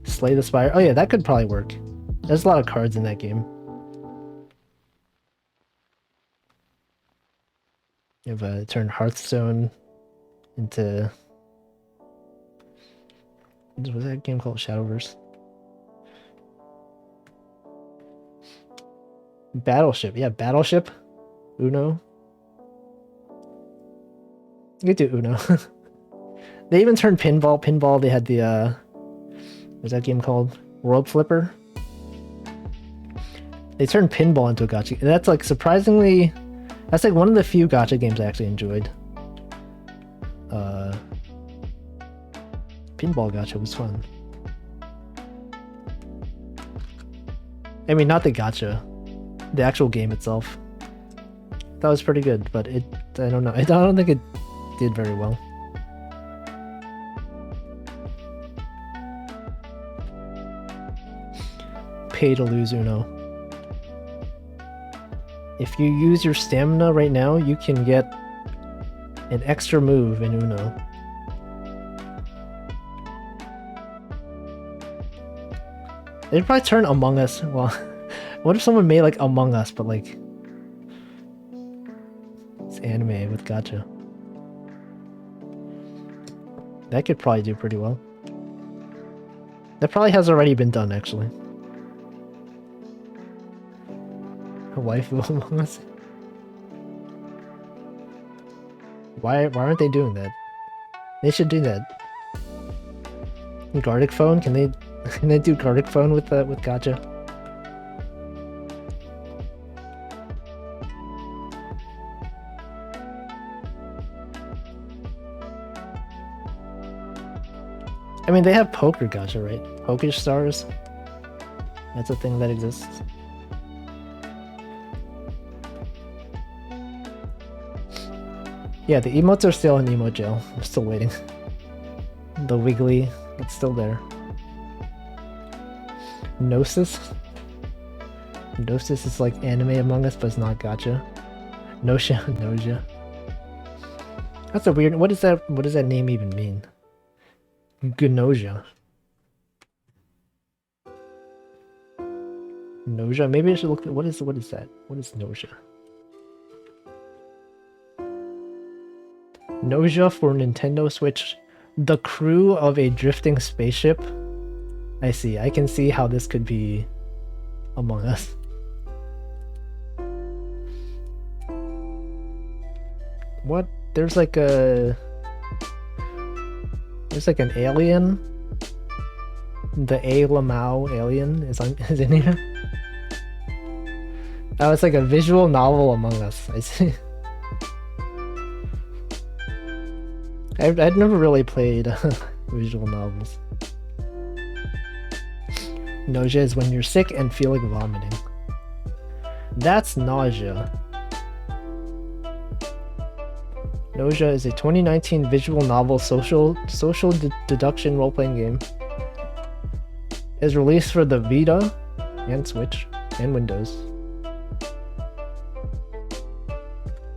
Slay the Spire. Oh yeah, that could probably work. There's a lot of cards in that game. You have turn Hearthstone into... What was that game called? Shadowverse? Battleship. Yeah, Battleship. Uno. You could do Uno. They even turned Pinball. Pinball, they had the, what's that game called? World Flipper? They turned Pinball into a gacha. And that's like surprisingly... That's like one of the few gacha games I actually enjoyed. Pinball gacha was fun. I mean, not the gacha. The actual game itself. That was pretty good, but I don't know. I don't think it did very well. Pay to lose Uno. If you use your stamina right now, you can get an extra move in Uno. They'd probably turn Among Us. Well, what if someone made like Among Us, but like it's anime with gacha? That could probably do pretty well. That probably has already been done, actually. A waifu Among Us. Why aren't they doing that? They should do that. Gartic phone? Can they do Gartic phone with gacha? I mean, they have poker gacha, right? Poker stars? That's a thing that exists. Yeah, the emotes are still in emote jail. I'm still waiting. The wiggly, it's still there. Gnosis? Gnosis is like anime Among Us, but it's not gacha. Noja. That's a weird. What does that name even mean? Gnoja. Noja. Maybe I should look at what is that? What is Noja? Noja for Nintendo Switch. The crew of a drifting spaceship. I see. I can see how this could be Among Us. What? There's like an alien. The A Lamau alien is in here. Oh, it's like a visual novel Among Us. I see. I'd never really played visual novels. Nausea is when you're sick and feel like vomiting. That's nausea. Nausea is a 2019 visual novel social deduction role-playing game. It is released for the Vita and Switch and Windows.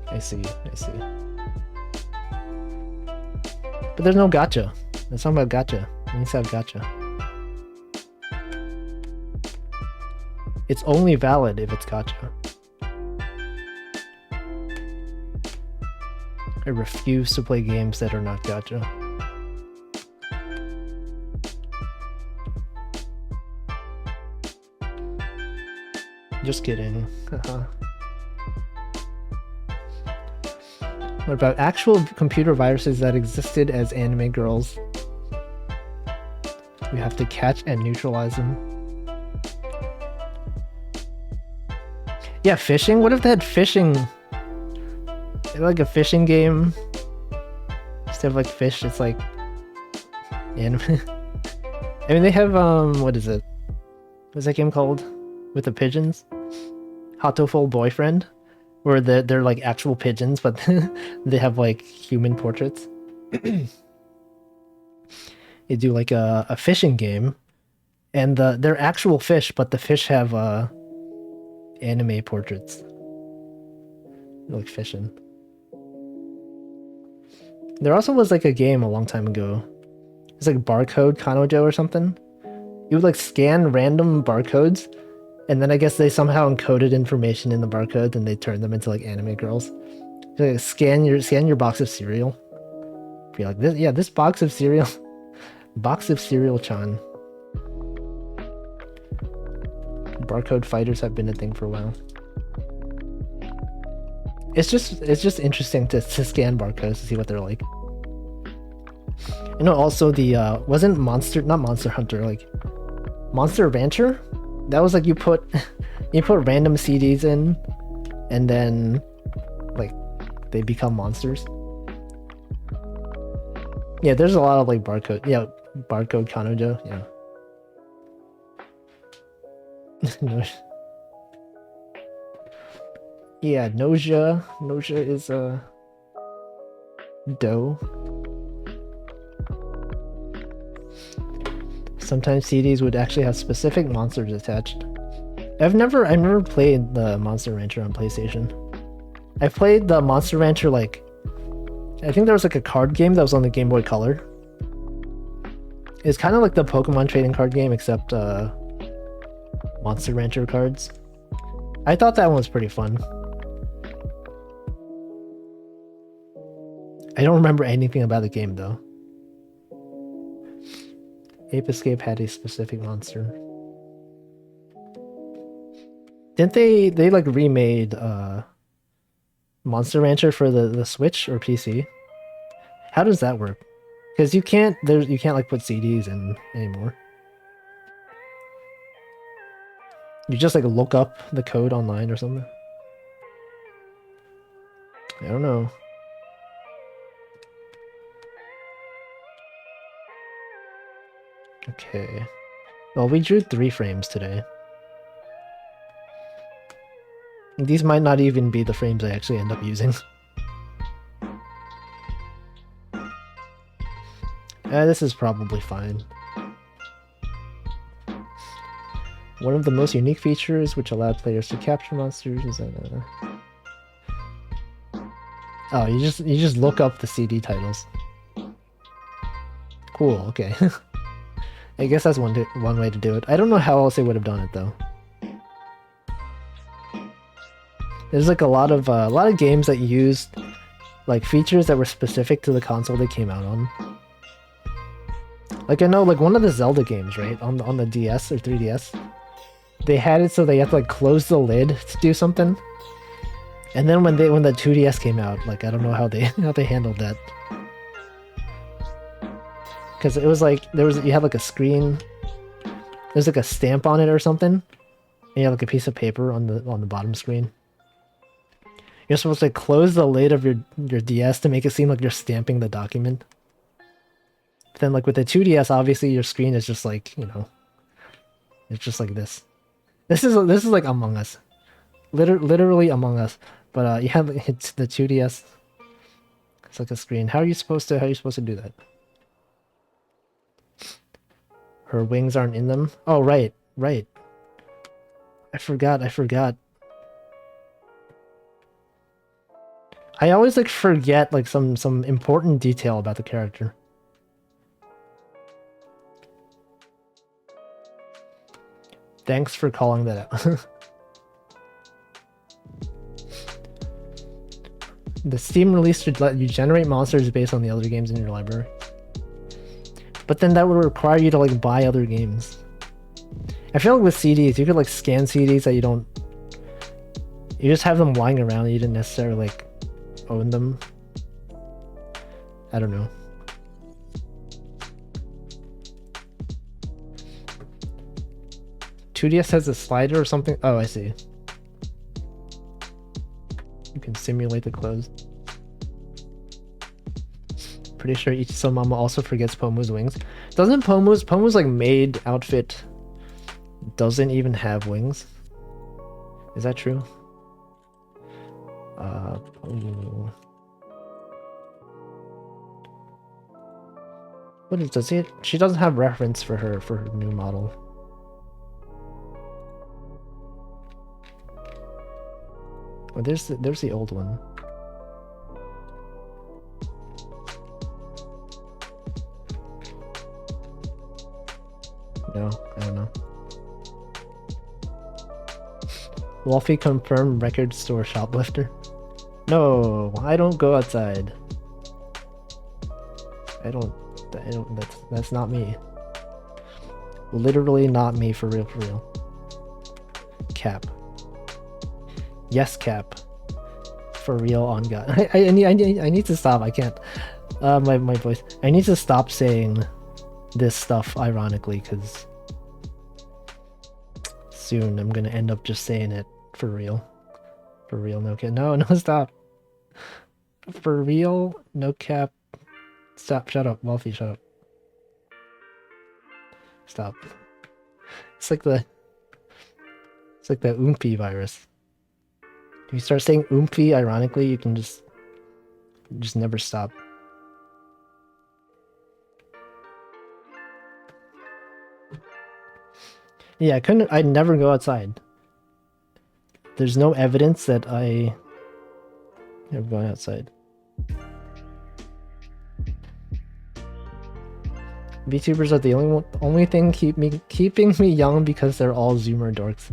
I see. But there's no gacha. It's not about gacha. It needs to have gacha. It's only valid if it's gacha. I refuse to play games that are not gacha. Just kidding. What about actual computer viruses that existed as anime girls? We have to catch and neutralize them. Yeah, fishing? What if they had fishing? Like a fishing game? Instead of like fish, it's like anime. I mean, they have, what is it? What's that game called? With the pigeons? Hatoful Boyfriend? Where they're like actual pigeons, but they have like human portraits. You do like a fishing game, and they're actual fish, but the fish have anime portraits. They're like fishing. There also was like a game a long time ago. It's like Barcode Kanojo or something. You would like scan random barcodes, and then I guess they somehow encoded information in the barcode, and they turned them into like anime girls. So, like, scan your box of cereal. Be like, this box of cereal, box of cereal-chan. Barcode fighters have been a thing for a while. It's just interesting to scan barcodes to see what they're like. You know, also the wasn't not Monster Hunter, like Monster Rancher? That was like you put random CDs in, and then like they become monsters. Yeah, there's a lot of like barcode. Yeah, Barcode Kanojo. Yeah. Yeah, nausea. Nausea is dough. Sometimes CDs would actually have specific monsters attached. I've never played the Monster Rancher on PlayStation. I've played the Monster Rancher, like, I think there was like a card game that was on the Game Boy Color. It's kind of like the Pokemon trading card game, except Monster Rancher cards. I thought that one was pretty fun. I don't remember anything about the game though. Ape Escape had a specific monster. Didn't they like remade Monster Rancher for the Switch or PC? How does that work? Because you can't like put CDs in anymore. You just like look up the code online or something. I don't know. Okay. Well, we drew 3 frames today. These might not even be the frames I actually end up using. This is probably fine. One of the most unique features which allowed players to capture monsters is that oh, you just look up the CD titles. Cool, okay. I guess that's one way to do it. I don't know how else they would have done it though. There's like a lot of games that used like features that were specific to the console they came out on. Like I know like one of the Zelda games, right? On the DS or 3DS. They had it so they had to like close the lid to do something. And then when the 2DS came out, like I don't know how they handled that. Because it was like you had like a screen, there's like a stamp on it or something. And you had like a piece of paper on the bottom screen. You're supposed to close the lid of your DS to make it seem like you're stamping the document. But then like with the 2DS, obviously your screen is just like, you know, it's just like this. This is like Among Us. Literally Among Us. But you have it's the 2DS. It's like a screen. How are you supposed to do that? Her wings aren't in them? Oh, right. I forgot. I always like forget like some important detail about the character. Thanks for calling that out. The Steam release should let you generate monsters based on the other games in your library. But then that would require you to like buy other games. I feel like with CDs, you could like scan CDs that you don't... You just have them lying around and you didn't necessarily like own them. I don't know. "2DS has a slider or something?" Oh, I see. You can simulate the clothes. Pretty sure Ichiso-mama also forgets Pomu's wings. Doesn't Pomu's like maid outfit doesn't even have wings? Is that true? Pomu. Does it? She doesn't have reference for her new model. Oh, there's the old one. No, I don't know. Wolfie confirmed record store shoplifter. No, I don't go outside. I don't. That's not me. Literally not me, for real. Cap. Yes, Cap. For real, on God. I need to stop. I can't. My voice. I need to stop saying this stuff ironically, because soon I'm gonna end up just saying it for real. For real, no cap. No, stop. For real, no cap. Stop. Shut up, Wolfie. Shut up. Stop. It's like the Oompi virus. you start saying oomphy, ironically, you can just never stop. Yeah, I'd never go outside. There's no evidence that I have gone outside. VTubers are the only thing keeping me young because they're all Zoomer dorks.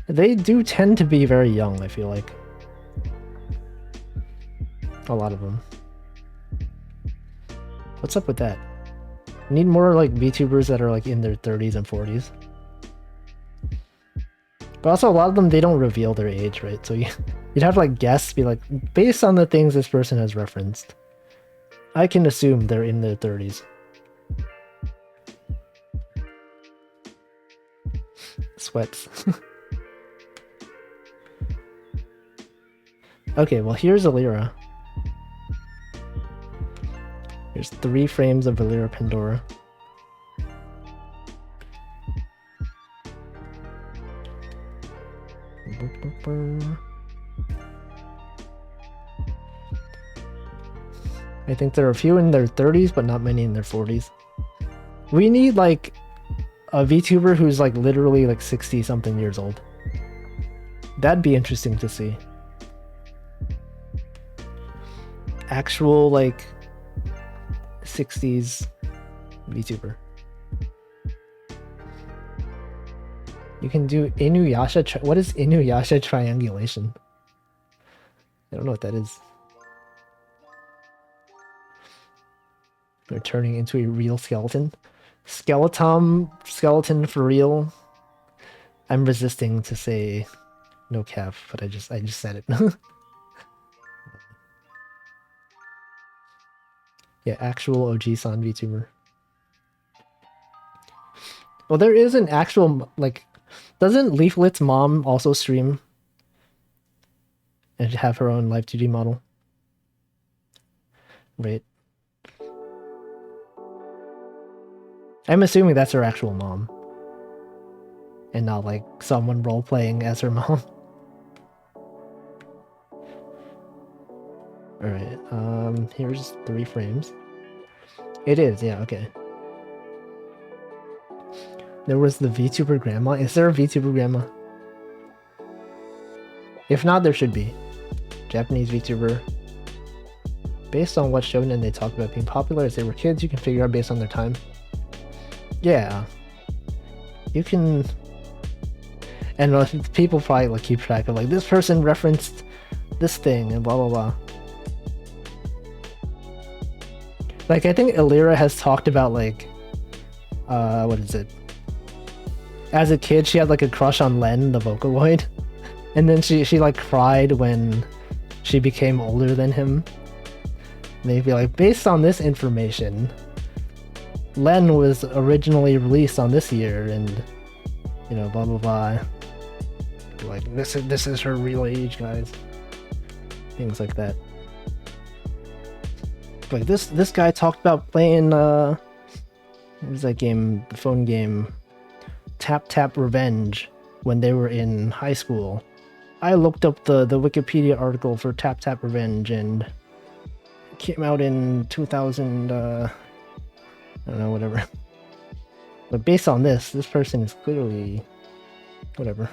They do tend to be very young, I feel like. A lot of them. What's up with that? Need more like VTubers that are like in their 30s and 40s. But also a lot of them, they don't reveal their age, right? So you'd have like guests be like, based on the things this person has referenced, I can assume they're in their 30s. Sweats. Okay, well here's a Lyra. Here's 3 frames of Lyra Pandora. I think there are a few in their 30s, but not many in their 40s. We need like a VTuber who's like literally like 60 something years old. That'd be interesting to see. Actual like 60s VTuber. You can do Inuyasha. What is Inuyasha triangulation? I don't know what that is. They're turning into a real skeleton. Skeleton for real. I'm resisting to say no cap, but I just said it. Yeah, actual OG-san VTuber. Well, there is an actual, like, doesn't Leaflet's mom also stream and have her own live 2D model? Right. I'm assuming that's her actual mom. And not like someone role-playing as her mom. Alright, here's 3 frames. It is, yeah, okay. There was the VTuber grandma. Is there a VTuber grandma? If not, there should be. Japanese VTuber. Based on what shonen they talk about being popular as they were kids, you can figure out based on their time. Yeah. You can... And people probably like keep track of like, this person referenced this thing and blah blah blah. Like, I think Lyra has talked about like... what is it? As a kid, she had like a crush on Len, the Vocaloid. And then she like cried when she became older than him. Maybe like, based on this information, Len was originally released on this year, and you know, blah blah blah. Like, this is her real age, guys. Things like that. Like this guy talked about playing what was that game? The phone game Tap Tap Revenge when they were in high school. I looked up the Wikipedia article for Tap Tap Revenge, and it came out in 2000 I don't know, whatever. But based on this person is clearly whatever.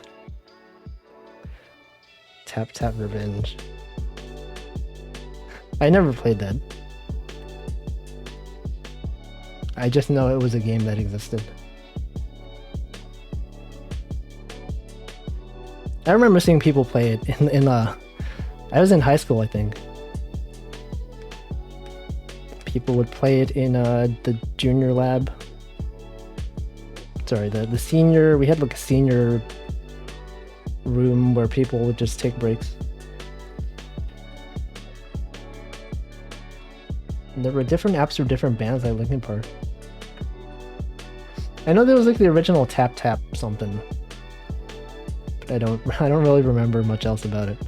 Tap Tap Revenge. I never played that. I just know it was a game that existed. I remember seeing people play it in I was in high school, I think. People would play it in the junior lab. Sorry, the senior, we had like a senior room where people would just take breaks. And there were different apps for different bands like Linkin Park. I know there was like the original Tap Tap something. But I don't really remember much else about it.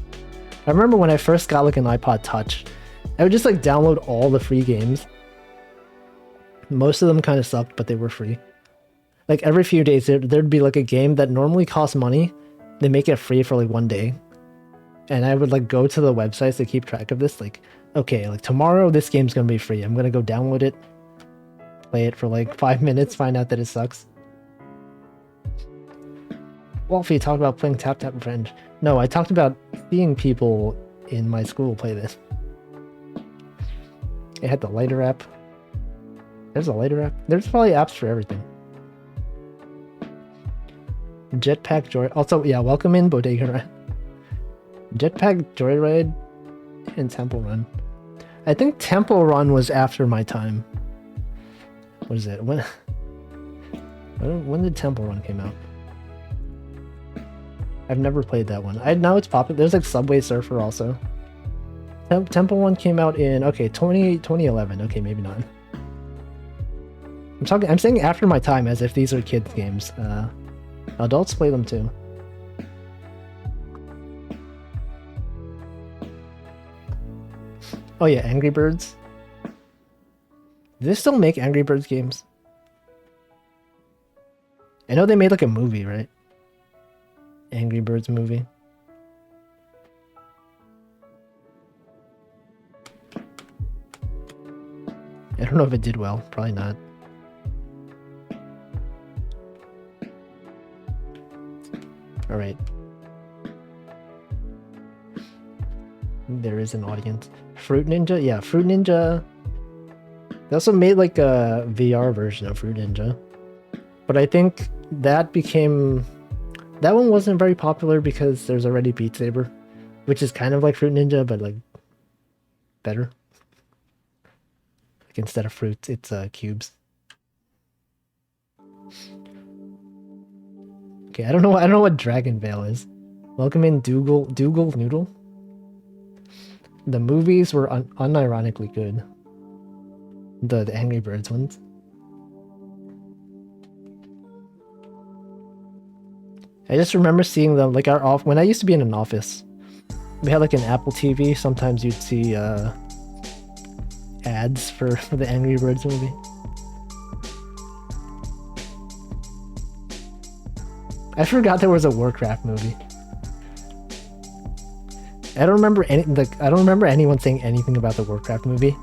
I remember when I first got like an iPod Touch, I would just like download all the free games. Most of them kind of sucked, but they were free. Like every few days there'd be like a game that normally costs money. They make it free for like 1 day. And I would like go to the websites to keep track of this. Like, okay, like tomorrow this game's gonna be free. I'm gonna go download it, play it for like 5 minutes, find out that it sucks. Wolfie talked about playing Tap Tap Revenge. No, I talked about seeing people in my school play this. It had the Lyra app. There's a Lyra app. There's probably apps for everything. Jetpack Joy. Also, yeah, welcome in Bodega Run. Jetpack Joyride and Temple Run. I think Temple Run was after my time. What is it? When did Temple Run came out? I've never played that one. I know it's popular. There's like Subway Surfer also. Temple Run came out in 2011. Okay, maybe not. I'm saying after my time as if these are kids games. Adults play them too. Oh yeah, Angry Birds. Do they still make Angry Birds games? I know they made like a movie, right? Angry Birds movie. I don't know if it did well. Probably not. All right. There is an audience. Fruit Ninja? Yeah, Fruit Ninja. They also made like a VR version of Fruit Ninja. But I think that became... That one wasn't very popular because there's already Beat Saber, which is kind of like Fruit Ninja, but like better. Like instead of fruits, it's cubes. Okay, I don't know what Dragon Veil is. Welcome in Dougal Noodle. The movies were unironically good. The Angry Birds ones. I just remember seeing them like when I used to be in an office. We had like an Apple TV. Sometimes you'd see ads for the Angry Birds movie. I forgot there was a Warcraft movie. I don't remember anyone saying anything about the Warcraft movie,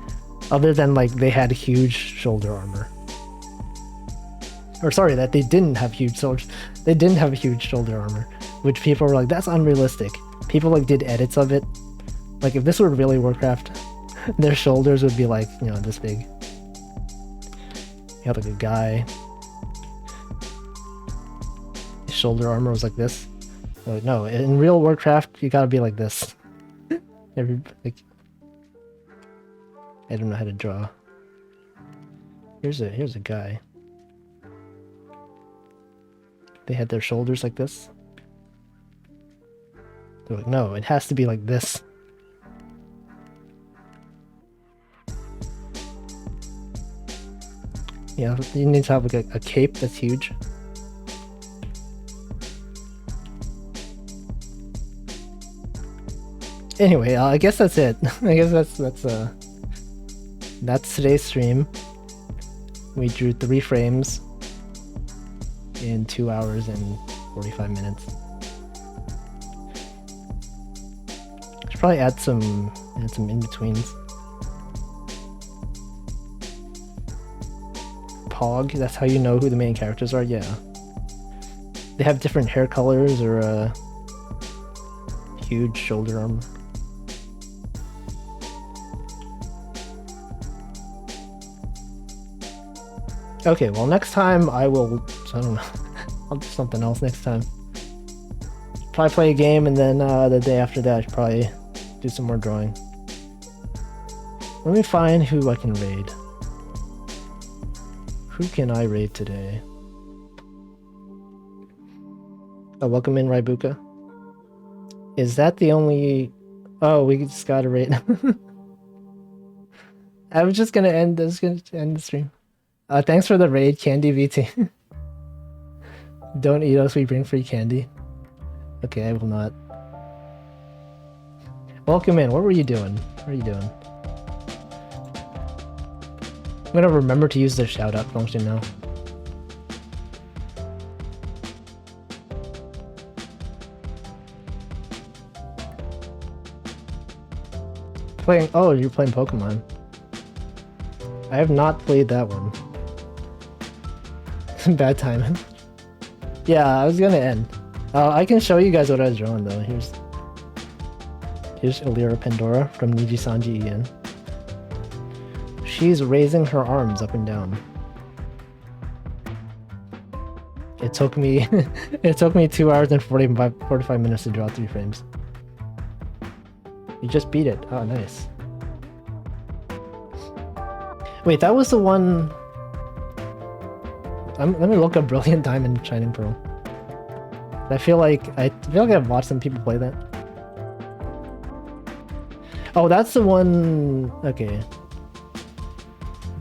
other than like they had huge shoulder armor. Or sorry, that they didn't have huge shoulders. They didn't have huge shoulder armor, which people were like, that's unrealistic. People like did edits of it. Like if this were really Warcraft, their shoulders would be like, you know, this big. You have like a guy. His shoulder armor was like this. Like, no, in real Warcraft, you gotta be like this. Like, I don't know how to draw. Here's a guy. They had their shoulders like this. They're like, no, it has to be like this. Yeah, you need to have like a cape that's huge. Anyway, I guess that's it. I guess that's today's stream. We drew 3 frames in 2 hours and 45 minutes. Should probably add some in-betweens. Pog, that's how you know who the main characters are? Yeah. They have different hair colors or a huge shoulder armor. Okay, well next time I don't know, I'll do something else next time. Probably play a game and then the day after that I should probably do some more drawing. Let me find who I can raid. Who can I raid today? Oh, welcome in Raibuka. Is that the only... Oh, we just gotta raid. I was just gonna end the stream. Thanks for the raid, Candy VT. Don't eat us, we bring free candy. Okay, I will not. Welcome in, what were you doing? What are you doing? I'm gonna remember to use the shout out function now. Playing. Oh, you're playing Pokemon. I have not played that one. Bad timing. Yeah, I was gonna end. I can show you guys what I was drawing though. Here's Lyra Pandora from Niji Sanji Ian. She's raising her arms up and down. It took me 2 hours and 45 minutes to draw 3 frames. You just beat it. Oh, nice. Wait, that was the one... let me look up Brilliant Diamond Shining Pearl. I feel like I've watched some people play that. Oh, that's the one... Okay.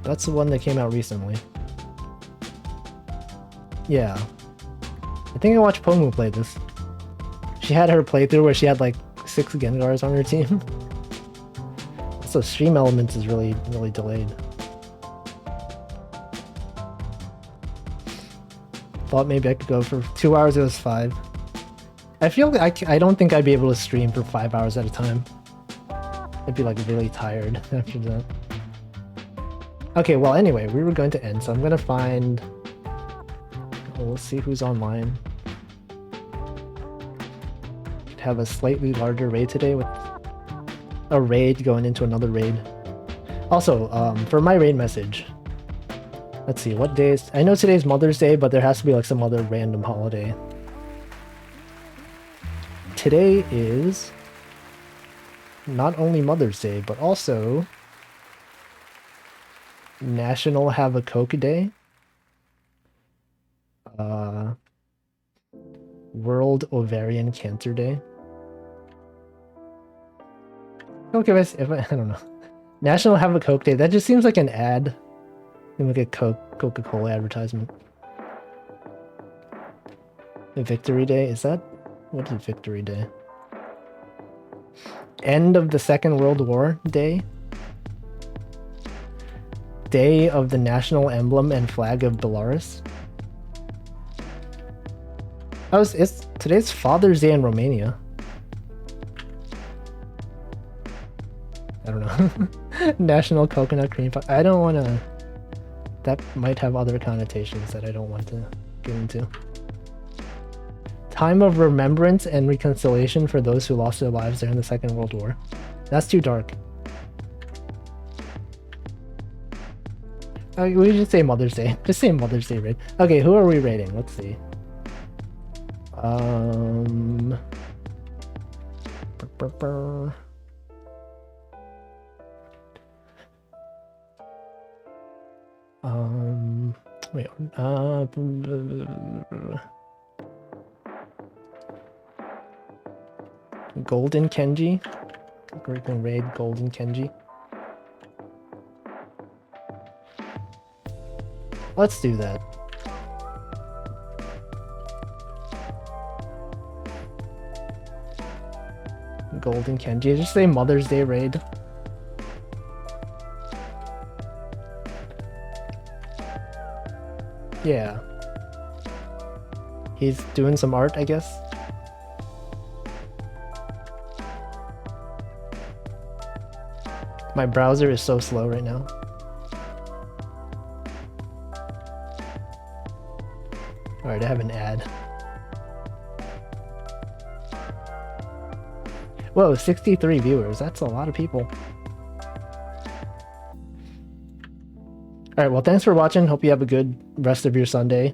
That's the one that came out recently. Yeah. I think I watched Pomu play this. She had her playthrough where she had like 6 Gengars on her team. So stream elements is really delayed. Thought maybe I could go for 2 hours, it was 5. I feel like I don't think I'd be able to stream for 5 hours at a time. I'd be like really tired after that. Okay, well anyway, we were going to end, so I'm gonna find... We'll see who's online. Have a slightly larger raid today with a raid going into another raid. Also, for my raid message, let's see, what days? I know today's Mother's Day, but there has to be like some other random holiday. Today is not only Mother's Day, but also National Have a Coke Day. World Ovarian Cancer Day. Okay, if I don't know. National Have a Coke Day. That just seems like an ad. Like a Coca-Cola advertisement. Victory Day, is that? What is Victory Day? End of the Second World War Day. Day of the National Emblem and Flag of Belarus. Today's Father's Day in Romania. I don't know. National Coconut Cream Pie. I don't want to... That might have other connotations that I don't want to get into. Time of remembrance and reconciliation for those who lost their lives during the Second World War. That's too dark. We just say Mother's Day. Just say Mother's Day raid. Okay, who are we raiding? Let's see. Wait, Golden Kenji? We're gonna raid Golden Kenji. Let's do that. Golden Kenji. Just say Mother's Day raid. Yeah. He's doing some art, I guess. My browser is so slow right now. Alright, I have an ad. Whoa, 63 viewers. That's a lot of people. Alright, well, thanks for watching. Hope you have a good rest of your Sunday.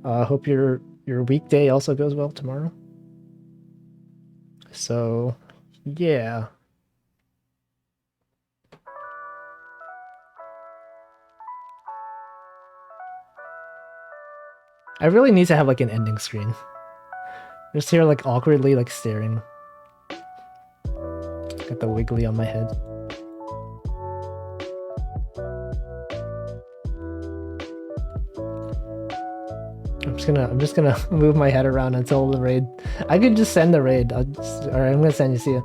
Hope your weekday also goes well tomorrow. So, yeah. I really need to have like an ending screen. Just here like awkwardly like staring. Got the wiggly on my head. I'm just gonna move my head around until the raid. I could just send the raid. Alright, I'm gonna send you. See ya.